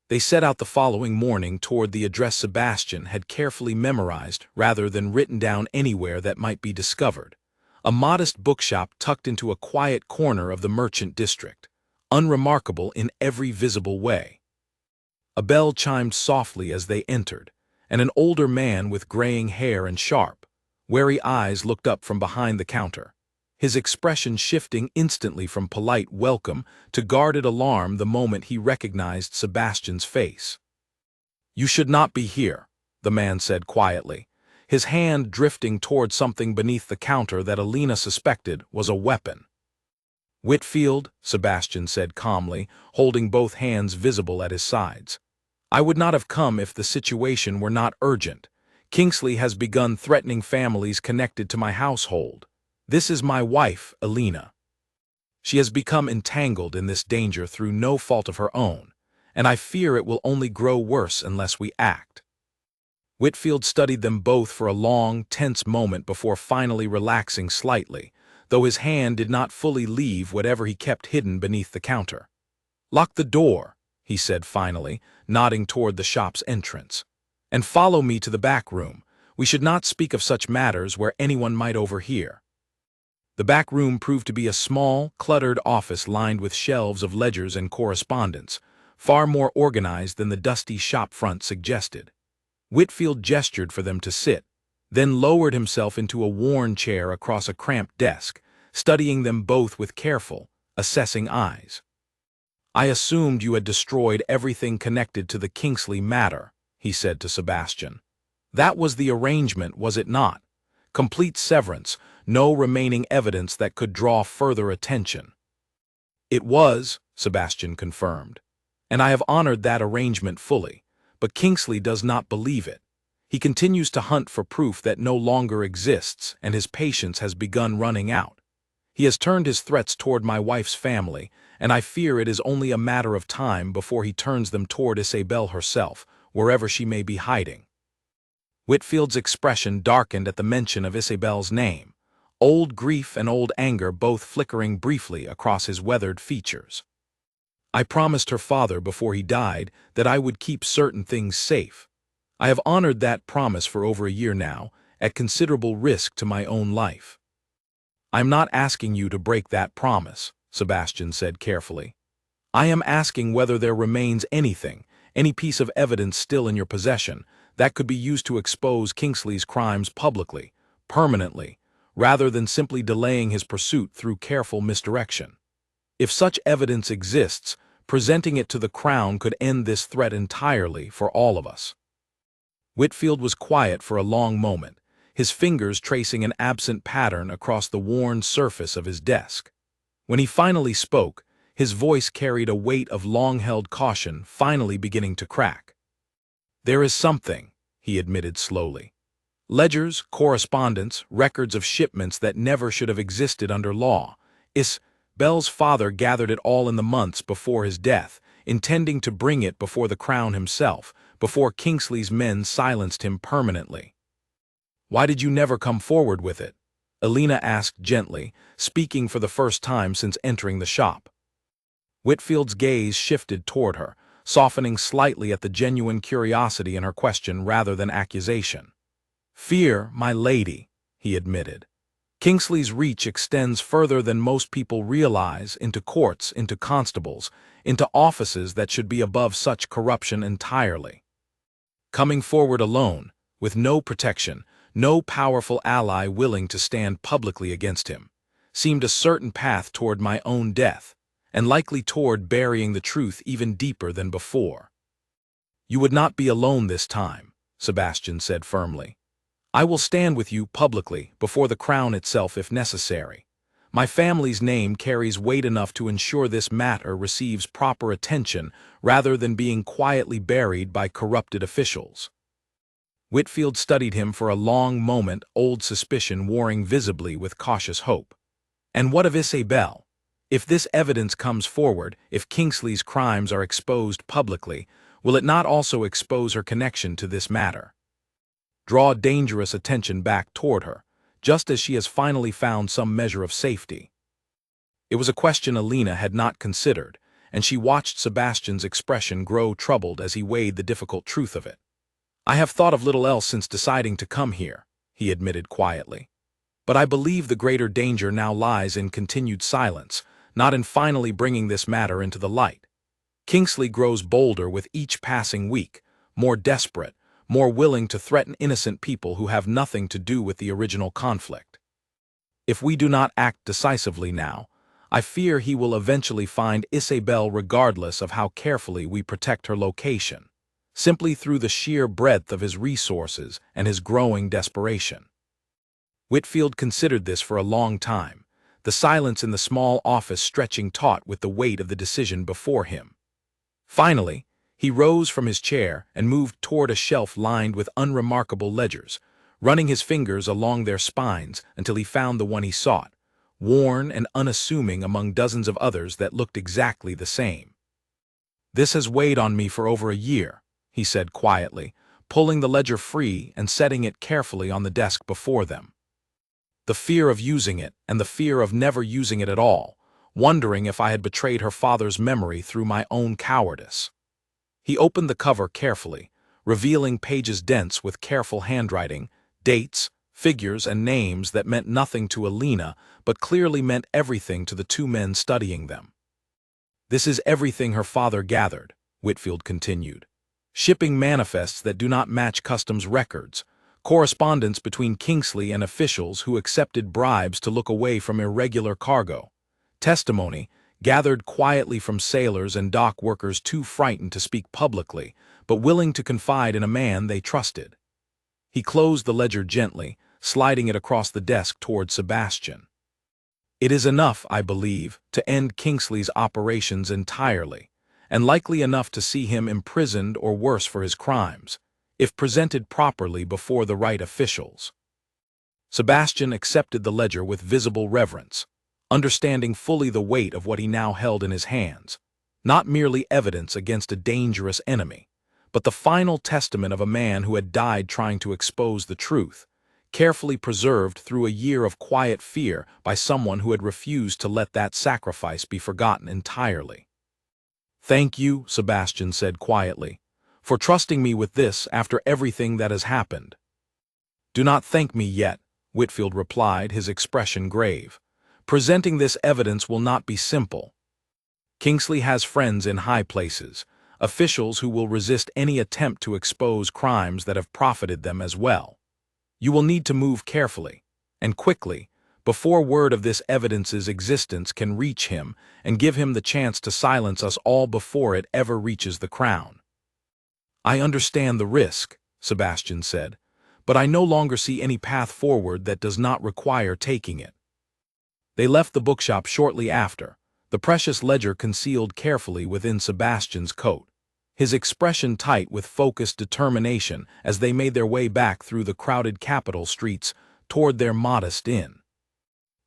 [SPEAKER 1] They set out the following morning toward the address Sebastian had carefully memorized rather than written down anywhere that might be discovered. A modest bookshop tucked into a quiet corner of the merchant district, unremarkable in every visible way. A bell chimed softly as they entered, and an older man with graying hair and sharp, wary eyes looked up from behind the counter, his expression shifting instantly from polite welcome to guarded alarm the moment he recognized Sebastian's face. "You should not be here," the man said quietly, his hand drifting toward something beneath the counter that Alina suspected was a weapon. "Whitfield," Sebastian said calmly, holding both hands visible at his sides. "I would not have come if the situation were not urgent. Kingsley has begun threatening families connected to my household. This is my wife, Alina. She has become entangled in this danger through no fault of her own, and I fear it will only grow worse unless we act." Whitfield studied them both for a long, tense moment before finally relaxing slightly, though his hand did not fully leave whatever he kept hidden beneath the counter. "Lock the door," he said finally, nodding toward the shop's entrance. "And follow me to the back room. We should not speak of such matters where anyone might overhear." The back room proved to be a small, cluttered office lined with shelves of ledgers and correspondence, far more organized than the dusty shop front suggested. Whitfield gestured for them to sit, then lowered himself into a worn chair across a cramped desk, studying them both with careful, assessing eyes. "I assumed you had destroyed everything connected to the Kingsley matter," he said to Sebastian. "That was the arrangement, was it not? Complete severance, no remaining evidence that could draw further attention." "It was," Sebastian confirmed, "and I have honored that arrangement fully, but Kingsley does not believe it. He continues to hunt for proof that no longer exists, and his patience has begun running out. He has turned his threats toward my wife's family, and I fear it is only a matter of time before he turns them toward Isabel herself, wherever she may be hiding." Whitfield's expression darkened at the mention of Isabel's name, old grief and old anger both flickering briefly across his weathered features. "I promised her father before he died that I would keep certain things safe. I have honored that promise for over a year now, at considerable risk to my own life." "I'm not asking you to break that promise," Sebastian said carefully. "I am asking whether there remains anything, any piece of evidence still in your possession, that could be used to expose Kingsley's crimes publicly, permanently, rather than simply delaying his pursuit through careful misdirection. If such evidence exists, presenting it to the Crown could end this threat entirely for all of us." Whitfield was quiet for a long moment, his fingers tracing an absent pattern across the worn surface of his desk. When he finally spoke, his voice carried a weight of long-held caution finally beginning to crack. "There is something," he admitted slowly. "Ledgers, correspondence, records of shipments that never should have existed under law. Isabel's father gathered it all in the months before his death, intending to bring it before the Crown himself, before Kingsley's men silenced him permanently." "Why did you never come forward with it?" Alina asked gently, speaking for the first time since entering the shop. Whitfield's gaze shifted toward her, softening slightly at the genuine curiosity in her question rather than accusation. "Fear, my lady," he admitted. "Kingsley's reach extends further than most people realize, into courts, into constables, into offices that should be above such corruption entirely. Coming forward alone, with no protection, no powerful ally willing to stand publicly against him, seemed a certain path toward my own death, and likely toward burying the truth even deeper than before." "You would not be alone this time," Sebastian said firmly. "I will stand with you publicly, before the Crown itself if necessary. My family's name carries weight enough to ensure this matter receives proper attention rather than being quietly buried by corrupted officials." Whitfield studied him for a long moment, old suspicion warring visibly with cautious hope. "And what of Isabel? If this evidence comes forward, if Kingsley's crimes are exposed publicly, will it not also expose her connection to this matter? Draw dangerous attention back toward her, just as she has finally found some measure of safety." It was a question Alina had not considered, and she watched Sebastian's expression grow troubled as he weighed the difficult truth of it. "I have thought of little else since deciding to come here," he admitted quietly. "But I believe the greater danger now lies in continued silence, not in finally bringing this matter into the light. Kingsley grows bolder with each passing week, more desperate, more willing to threaten innocent people who have nothing to do with the original conflict. If we do not act decisively now, I fear he will eventually find Isabel regardless of how carefully we protect her location, simply through the sheer breadth of his resources and his growing desperation." Whitfield considered this for a long time, the silence in the small office stretching taut with the weight of the decision before him. Finally, he rose from his chair and moved toward a shelf lined with unremarkable ledgers, running his fingers along their spines until he found the one he sought, worn and unassuming among dozens of others that looked exactly the same. "This has weighed on me for over a year," he said quietly, pulling the ledger free and setting it carefully on the desk before them. The fear of using it and the fear of never using it at all, wondering if I had betrayed her father's memory through my own cowardice. He opened the cover carefully, revealing pages dense with careful handwriting, dates, figures, and names that meant nothing to Alina but clearly meant everything to the two men studying them. "This is everything her father gathered," Whitfield continued. "Shipping manifests that do not match customs records, correspondence between Kingsley and officials who accepted bribes to look away from irregular cargo, testimony gathered quietly from sailors and dock workers too frightened to speak publicly, but willing to confide in a man they trusted." He closed the ledger gently, sliding it across the desk toward Sebastian. "It is enough, I believe, to end Kingsley's operations entirely, and likely enough to see him imprisoned or worse for his crimes, if presented properly before the right officials." Sebastian accepted the ledger with visible reverence, understanding fully the weight of what he now held in his hands, not merely evidence against a dangerous enemy, but the final testament of a man who had died trying to expose the truth, carefully preserved through a year of quiet fear by someone who had refused to let that sacrifice be forgotten entirely. "Thank you," Sebastian said quietly, "for trusting me with this after everything that has happened." "Do not thank me yet," Whitfield replied, his expression grave. "Presenting this evidence will not be simple. Kingsley has friends in high places, officials who will resist any attempt to expose crimes that have profited them as well. You will need to move carefully, and quickly, before word of this evidence's existence can reach him and give him the chance to silence us all before it ever reaches the crown." "I understand the risk," Sebastian said, "but I no longer see any path forward that does not require taking it." They left the bookshop shortly after, the precious ledger concealed carefully within Sebastian's coat, his expression tight with focused determination as they made their way back through the crowded capital streets toward their modest inn.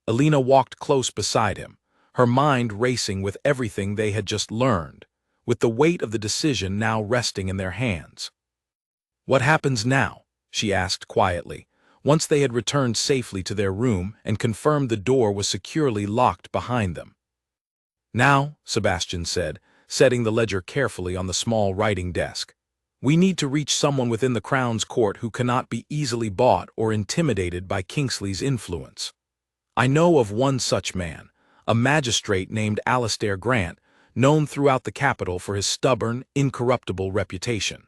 [SPEAKER 1] Alina walked close beside him, her mind racing with everything they had just learned, with the weight of the decision now resting in their hands. "What happens now?" she asked quietly, once they had returned safely to their room and confirmed the door was securely locked behind them. "Now," Sebastian said, setting the ledger carefully on the small writing desk, "we need to reach someone within the Crown's court who cannot be easily bought or intimidated by Kingsley's influence. I know of one such man, a magistrate named Alistair Grant, known throughout the capital for his stubborn, incorruptible reputation.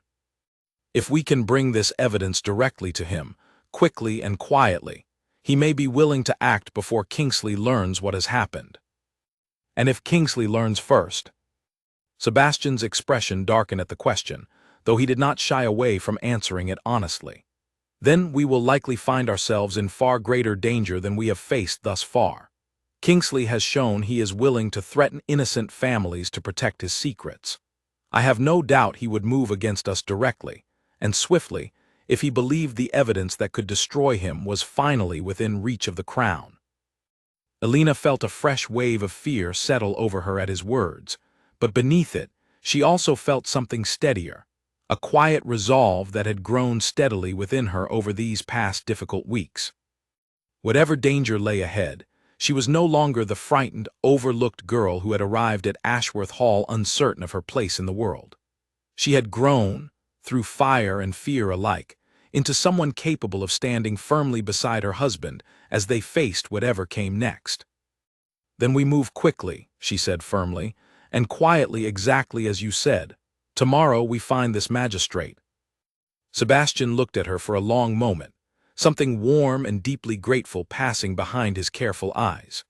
[SPEAKER 1] If we can bring this evidence directly to him, quickly and quietly, he may be willing to act before Kingsley learns what has happened." "And if Kingsley learns first?" Sebastian's expression darkened at the question, though he did not shy away from answering it honestly. "Then we will likely find ourselves in far greater danger than we have faced thus far. Kingsley has shown he is willing to threaten innocent families to protect his secrets. I have no doubt he would move against us directly, and swiftly, if he believed the evidence that could destroy him was finally within reach of the Crown." Alina felt a fresh wave of fear settle over her at his words, but beneath it, she also felt something steadier, a quiet resolve that had grown steadily within her over these past difficult weeks. Whatever danger lay ahead, she was no longer the frightened, overlooked girl who had arrived at Ashworth Hall uncertain of her place in the world. She had grown, through fire and fear alike, into someone capable of standing firmly beside her husband as they faced whatever came next. "Then we move quickly," she said firmly, "and quietly exactly as you said. Tomorrow we find this magistrate." Sebastian looked at her for a long moment, something warm and deeply grateful passing behind his careful eyes.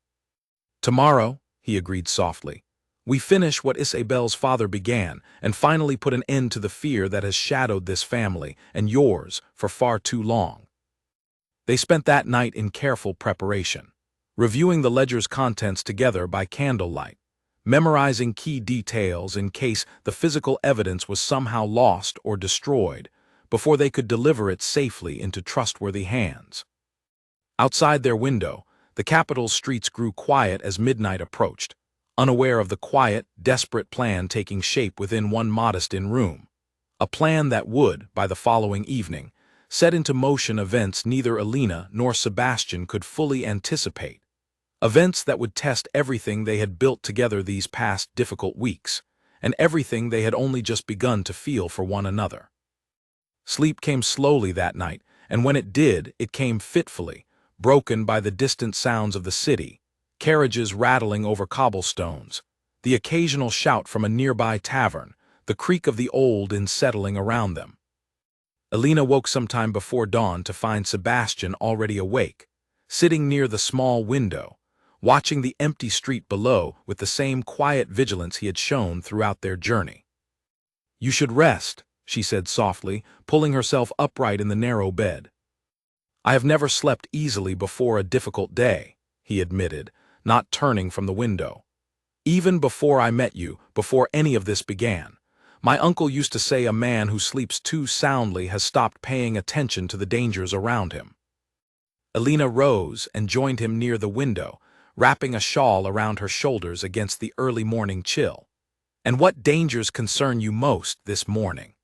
[SPEAKER 1] "Tomorrow," he agreed softly, "we finish what Isabel's father began and finally put an end to the fear that has shadowed this family and yours for far too long." They spent that night in careful preparation, reviewing the ledger's contents together by candlelight, memorizing key details in case the physical evidence was somehow lost or destroyed, before they could deliver it safely into trustworthy hands. Outside their window, the capital's streets grew quiet as midnight approached, unaware of the quiet, desperate plan taking shape within one modest inn room. A plan that would, by the following evening, set into motion events neither Alina nor Sebastian could fully anticipate. Events that would test everything they had built together these past difficult weeks, and everything they had only just begun to feel for one another. Sleep came slowly that night, and when it did, it came fitfully, broken by the distant sounds of the city, carriages rattling over cobblestones, the occasional shout from a nearby tavern, the creak of the old inn settling around them. Alina woke sometime before dawn to find Sebastian already awake, sitting near the small window, watching the empty street below with the same quiet vigilance he had shown throughout their journey. "You should rest," she said softly, pulling herself upright in the narrow bed. "I have never slept easily before a difficult day," he admitted, not turning from the window. "Even before I met you, before any of this began, my uncle used to say a man who sleeps too soundly has stopped paying attention to the dangers around him." Alina rose and joined him near the window, wrapping a shawl around her shoulders against the early morning chill. "And what dangers concern you most this morning?"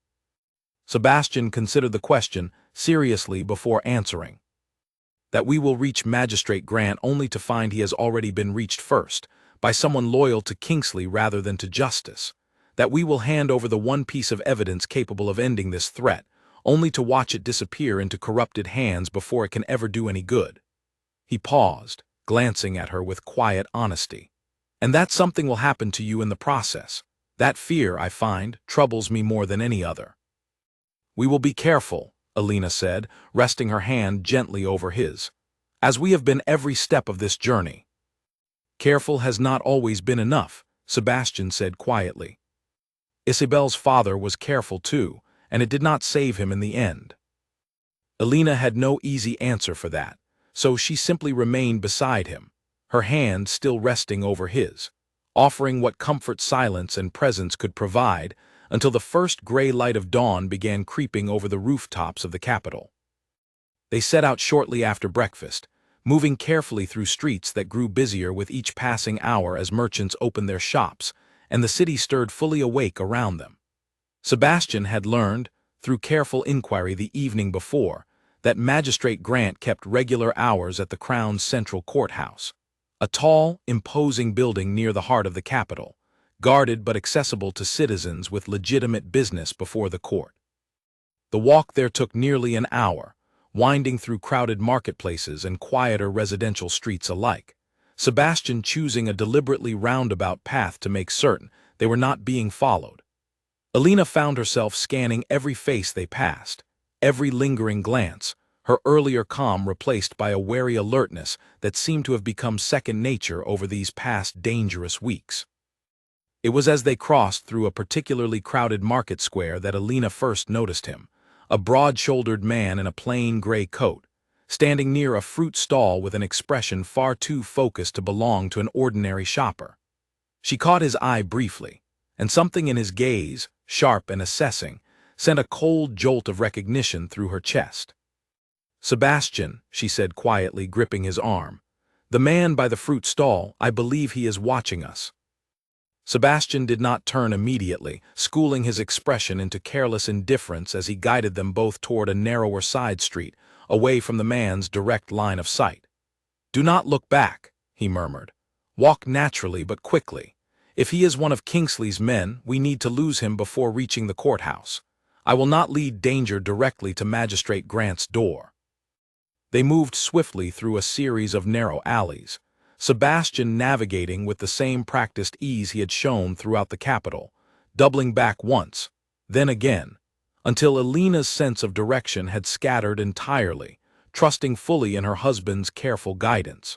[SPEAKER 1] Sebastian considered the question seriously before answering. "That we will reach Magistrate Grant only to find he has already been reached first, by someone loyal to Kingsley rather than to justice. That we will hand over the one piece of evidence capable of ending this threat, only to watch it disappear into corrupted hands before it can ever do any good." He paused, glancing at her with quiet honesty. "And that something will happen to you in the process. That fear, I find, troubles me more than any other." "We will be careful," Alina said, resting her hand gently over his, "as we have been every step of this journey." "Careful has not always been enough," Sebastian said quietly. "Isabel's father was careful too, and it did not save him in the end." Alina had no easy answer for that, so she simply remained beside him, her hand still resting over his, offering what comfort silence and presence could provide until the first gray light of dawn began creeping over the rooftops of the capital. They set out shortly after breakfast, moving carefully through streets that grew busier with each passing hour as merchants opened their shops, and the city stirred fully awake around them. Sebastian had learned, through careful inquiry the evening before, that Magistrate Grant kept regular hours at the Crown's central courthouse, a tall, imposing building near the heart of the capital, guarded but accessible to citizens with legitimate business before the court. The walk there took nearly an hour, winding through crowded marketplaces and quieter residential streets alike, Sebastian choosing a deliberately roundabout path to make certain they were not being followed. Alina found herself scanning every face they passed, every lingering glance, her earlier calm replaced by a wary alertness that seemed to have become second nature over these past dangerous weeks. It was as they crossed through a particularly crowded market square that Alina first noticed him, a broad-shouldered man in a plain gray coat, standing near a fruit stall with an expression far too focused to belong to an ordinary shopper. She caught his eye briefly, and something in his gaze, sharp and assessing, sent a cold jolt of recognition through her chest. "Sebastian," she said quietly, gripping his arm. "The man by the fruit stall, I believe he is watching us." Sebastian did not turn immediately, schooling his expression into careless indifference as he guided them both toward a narrower side street, away from the man's direct line of sight. "Do not look back," he murmured. "Walk naturally but quickly. If he is one of Kingsley's men, we need to lose him before reaching the courthouse. I will not lead danger directly to Magistrate Grant's door." They moved swiftly through a series of narrow alleys, Sebastian navigating with the same practiced ease he had shown throughout the capital, doubling back once, then again, until Alina's sense of direction had scattered entirely, trusting fully in her husband's careful guidance.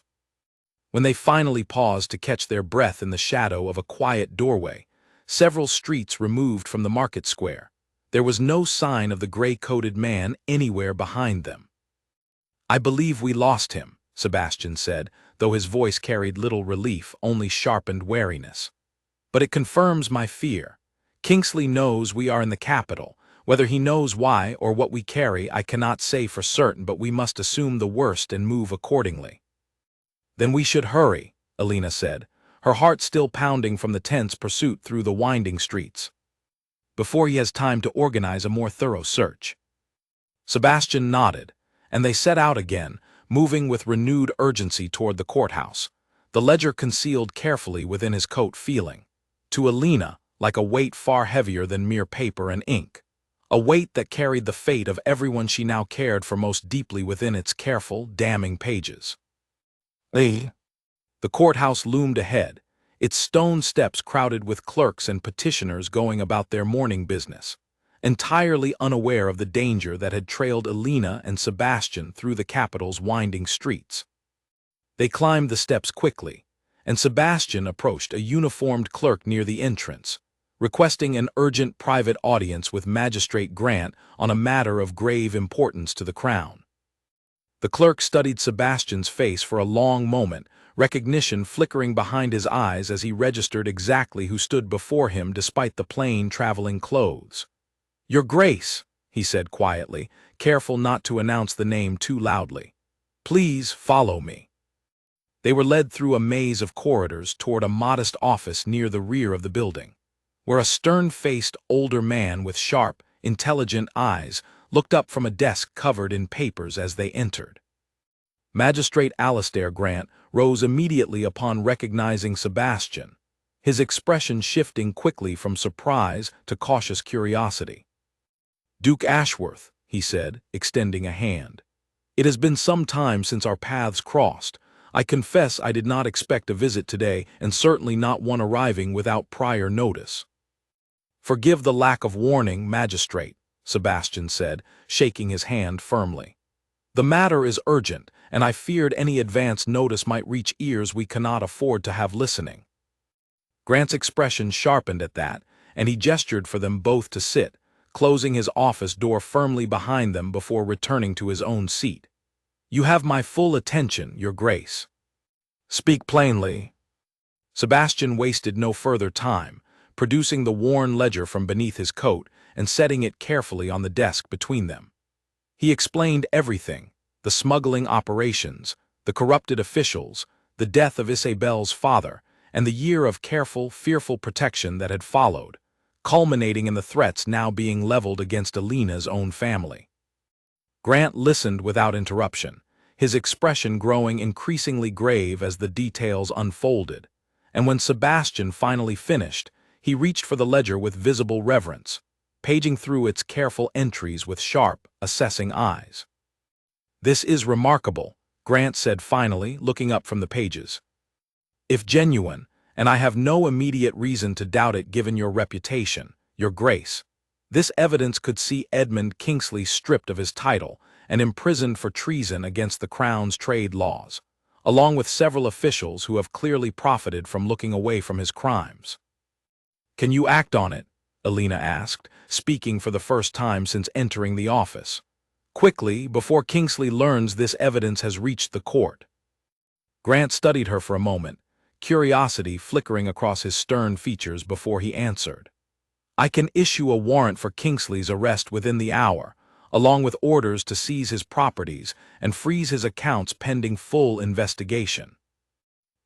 [SPEAKER 1] When they finally paused to catch their breath in the shadow of a quiet doorway, several streets removed from the market square, there was no sign of the gray-coated man anywhere behind them. "I believe we lost him," Sebastian said, though his voice carried little relief, only sharpened wariness. "But it confirms my fear. Kingsley knows we are in the capital, Whether he knows why or what we carry, I cannot say for certain, but we must assume the worst and move accordingly." "Then we should hurry," Alina said, her heart still pounding from the tense pursuit through the winding streets, "before he has time to organize a more thorough search." Sebastian nodded, and they set out again, moving with renewed urgency toward the courthouse, the ledger concealed carefully within his coat, feeling, to Alina, like a weight far heavier than mere paper and ink, a weight that carried the fate of everyone she now cared for most deeply within its careful, damning pages. The courthouse loomed ahead, its stone steps crowded with clerks and petitioners going about their morning business, entirely unaware of the danger that had trailed Alina and Sebastian through the capital's winding streets. They climbed the steps quickly, and Sebastian approached a uniformed clerk near the entrance, requesting an urgent private audience with Magistrate Grant on a matter of grave importance to the Crown. The clerk studied Sebastian's face for a long moment, recognition flickering behind his eyes as he registered exactly who stood before him despite the plain traveling clothes. "Your Grace," he said quietly, careful not to announce the name too loudly. "Please follow me." They were led through a maze of corridors toward a modest office near the rear of the building, where a stern-faced older man with sharp, intelligent eyes looked up from a desk covered in papers as they entered. Magistrate Alistair Grant rose immediately upon recognizing Sebastian, his expression shifting quickly from surprise to cautious curiosity. "Duke Ashworth," he said, extending a hand. "It has been some time since our paths crossed. I confess I did not expect a visit today, and certainly not one arriving without prior notice." "Forgive the lack of warning, Magistrate," Sebastian said, shaking his hand firmly. "The matter is urgent, and I feared any advance notice might reach ears we cannot afford to have listening." Grant's expression sharpened at that, and he gestured for them both to sit, closing his office door firmly behind them before returning to his own seat. "You have my full attention, Your Grace." "Speak plainly." Sebastian wasted no further time, producing the worn ledger from beneath his coat and setting it carefully on the desk between them. He explained everything: the smuggling operations, the corrupted officials, the death of Isabel's father, and the year of careful, fearful protection that had followed, culminating in the threats now being leveled against Alina's own family. Grant listened without interruption, his expression growing increasingly grave as the details unfolded, and when Sebastian finally finished, he reached for the ledger with visible reverence, paging through its careful entries with sharp, assessing eyes. "This is remarkable," Grant said finally, looking up from the pages. "If genuine, and I have no immediate reason to doubt it given your reputation, Your Grace, this evidence could see Edmund Kingsley stripped of his title and imprisoned for treason against the Crown's trade laws, along with several officials who have clearly profited from looking away from his crimes." "Can you act on it?" Alina asked, speaking for the first time since entering the office. "Quickly, before Kingsley learns this evidence has reached the court." Grant studied her for a moment, curiosity flickering across his stern features before he answered. "I can issue a warrant for Kingsley's arrest within the hour, along with orders to seize his properties and freeze his accounts pending full investigation.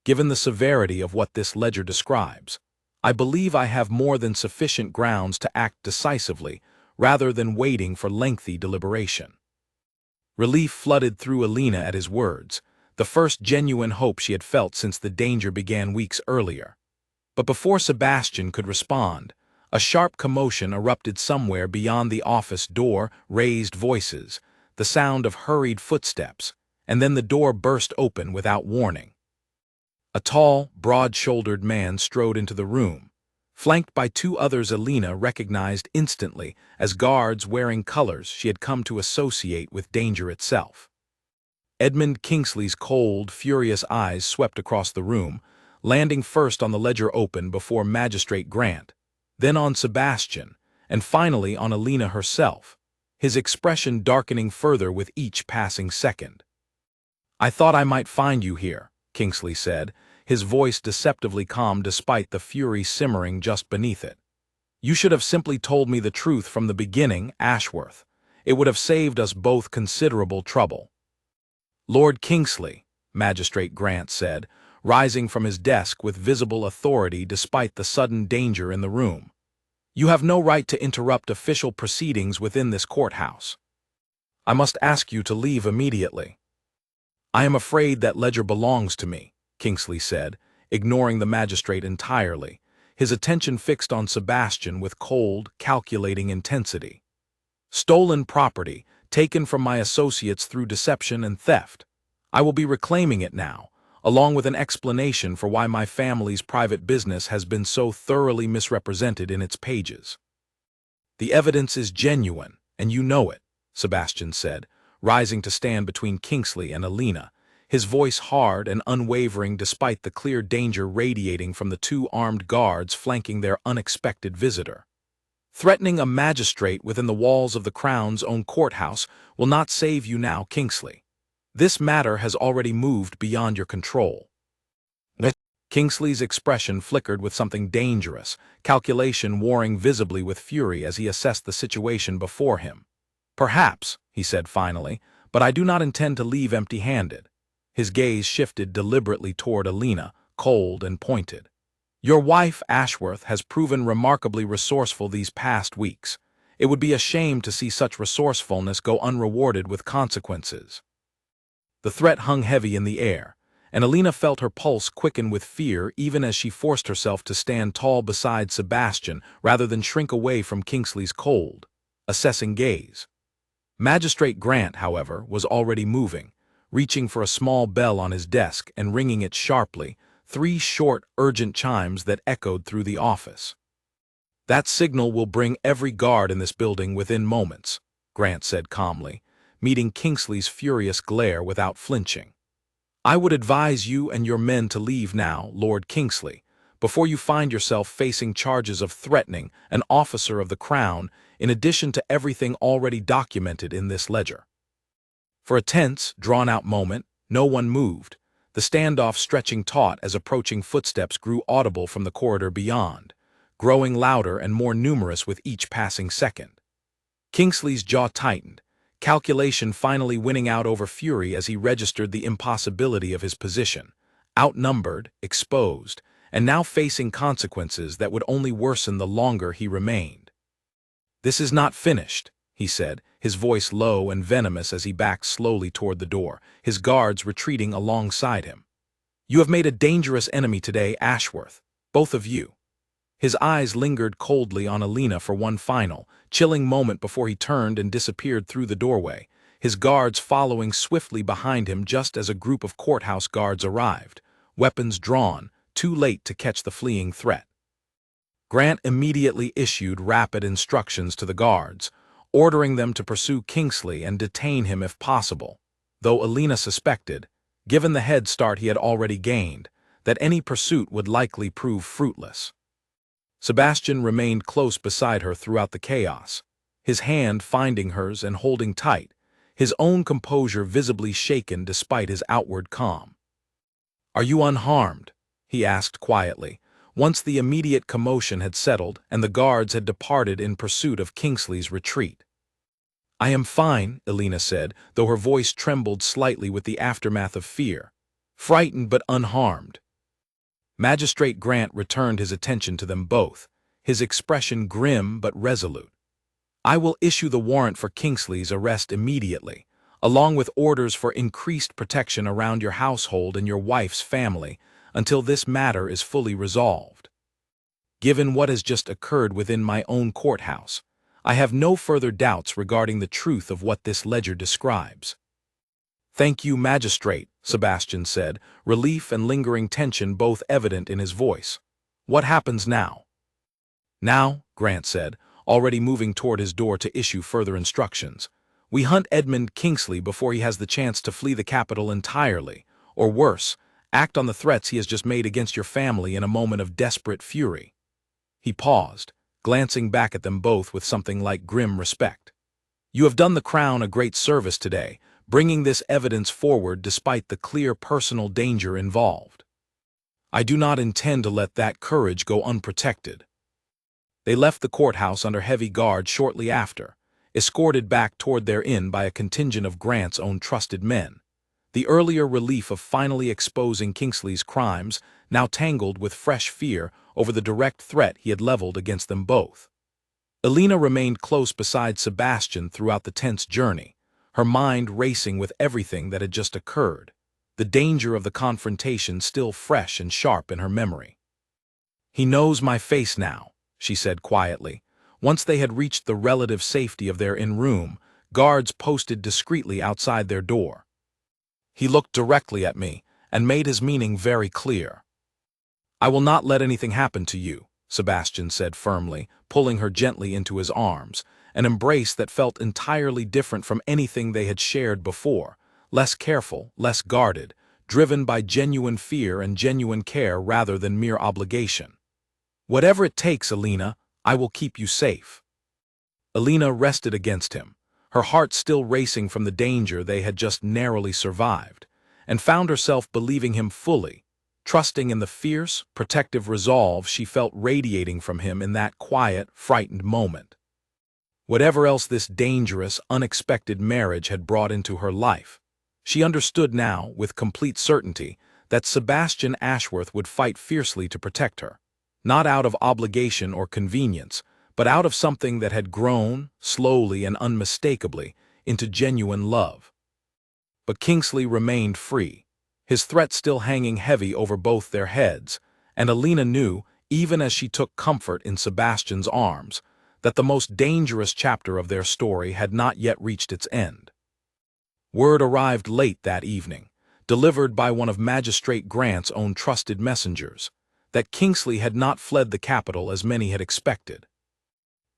[SPEAKER 1] Given the severity of what this ledger describes, I believe I have more than sufficient grounds to act decisively rather than waiting for lengthy deliberation." Relief flooded through Alina at his words, the first genuine hope she had felt since the danger began weeks earlier. But before Sebastian could respond, a sharp commotion erupted somewhere beyond the office door, raised voices, the sound of hurried footsteps, and then the door burst open without warning. A tall, broad-shouldered man strode into the room, flanked by two others Alina recognized instantly as guards wearing colors she had come to associate with danger itself. Edmund Kingsley's cold, furious eyes swept across the room, landing first on the ledger open before Magistrate Grant, then on Sebastian, and finally on Alina herself, his expression darkening further with each passing second. "I thought I might find you here," Kingsley said, his voice deceptively calm despite the fury simmering just beneath it. You should have simply told me the truth from the beginning, Ashworth. It would have saved us both considerable trouble. Lord Kingsley, Magistrate Grant said, rising from his desk with visible authority despite the sudden danger in the room. You have no right to interrupt official proceedings within this courthouse. I must ask you to leave immediately. I am afraid that ledger belongs to me, Kingsley said, ignoring the magistrate entirely, his attention fixed on Sebastian with cold, calculating intensity. Stolen property, taken from my associates through deception and theft. I will be reclaiming it now, along with an explanation for why my family's private business has been so thoroughly misrepresented in its pages. The evidence is genuine, and you know it, Sebastian said, rising to stand between Kingsley and Alina, his voice hard and unwavering despite the clear danger radiating from the two armed guards flanking their unexpected visitor. Threatening a magistrate within the walls of the Crown's own courthouse will not save you now, Kingsley. This matter has already moved beyond your control. Kingsley's expression flickered with something dangerous, calculation warring visibly with fury as he assessed the situation before him. Perhaps, he said finally, but I do not intend to leave empty-handed. His gaze shifted deliberately toward Alina, cold and pointed. Your wife, Ashworth, has proven remarkably resourceful these past weeks. It would be a shame to see such resourcefulness go unrewarded with consequences. The threat hung heavy in the air, and Alina felt her pulse quicken with fear even as she forced herself to stand tall beside Sebastian rather than shrink away from Kingsley's cold, assessing gaze. Magistrate Grant, however, was already moving, reaching for a small bell on his desk and ringing it sharply, 3 short, urgent chimes that echoed through the office. That signal will bring every guard in this building within moments, Grant said calmly, meeting Kingsley's furious glare without flinching. I would advise you and your men to leave now, Lord Kingsley, before you find yourself facing charges of threatening an officer of the Crown in addition to everything already documented in this ledger. For a tense, drawn-out moment, no one moved, the standoff stretching taut as approaching footsteps grew audible from the corridor beyond, growing louder and more numerous with each passing second. Kingsley's jaw tightened, calculation finally winning out over fury as he registered the impossibility of his position, outnumbered, exposed, and now facing consequences that would only worsen the longer he remained. This is not finished, he said, his voice low and venomous as he backed slowly toward the door, his guards retreating alongside him. You have made a dangerous enemy today, Ashworth, both of you. His eyes lingered coldly on Alina for one final, chilling moment before he turned and disappeared through the doorway, his guards following swiftly behind him just as a group of courthouse guards arrived, weapons drawn, too late to catch the fleeing threat. Grant immediately issued rapid instructions to the guards, ordering them to pursue Kingsley and detain him if possible, though Alina suspected, given the head start he had already gained, that any pursuit would likely prove fruitless. Sebastian remained close beside her throughout the chaos, his hand finding hers and holding tight, his own composure visibly shaken despite his outward calm. "Are you unharmed?" he asked quietly, once the immediate commotion had settled and the guards had departed in pursuit of Kingsley's retreat. "I am fine," Alina said, though her voice trembled slightly with the aftermath of fear. "Frightened but unharmed." Magistrate Grant returned his attention to them both, his expression grim but resolute. "I will issue the warrant for Kingsley's arrest immediately, along with orders for increased protection around your household and your wife's family until this matter is fully resolved. Given what has just occurred within my own courthouse, I have no further doubts regarding the truth of what this ledger describes." "Thank you, Magistrate," Sebastian said, relief and lingering tension both evident in his voice. "What happens now?" "Now," Grant said, already moving toward his door to issue further instructions, "we hunt Edmund Kingsley before he has the chance to flee the capital entirely, or worse, act on the threats he has just made against your family in a moment of desperate fury." He paused, glancing back at them both with something like grim respect. "You have done the Crown a great service today, bringing this evidence forward despite the clear personal danger involved. I do not intend to let that courage go unprotected." They left the courthouse under heavy guard shortly after, escorted back toward their inn by a contingent of Grant's own trusted men. The earlier relief of finally exposing Kingsley's crimes now tangled with fresh fear over the direct threat he had leveled against them both. Alina remained close beside Sebastian throughout the tense journey, her mind racing with everything that had just occurred, the danger of the confrontation still fresh and sharp in her memory. "He knows my face now," she said quietly. Once they had reached the relative safety of their inn room, guards posted discreetly outside their door. "He looked directly at me and made his meaning very clear." "I will not let anything happen to you," Sebastian said firmly, pulling her gently into his arms, an embrace that felt entirely different from anything they had shared before, less careful, less guarded, driven by genuine fear and genuine care rather than mere obligation. "Whatever it takes, Alina, I will keep you safe." Alina rested against him, her heart still racing from the danger they had just narrowly survived, and found herself believing him fully, trusting in the fierce, protective resolve she felt radiating from him in that quiet, frightened moment. Whatever else this dangerous, unexpected marriage had brought into her life, she understood now, with complete certainty, that Sebastian Ashworth would fight fiercely to protect her, not out of obligation or convenience, but out of something that had grown, slowly and unmistakably, into genuine love. But Kingsley remained free, his threat still hanging heavy over both their heads, and Alina knew, even as she took comfort in Sebastian's arms, that the most dangerous chapter of their story had not yet reached its end. Word arrived late that evening, delivered by one of Magistrate Grant's own trusted messengers, that Kingsley had not fled the capital as many had expected.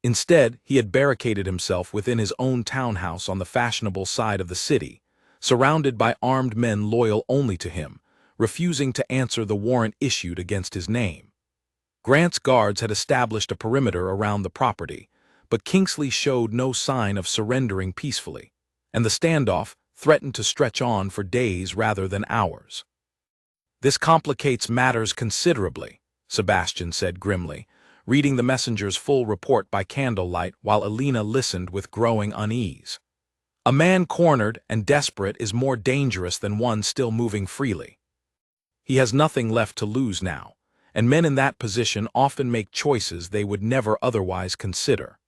[SPEAKER 1] Instead, he had barricaded himself within his own townhouse on the fashionable side of the city, surrounded by armed men loyal only to him, refusing to answer the warrant issued against his name. Grant's guards had established a perimeter around the property, but Kingsley showed no sign of surrendering peacefully, and the standoff threatened to stretch on for days rather than hours. "This complicates matters considerably," Sebastian said grimly, reading the messenger's full report by candlelight while Alina listened with growing unease. "A man cornered and desperate is more dangerous than one still moving freely. He has nothing left to lose now, and men in that position often make choices they would never otherwise consider."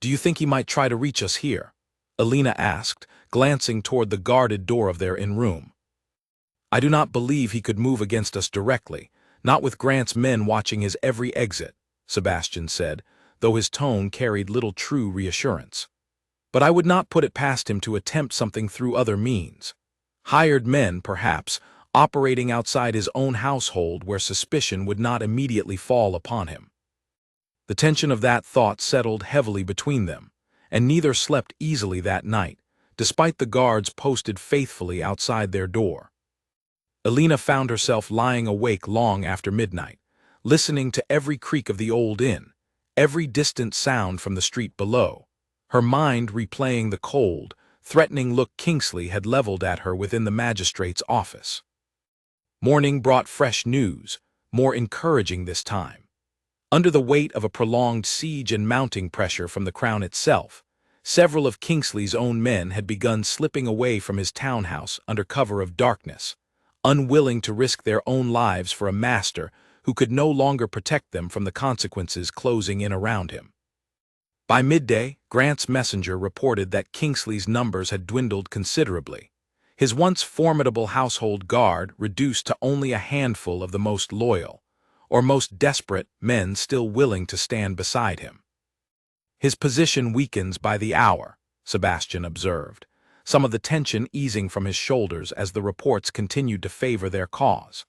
[SPEAKER 1] "Do you think he might try to reach us here?" Alina asked, glancing toward the guarded door of their inn room. "I do not believe he could move against us directly, not with Grant's men watching his every exit," Sebastian said, though his tone carried little true reassurance. "But I would not put it past him to attempt something through other means. Hired men, perhaps, operating outside his own household where suspicion would not immediately fall upon him." The tension of that thought settled heavily between them, and neither slept easily that night, despite the guards posted faithfully outside their door. Alina found herself lying awake long after midnight, listening to every creak of the old inn, every distant sound from the street below, her mind replaying the cold, threatening look Kingsley had leveled at her within the magistrate's office. Morning brought fresh news, more encouraging this time. Under the weight of a prolonged siege and mounting pressure from the Crown itself, several of Kingsley's own men had begun slipping away from his townhouse under cover of darkness, unwilling to risk their own lives for a master who could no longer protect them from the consequences closing in around him. By midday, Grant's messenger reported that Kingsley's numbers had dwindled considerably, his once formidable household guard reduced to only a handful of the most loyal, or most desperate, men still willing to stand beside him. "His position weakens by the hour," Sebastian observed, some of the tension easing from his shoulders as the reports continued to favor their cause.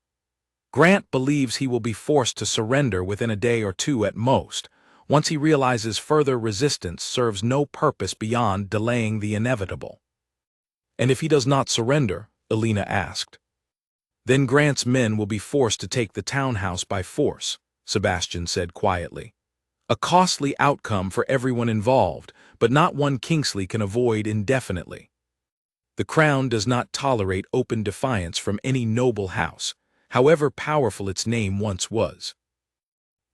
[SPEAKER 1] "Grant believes he will be forced to surrender within a day or two at most, once he realizes further resistance serves no purpose beyond delaying the inevitable." "And if he does not surrender?" Alina asked. "Then Grant's men will be forced to take the townhouse by force," Sebastian said quietly. "A costly outcome for everyone involved, but not one Kingsley can avoid indefinitely. The Crown does not tolerate open defiance from any noble house, however powerful its name once was."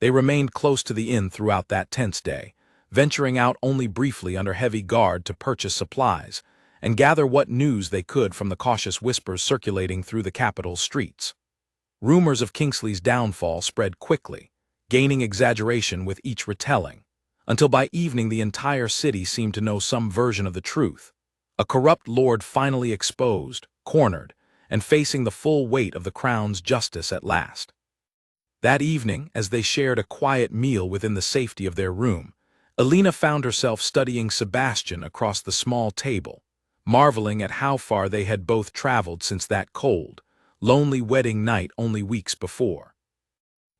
[SPEAKER 1] They remained close to the inn throughout that tense day, venturing out only briefly under heavy guard to purchase supplies and gather what news they could from the cautious whispers circulating through the capital's streets. Rumors of Kingsley's downfall spread quickly, gaining exaggeration with each retelling, until by evening the entire city seemed to know some version of the truth. A corrupt lord finally exposed, cornered, and facing the full weight of the crown's justice at last. That evening, as they shared a quiet meal within the safety of their room, Alina found herself studying Sebastian across the small table, marveling at how far they had both traveled since that cold, lonely wedding night only weeks before.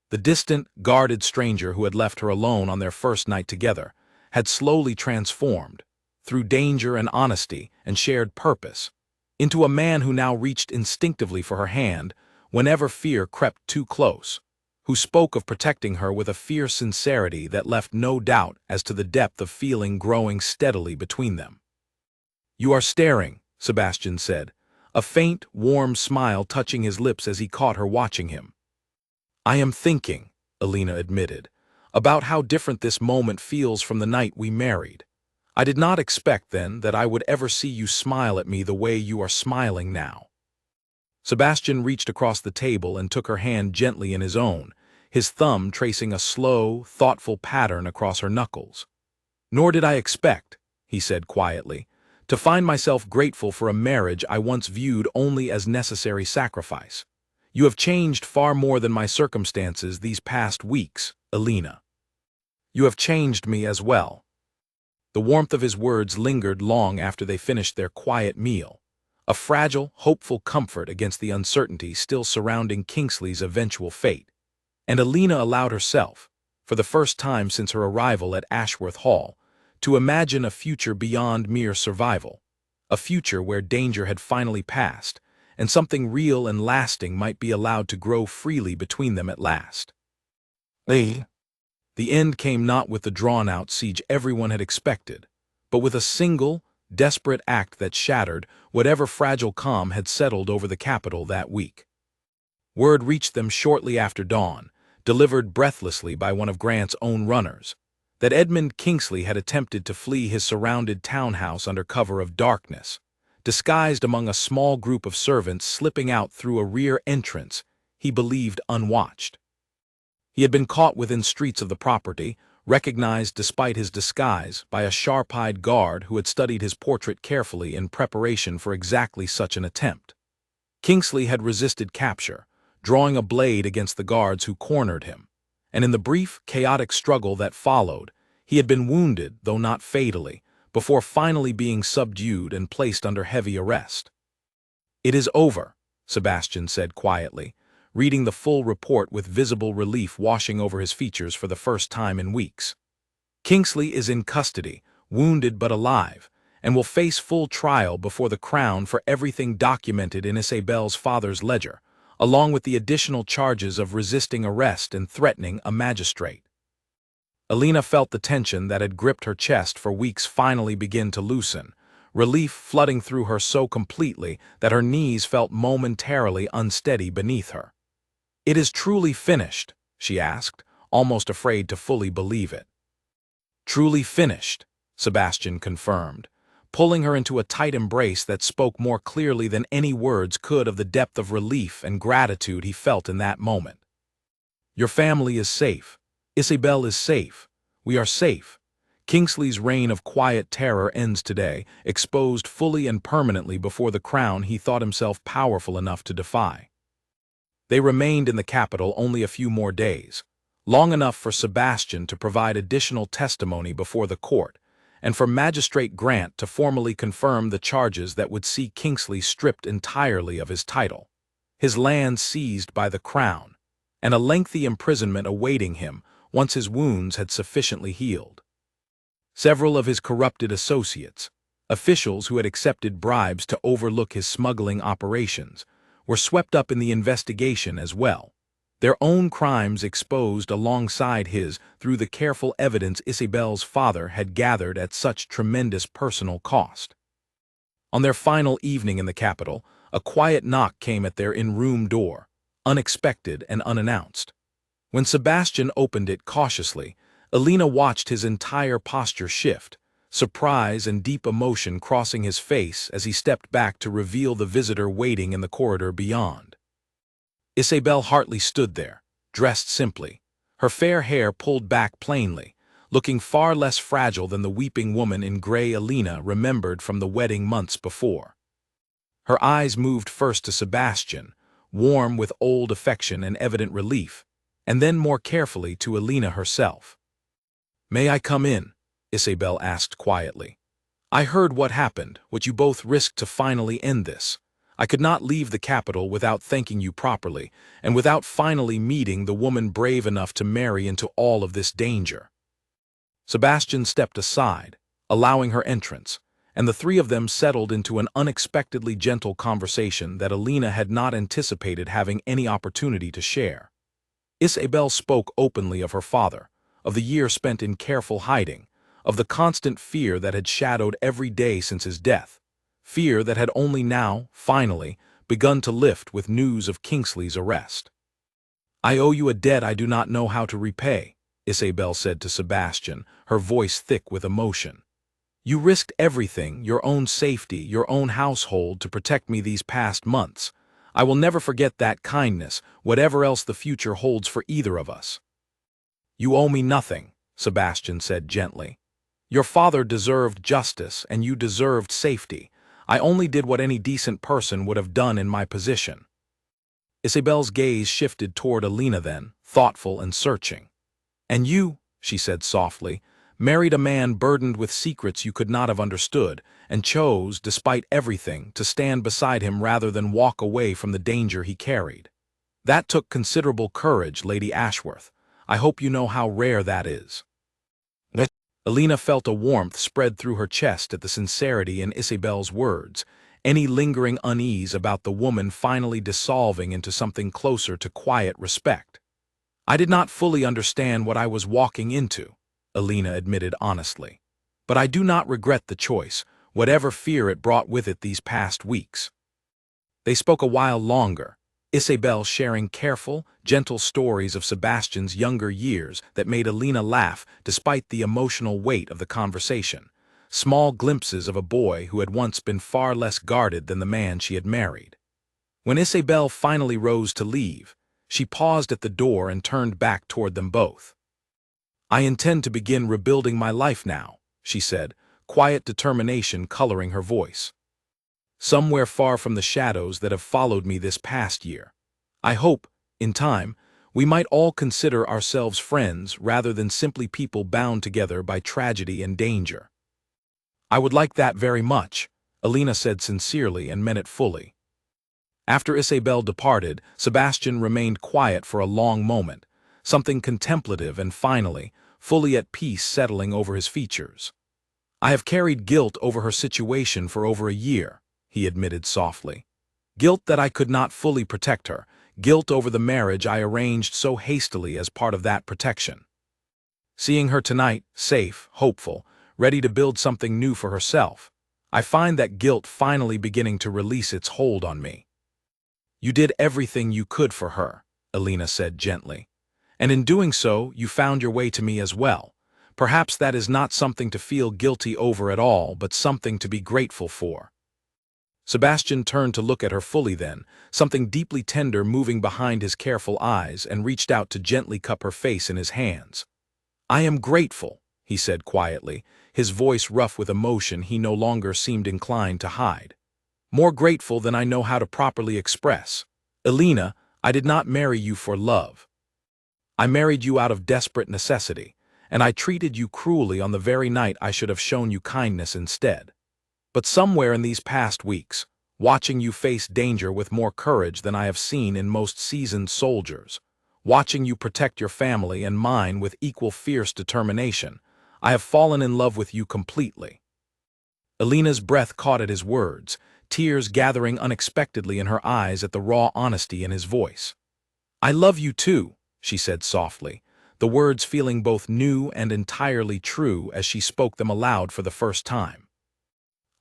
[SPEAKER 1] The distant, guarded stranger who had left her alone on their first night together had slowly transformed, through danger and honesty and shared purpose, into a man who now reached instinctively for her hand whenever fear crept too close, who spoke of protecting her with a fierce sincerity that left no doubt as to the depth of feeling growing steadily between them. "You are staring," Sebastian said, a faint, warm smile touching his lips as he caught her watching him. "I am thinking," Alina admitted, "about how different this moment feels from the night we married. I did not expect then that I would ever see you smile at me the way you are smiling now." Sebastian reached across the table and took her hand gently in his own, his thumb tracing a slow, thoughtful pattern across her knuckles. "Nor did I expect," he said quietly, "to find myself grateful for a marriage I once viewed only as necessary sacrifice. You have changed far more than my circumstances these past weeks, Alina. You have changed me as well." The warmth of his words lingered long after they finished their quiet meal, a fragile, hopeful comfort against the uncertainty still surrounding Kingsley's eventual fate. And Alina allowed herself, for the first time since her arrival at Ashworth Hall, to imagine a future beyond mere survival, a future where danger had finally passed, and something real and lasting might be allowed to grow freely between them at last. The end came not with the drawn-out siege everyone had expected, but with a single, desperate act that shattered whatever fragile calm had settled over the capital that week. Word reached them shortly after dawn, delivered breathlessly by one of Grant's own runners, that Edmund Kingsley had attempted to flee his surrounded townhouse under cover of darkness, disguised among a small group of servants slipping out through a rear entrance he believed unwatched. He had been caught within streets of the property, recognized despite his disguise by a sharp-eyed guard who had studied his portrait carefully in preparation for exactly such an attempt. Kingsley had resisted capture, drawing a blade against the guards who cornered him, and in the brief, chaotic struggle that followed, he had been wounded, though not fatally, before finally being subdued and placed under heavy arrest. "It is over," Sebastian said quietly, reading the full report with visible relief washing over his features for the first time in weeks. "Kingsley is in custody, wounded but alive, and will face full trial before the Crown for everything documented in Isabel's father's ledger, along with the additional charges of resisting arrest and threatening a magistrate." Alina felt the tension that had gripped her chest for weeks finally begin to loosen, relief flooding through her so completely that her knees felt momentarily unsteady beneath her. "It is truly finished?" she asked, almost afraid to fully believe it. "Truly finished," Sebastian confirmed, pulling her into a tight embrace that spoke more clearly than any words could of the depth of relief and gratitude he felt in that moment. "Your family is safe. Isabel is safe. We are safe. Kingsley's reign of quiet terror ends today, exposed fully and permanently before the Crown he thought himself powerful enough to defy." They remained in the capital only a few more days, long enough for Sebastian to provide additional testimony before the court, and for Magistrate Grant to formally confirm the charges that would see Kingsley stripped entirely of his title, his land seized by the Crown, and a lengthy imprisonment awaiting him once his wounds had sufficiently healed. Several of his corrupted associates, officials who had accepted bribes to overlook his smuggling operations, were swept up in the investigation as well, their own crimes exposed alongside his through the careful evidence Isabel's father had gathered at such tremendous personal cost. On their final evening in the capital, a quiet knock came at their in-room door, unexpected and unannounced. When Sebastian opened it cautiously, Alina watched his entire posture shift, surprise and deep emotion crossing his face as he stepped back to reveal the visitor waiting in the corridor beyond. Isabel Hartley stood there, dressed simply, her fair hair pulled back plainly, looking far less fragile than the weeping woman in gray Alina remembered from the wedding months before. Her eyes moved first to Sebastian, warm with old affection and evident relief, and then more carefully to Alina herself. "May I come in?" Isabel asked quietly. "I heard what happened, what you both risked to finally end this. I could not leave the capital without thanking you properly, and without finally meeting the woman brave enough to marry into all of this danger." Sebastian stepped aside, allowing her entrance, and the three of them settled into an unexpectedly gentle conversation that Alina had not anticipated having any opportunity to share. Isabel spoke openly of her father, of the year spent in careful hiding, of the constant fear that had shadowed every day since his death, fear that had only now, finally, begun to lift with news of Kingsley's arrest. "I owe you a debt I do not know how to repay," Isabel said to Sebastian, her voice thick with emotion. "You risked everything, your own safety, your own household, to protect me these past months. I will never forget that kindness, whatever else the future holds for either of us." "You owe me nothing," Sebastian said gently. "Your father deserved justice, and you deserved safety. I only did what any decent person would have done in my position." Isabel's gaze shifted toward Alina then, thoughtful and searching. "And you," she said softly, "married a man burdened with secrets you could not have understood, and chose, despite everything, to stand beside him rather than walk away from the danger he carried. That took considerable courage, Lady Ashworth. I hope you know how rare that is." Alina felt a warmth spread through her chest at the sincerity in Isabel's words, any lingering unease about the woman finally dissolving into something closer to quiet respect. "I did not fully understand what I was walking into," Alina admitted honestly. "But I do not regret the choice, whatever fear it brought with it these past weeks." They spoke a while longer, Isabel sharing careful, gentle stories of Sebastian's younger years that made Alina laugh despite the emotional weight of the conversation, small glimpses of a boy who had once been far less guarded than the man she had married. When Isabel finally rose to leave, she paused at the door and turned back toward them both. "I intend to begin rebuilding my life now," she said, quiet determination coloring her voice. "Somewhere far from the shadows that have followed me this past year. I hope, in time, we might all consider ourselves friends rather than simply people bound together by tragedy and danger." "I would like that very much," Alina said sincerely and meant it fully. After Isabel departed, Sebastian remained quiet for a long moment, something contemplative and finally, fully at peace settling over his features. "I have carried guilt over her situation for over a year," he admitted softly. "Guilt that I could not fully protect her, guilt over the marriage I arranged so hastily as part of that protection. Seeing her tonight, safe, hopeful, ready to build something new for herself, I find that guilt finally beginning to release its hold on me." "You did everything you could for her," Alina said gently. "And in doing so, you found your way to me as well. Perhaps that is not something to feel guilty over at all, but something to be grateful for." Sebastian turned to look at her fully then, something deeply tender moving behind his careful eyes, and reached out to gently cup her face in his hands. "I am grateful," he said quietly, his voice rough with emotion he no longer seemed inclined to hide. "More grateful than I know how to properly express. Alina, I did not marry you for love. I married you out of desperate necessity, and I treated you cruelly on the very night I should have shown you kindness instead. But somewhere in these past weeks, watching you face danger with more courage than I have seen in most seasoned soldiers, watching you protect your family and mine with equal fierce determination, I have fallen in love with you completely." Alina's breath caught at his words, tears gathering unexpectedly in her eyes at the raw honesty in his voice. "I love you too," she said softly, the words feeling both new and entirely true as she spoke them aloud for the first time.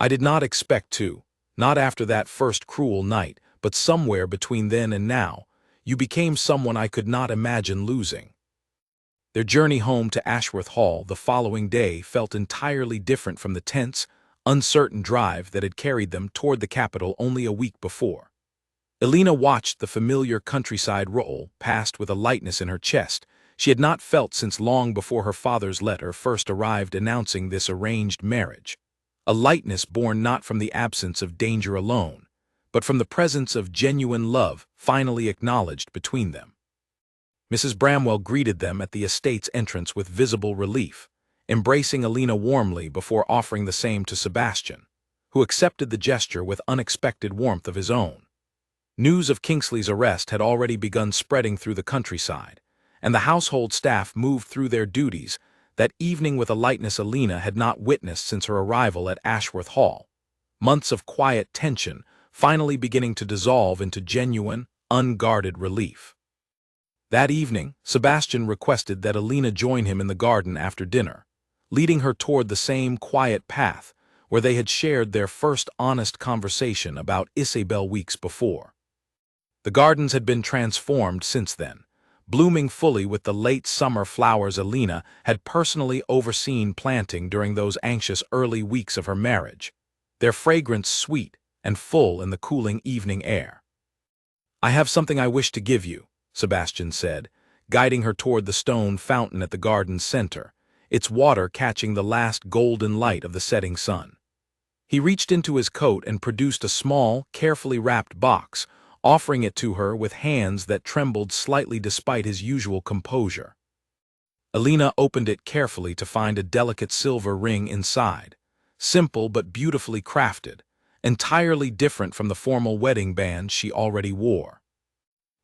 [SPEAKER 1] "I did not expect to, not after that first cruel night, but somewhere between then and now, You became someone I could not imagine losing." Their journey home to Ashworth Hall the following day felt entirely different from the tense, uncertain drive that had carried them toward the capital only a week before. Alina watched the familiar countryside roll past with a lightness in her chest she had not felt since long before her father's letter first arrived announcing this arranged marriage. A lightness born not from the absence of danger alone, but from the presence of genuine love finally acknowledged between them. Mrs. Bramwell greeted them at the estate's entrance with visible relief, embracing Alina warmly before offering the same to Sebastian, who accepted the gesture with unexpected warmth of his own. News of Kingsley's arrest had already begun spreading through the countryside, and the household staff moved through their duties that evening with a lightness Alina had not witnessed since her arrival at Ashworth Hall. Months of quiet tension finally beginning to dissolve into genuine, unguarded relief. That evening, Sebastian requested that Alina join him in the garden after dinner, leading her toward the same quiet path where they had shared their first honest conversation about Isabel weeks before. The gardens had been transformed since then, blooming fully with the late summer flowers Alina had personally overseen planting during those anxious early weeks of her marriage, their fragrance sweet and full in the cooling evening air. "I have something I wish to give you," Sebastian said, guiding her toward the stone fountain at the garden's center, its water catching the last golden light of the setting sun. He reached into his coat and produced a small, carefully wrapped box, offering it to her with hands that trembled slightly despite his usual composure. Alina opened it carefully to find a delicate silver ring inside, simple but beautifully crafted, entirely different from the formal wedding band she already wore.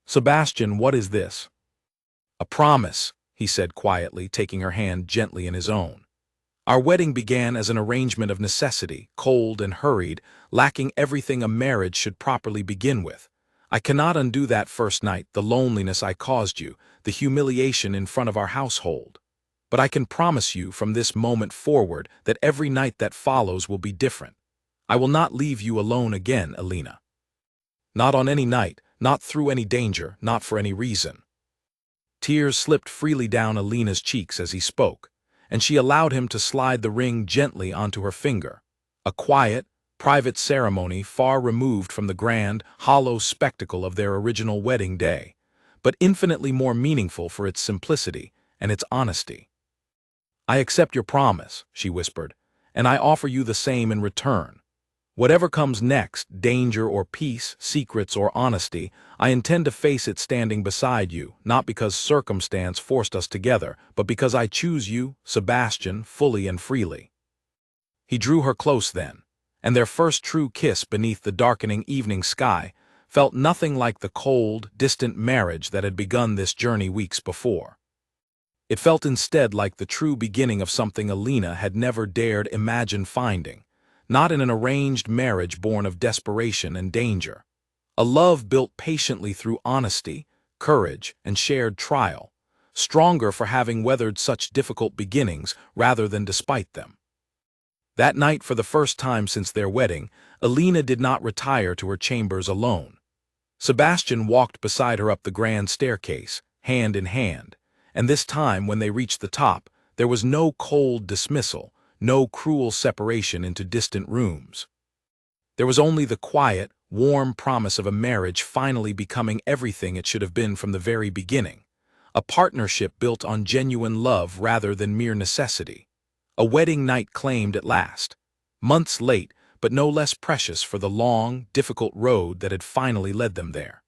[SPEAKER 1] "Sebastian, what is this?" "A promise," he said quietly, taking her hand gently in his own. "Our wedding began as an arrangement of necessity, cold and hurried, lacking everything a marriage should properly begin with. I cannot undo that first night, the loneliness I caused you, the humiliation in front of our household. But I can promise you from this moment forward that every night that follows will be different. I will not leave you alone again, Alina. Not on any night, not through any danger, not for any reason." Tears slipped freely down Alina's cheeks as he spoke, and she allowed him to slide the ring gently onto her finger. A quiet, private ceremony far removed from the grand, hollow spectacle of their original wedding day, but infinitely more meaningful for its simplicity and its honesty. "I accept your promise," she whispered, "and I offer you the same in return. Whatever comes next, danger or peace, secrets or honesty, I intend to face it standing beside you, not because circumstance forced us together, but because I choose you, Sebastian, fully and freely." He drew her close then, and their first true kiss beneath the darkening evening sky felt nothing like the cold, distant marriage that had begun this journey weeks before. It felt instead like the true beginning of something Alina had never dared imagine finding, not in an arranged marriage born of desperation and danger. A love built patiently through honesty, courage, and shared trial, stronger for having weathered such difficult beginnings rather than despite them. That night, for the first time since their wedding, Alina did not retire to her chambers alone. Sebastian walked beside her up the grand staircase, hand in hand, and this time, when they reached the top, there was no cold dismissal, no cruel separation into distant rooms. There was only the quiet, warm promise of a marriage finally becoming everything it should have been from the very beginning, a partnership built on genuine love rather than mere necessity. A wedding night claimed at last, months late but no less precious for the long, difficult road that had finally led them there.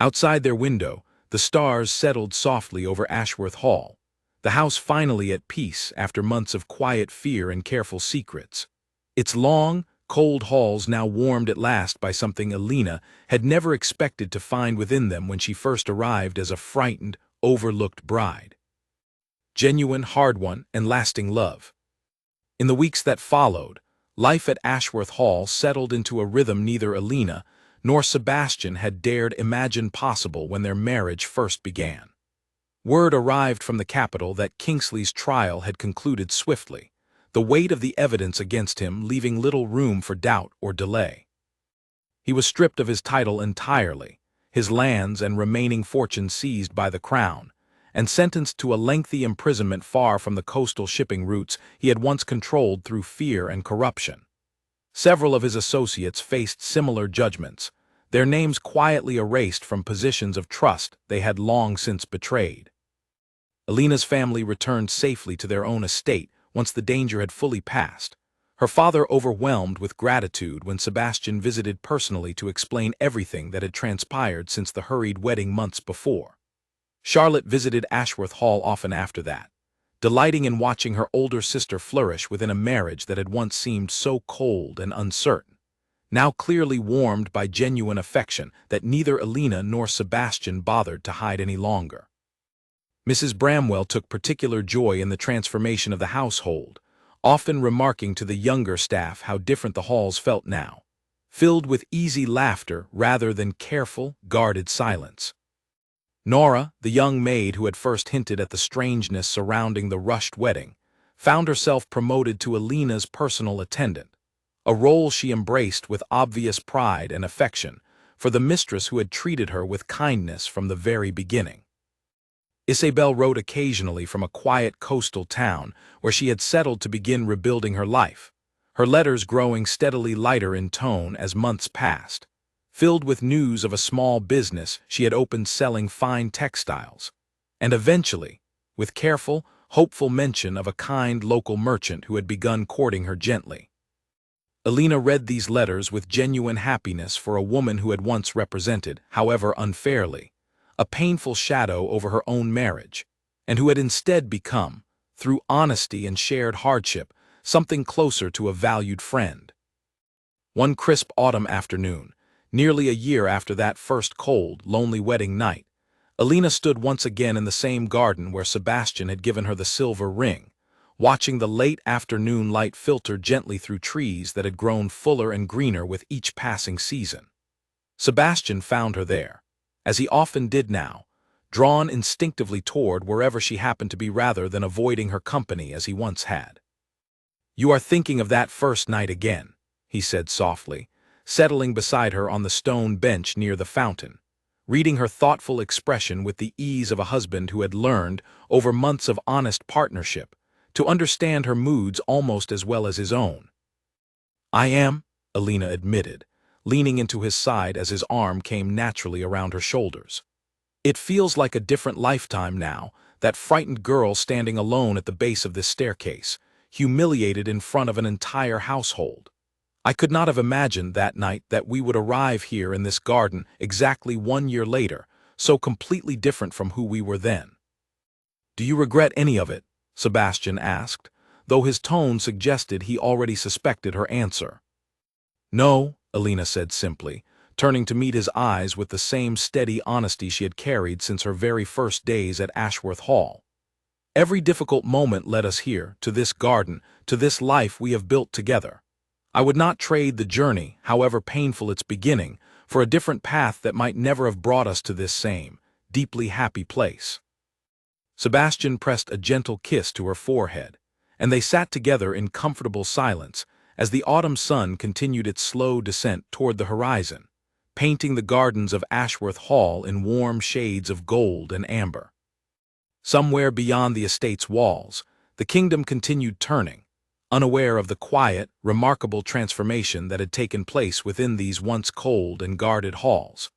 [SPEAKER 1] Outside their window, the stars settled softly over Ashworth Hall, the house finally at peace after months of quiet fear and careful secrets. Its long, cold halls now warmed at last by something Alina had never expected to find within them when she first arrived as a frightened, overlooked bride. Genuine, hard-won, and lasting love. In the weeks that followed, life at Ashworth Hall settled into a rhythm neither Alina nor Sebastian had dared imagine possible when their marriage first began. Word arrived from the capital that Kingsley's trial had concluded swiftly, the weight of the evidence against him leaving little room for doubt or delay. He was stripped of his title entirely, his lands and remaining fortune seized by the crown, and sentenced to a lengthy imprisonment far from the coastal shipping routes he had once controlled through fear and corruption. Several of his associates faced similar judgments, their names quietly erased from positions of trust they had long since betrayed. Alina's family returned safely to their own estate once the danger had fully passed, her father overwhelmed with gratitude when Sebastian visited personally to explain everything that had transpired since the hurried wedding months before. Charlotte visited Ashworth Hall often after that, delighting in watching her older sister flourish within a marriage that had once seemed so cold and uncertain, now clearly warmed by genuine affection that neither Alina nor Sebastian bothered to hide any longer. Mrs. Bramwell took particular joy in the transformation of the household, often remarking to the younger staff how different the halls felt now, filled with easy laughter rather than careful, guarded silence. Nora, the young maid who had first hinted at the strangeness surrounding the rushed wedding, found herself promoted to Alina's personal attendant, a role she embraced with obvious pride and affection for the mistress who had treated her with kindness from the very beginning. Isabel wrote occasionally from a quiet coastal town where she had settled to begin rebuilding her life, her letters growing steadily lighter in tone as months passed, filled with news of a small business she had opened selling fine textiles, and eventually, with careful, hopeful mention of a kind local merchant who had begun courting her gently. Alina read these letters with genuine happiness for a woman who had once represented, however unfairly, a painful shadow over her own marriage, and who had instead become, through honesty and shared hardship, something closer to a valued friend. One crisp autumn afternoon, nearly a year after that first cold, lonely wedding night, Alina stood once again in the same garden where Sebastian had given her the silver ring, watching the late afternoon light filter gently through trees that had grown fuller and greener with each passing season. Sebastian found her there, as he often did now, drawn instinctively toward wherever she happened to be rather than avoiding her company as he once had. "You are thinking of that first night again," he said softly, settling beside her on the stone bench near the fountain, reading her thoughtful expression with the ease of a husband who had learned, over months of honest partnership, to understand her moods almost as well as his own. "I am," Alina admitted, leaning into his side as his arm came naturally around her shoulders. "It feels like a different lifetime now, that frightened girl standing alone at the base of this staircase, humiliated in front of an entire household. I could not have imagined that night that we would arrive here in this garden exactly 1 year later, so completely different from who we were then." "Do you regret any of it?" Sebastian asked, though his tone suggested he already suspected her answer. "No," Alina said simply, turning to meet his eyes with the same steady honesty she had carried since her very first days at Ashworth Hall. "Every difficult moment led us here, to this garden, to this life we have built together. I would not trade the journey, however painful its beginning, for a different path that might never have brought us to this same, deeply happy place." Sebastian pressed a gentle kiss to her forehead, and they sat together in comfortable silence as the autumn sun continued its slow descent toward the horizon, painting the gardens of Ashworth Hall in warm shades of gold and amber. Somewhere beyond the estate's walls, the kingdom continued turning, unaware of the quiet, remarkable transformation that had taken place within these once cold and guarded halls.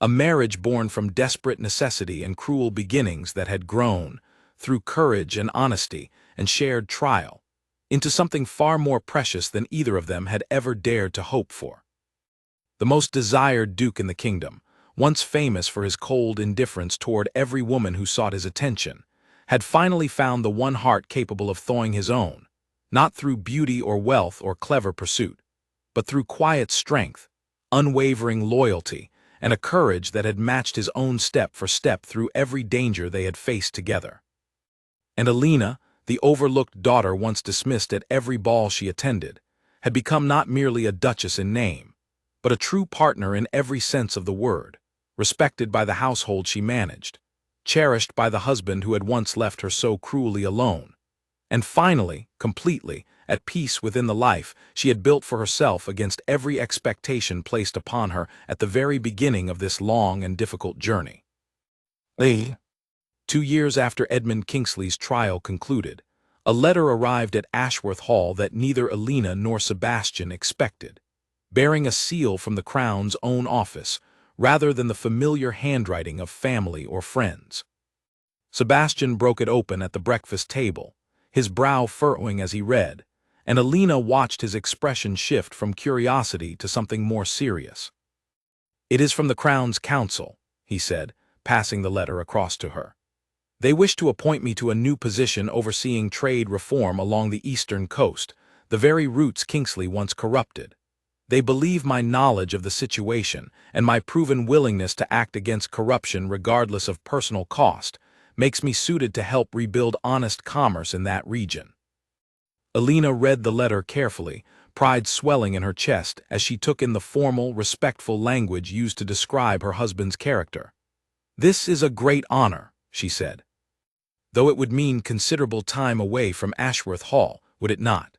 [SPEAKER 1] A marriage born from desperate necessity and cruel beginnings that had grown, through courage and honesty and shared trial, into something far more precious than either of them had ever dared to hope for. The most desired duke in the kingdom, once famous for his cold indifference toward every woman who sought his attention, had finally found the one heart capable of thawing his own, not through beauty or wealth or clever pursuit, but through quiet strength, unwavering loyalty, and a courage that had matched his own step for step through every danger they had faced together. And Alina, the overlooked daughter once dismissed at every ball she attended, had become not merely a duchess in name, but a true partner in every sense of the word, respected by the household she managed, cherished by the husband who had once left her so cruelly alone, and finally, completely, at peace within the life she had built for herself against every expectation placed upon her at the very beginning of this long and difficult journey. 2 years after Edmund Kingsley's trial concluded, a letter arrived at Ashworth Hall that neither Alina nor Sebastian expected, bearing a seal from the Crown's own office, rather than the familiar handwriting of family or friends. Sebastian broke it open at the breakfast table, his brow furrowing as he read, and Alina watched his expression shift from curiosity to something more serious. "It is from the Crown's Council," he said, passing the letter across to her. "They wish to appoint me to a new position overseeing trade reform along the eastern coast, the very routes Kingsley once corrupted. They believe my knowledge of the situation and my proven willingness to act against corruption regardless of personal cost makes me suited to help rebuild honest commerce in that region." Alina read the letter carefully, pride swelling in her chest as she took in the formal, respectful language used to describe her husband's character. "This is a great honor," she said. "Though it would mean considerable time away from Ashworth Hall, would it not?"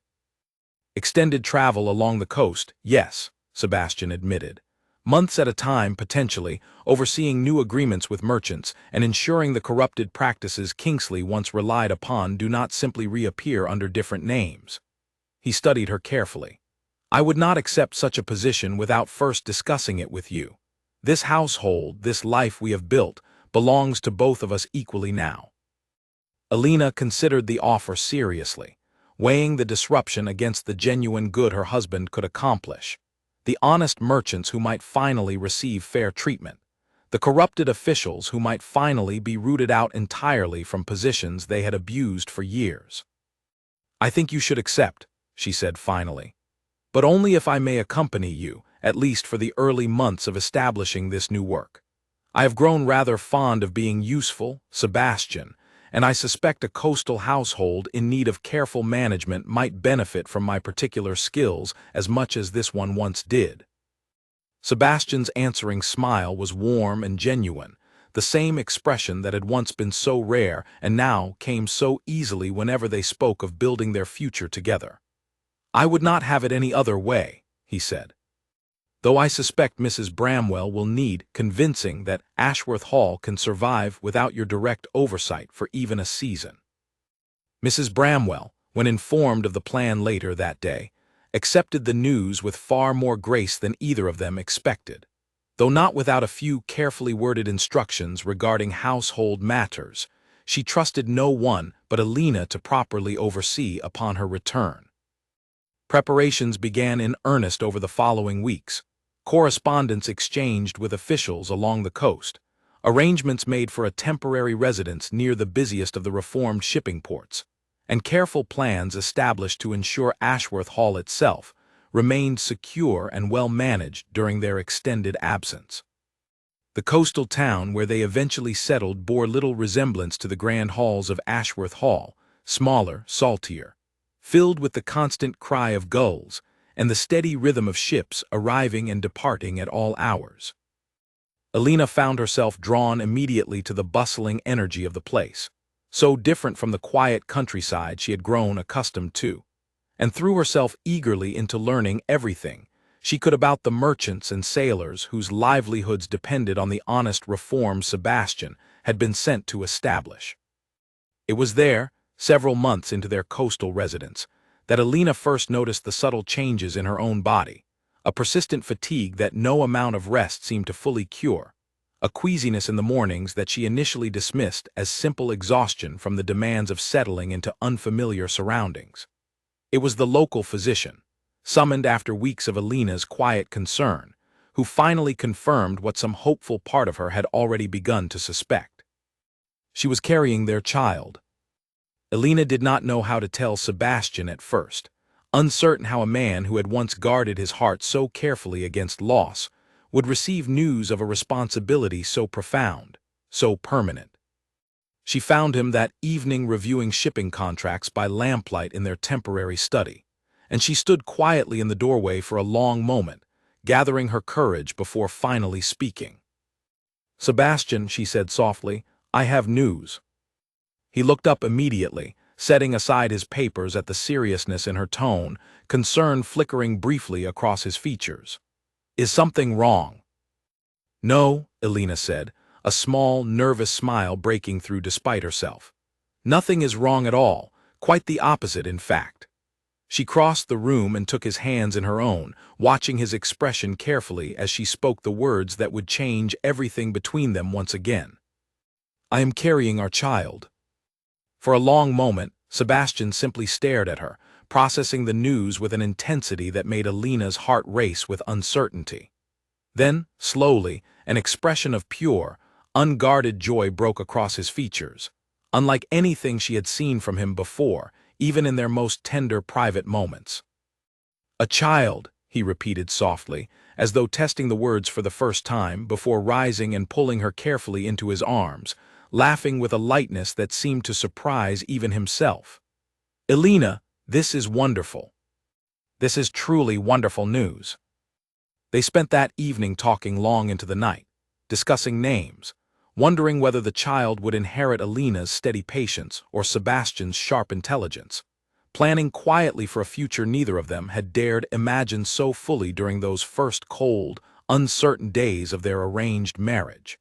[SPEAKER 1] "Extended travel along the coast, yes," Sebastian admitted. "Months at a time, potentially, overseeing new agreements with merchants and ensuring the corrupted practices Kingsley once relied upon do not simply reappear under different names." He studied her carefully. "I would not accept such a position without first discussing it with you. This household, this life we have built, belongs to both of us equally now." Alina considered the offer seriously, weighing the disruption against the genuine good her husband could accomplish. The honest merchants who might finally receive fair treatment, the corrupted officials who might finally be rooted out entirely from positions they had abused for years. "I think you should accept," she said finally, "but only if I may accompany you, at least for the early months of establishing this new work. I have grown rather fond of being useful, Sebastian, and I suspect a coastal household in need of careful management might benefit from my particular skills as much as this one once did." Sebastian's answering smile was warm and genuine, the same expression that had once been so rare and now came so easily whenever they spoke of building their future together. "I would not have it any other way," he said. "Though I suspect Mrs. Bramwell will need convincing that Ashworth Hall can survive without your direct oversight for even a season." Mrs. Bramwell, when informed of the plan later that day, accepted the news with far more grace than either of them expected, though not without a few carefully worded instructions regarding household matters. She trusted no one but Alina to properly oversee upon her return. Preparations began in earnest over the following weeks. Correspondence exchanged with officials along the coast, arrangements made for a temporary residence near the busiest of the reformed shipping ports, and careful plans established to ensure Ashworth Hall itself remained secure and well managed during their extended absence. The coastal town where they eventually settled bore little resemblance to the grand halls of Ashworth Hall, smaller, saltier, filled with the constant cry of gulls and the steady rhythm of ships arriving and departing at all hours. Alina found herself drawn immediately to the bustling energy of the place, so different from the quiet countryside she had grown accustomed to, and threw herself eagerly into learning everything she could about the merchants and sailors whose livelihoods depended on the honest reform Sebastian had been sent to establish. It was there, several months into their coastal residence, that Alina first noticed the subtle changes in her own body, a persistent fatigue that no amount of rest seemed to fully cure, a queasiness in the mornings that she initially dismissed as simple exhaustion from the demands of settling into unfamiliar surroundings. It was the local physician, summoned after weeks of Alina's quiet concern, who finally confirmed what some hopeful part of her had already begun to suspect. She was carrying their child. Alina did not know how to tell Sebastian at first, uncertain how a man who had once guarded his heart so carefully against loss would receive news of a responsibility so profound, so permanent. She found him that evening reviewing shipping contracts by lamplight in their temporary study, and she stood quietly in the doorway for a long moment, gathering her courage before finally speaking. "Sebastian," she said softly, "I have news." He looked up immediately, setting aside his papers at the seriousness in her tone, concern flickering briefly across his features. "Is something wrong?" "No," Elena said, a small, nervous smile breaking through despite herself. "Nothing is wrong at all, quite the opposite, in fact." She crossed the room and took his hands in her own, watching his expression carefully as she spoke the words that would change everything between them once again. "I am carrying our child." For a long moment, Sebastian simply stared at her, processing the news with an intensity that made Elena's heart race with uncertainty. Then, slowly, an expression of pure, unguarded joy broke across his features, unlike anything she had seen from him before, even in their most tender private moments. "A child," he repeated softly, as though testing the words for the first time, before rising and pulling her carefully into his arms, laughing with a lightness that seemed to surprise even himself. "Elena, this is wonderful. This is truly wonderful news." They spent that evening talking long into the night, discussing names, wondering whether the child would inherit Elena's steady patience or Sebastian's sharp intelligence, planning quietly for a future neither of them had dared imagine so fully during those first cold, uncertain days of their arranged marriage.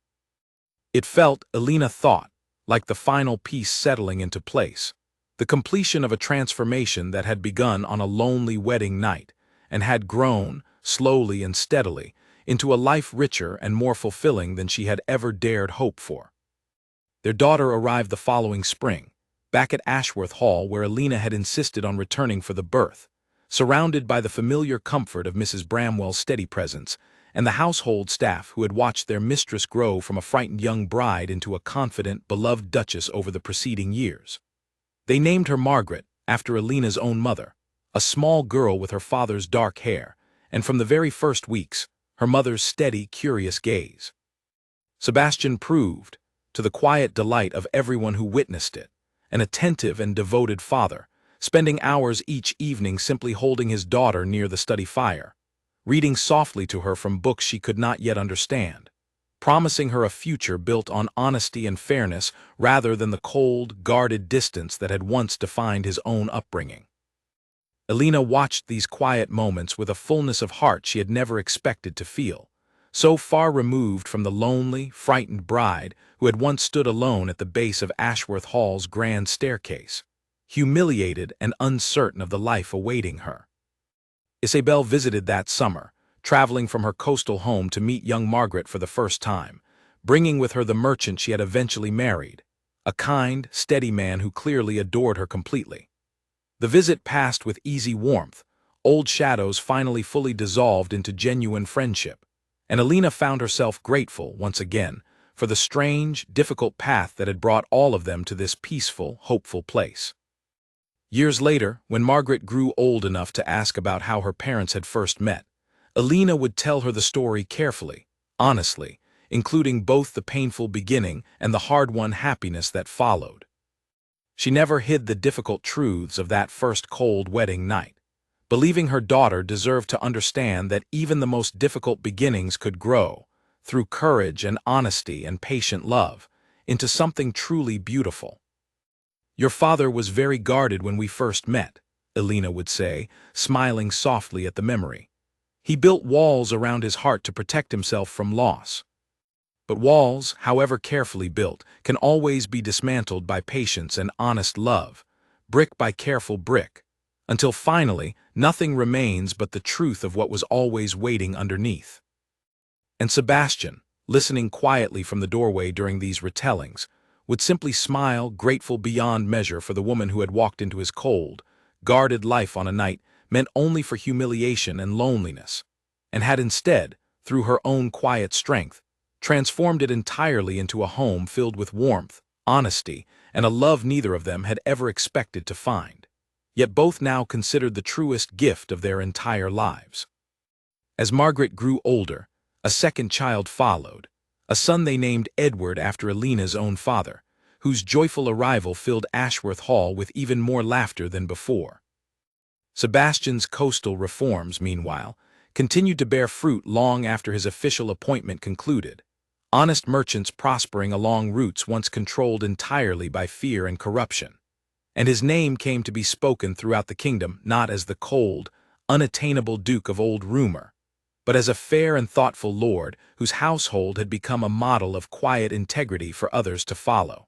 [SPEAKER 1] It felt, Elena thought, like the final piece settling into place, the completion of a transformation that had begun on a lonely wedding night and had grown, slowly and steadily, into a life richer and more fulfilling than she had ever dared hope for. Their daughter arrived the following spring, back at Ashworth Hall where Elena had insisted on returning for the birth, surrounded by the familiar comfort of Mrs. Bramwell's steady presence and the household staff who had watched their mistress grow from a frightened young bride into a confident, beloved duchess over the preceding years. They named her Margaret, after Elena's own mother, a small girl with her father's dark hair, and from the very first weeks, her mother's steady, curious gaze. Sebastian proved, to the quiet delight of everyone who witnessed it, an attentive and devoted father, spending hours each evening simply holding his daughter near the study fire, reading softly to her from books she could not yet understand, promising her a future built on honesty and fairness rather than the cold, guarded distance that had once defined his own upbringing. Elena watched these quiet moments with a fullness of heart she had never expected to feel, so far removed from the lonely, frightened bride who had once stood alone at the base of Ashworth Hall's grand staircase, humiliated and uncertain of the life awaiting her. Isabel visited that summer, traveling from her coastal home to meet young Margaret for the first time, bringing with her the merchant she had eventually married, a kind, steady man who clearly adored her completely. The visit passed with easy warmth, old shadows finally fully dissolved into genuine friendship, and Elena found herself grateful, once again, for the strange, difficult path that had brought all of them to this peaceful, hopeful place. Years later, when Margaret grew old enough to ask about how her parents had first met, Elena would tell her the story carefully, honestly, including both the painful beginning and the hard-won happiness that followed. She never hid the difficult truths of that first cold wedding night, believing her daughter deserved to understand that even the most difficult beginnings could grow, through courage and honesty and patient love, into something truly beautiful. "Your father was very guarded when we first met," Elena would say, smiling softly at the memory. "He built walls around his heart to protect himself from loss. But walls, however carefully built, can always be dismantled by patience and honest love, brick by careful brick, until finally nothing remains but the truth of what was always waiting underneath." And Sebastian, listening quietly from the doorway during these retellings, would simply smile, grateful beyond measure for the woman who had walked into his cold, guarded life on a night meant only for humiliation and loneliness, and had instead, through her own quiet strength, transformed it entirely into a home filled with warmth, honesty, and a love neither of them had ever expected to find, yet both now considered the truest gift of their entire lives. As Margaret grew older, a second child followed, a son they named Edward after Elena's own father, whose joyful arrival filled Ashworth Hall with even more laughter than before. Sebastian's coastal reforms, meanwhile, continued to bear fruit long after his official appointment concluded, honest merchants prospering along routes once controlled entirely by fear and corruption, and his name came to be spoken throughout the kingdom not as the cold, unattainable Duke of old rumor, but as a fair and thoughtful lord whose household had become a model of quiet integrity for others to follow.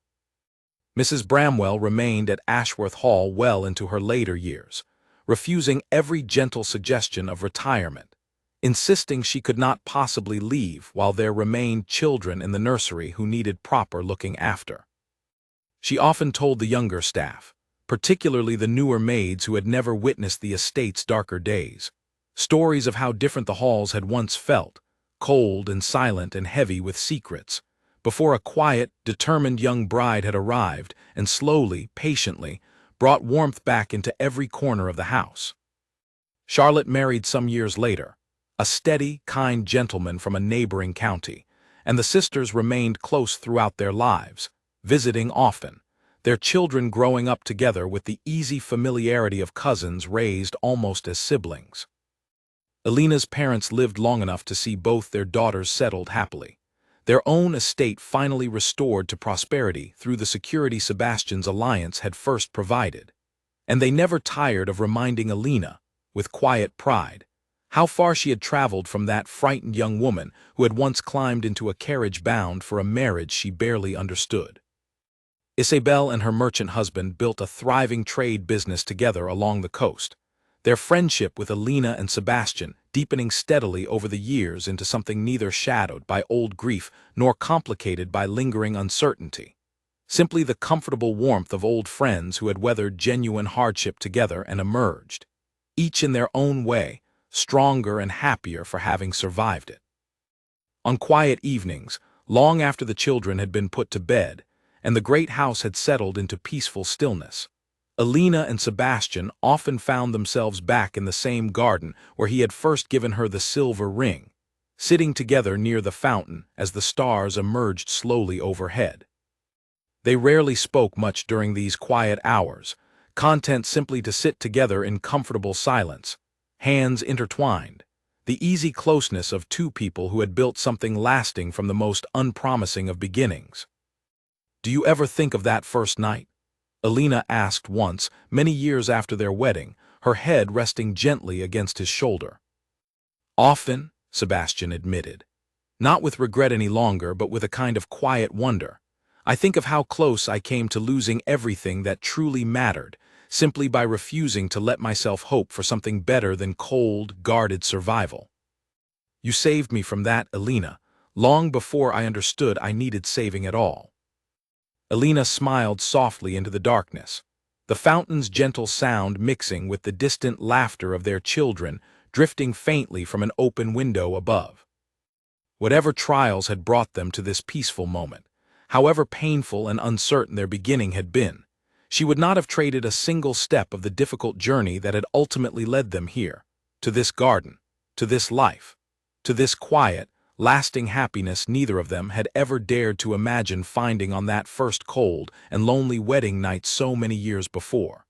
[SPEAKER 1] Mrs. Bramwell remained at Ashworth Hall well into her later years, refusing every gentle suggestion of retirement, insisting she could not possibly leave while there remained children in the nursery who needed proper looking after. She often told the younger staff, particularly the newer maids who had never witnessed the estate's darker days, stories of how different the halls had once felt, cold and silent and heavy with secrets, before a quiet, determined young bride had arrived and slowly, patiently, brought warmth back into every corner of the house. Charlotte married some years later, a steady, kind gentleman from a neighboring county, and the sisters remained close throughout their lives, visiting often, their children growing up together with the easy familiarity of cousins raised almost as siblings. Alina's parents lived long enough to see both their daughters settled happily, their own estate finally restored to prosperity through the security Sebastian's alliance had first provided, and they never tired of reminding Alina, with quiet pride, how far she had traveled from that frightened young woman who had once climbed into a carriage bound for a marriage she barely understood. Isabel and her merchant husband built a thriving trade business together along the coast, their friendship with Alina and Sebastian deepening steadily over the years into something neither shadowed by old grief nor complicated by lingering uncertainty, simply the comfortable warmth of old friends who had weathered genuine hardship together and emerged, each in their own way, stronger and happier for having survived it. On quiet evenings, long after the children had been put to bed, and the great house had settled into peaceful stillness, Alina and Sebastian often found themselves back in the same garden where he had first given her the silver ring, sitting together near the fountain as the stars emerged slowly overhead. They rarely spoke much during these quiet hours, content simply to sit together in comfortable silence, hands intertwined, the easy closeness of two people who had built something lasting from the most unpromising of beginnings. "Do you ever think of that first night?" Alina asked once, many years after their wedding, her head resting gently against his shoulder. "Often," Sebastian admitted, not with regret any longer but with a kind of quiet wonder. "I think of how close I came to losing everything that truly mattered, simply by refusing to let myself hope for something better than cold, guarded survival. You saved me from that, Alina, long before I understood I needed saving at all." Alina smiled softly into the darkness, the fountain's gentle sound mixing with the distant laughter of their children drifting faintly from an open window above. Whatever trials had brought them to this peaceful moment, however painful and uncertain their beginning had been, she would not have traded a single step of the difficult journey that had ultimately led them here, to this garden, to this life, to this quiet, lasting happiness neither of them had ever dared to imagine finding on that first cold and lonely wedding night so many years before.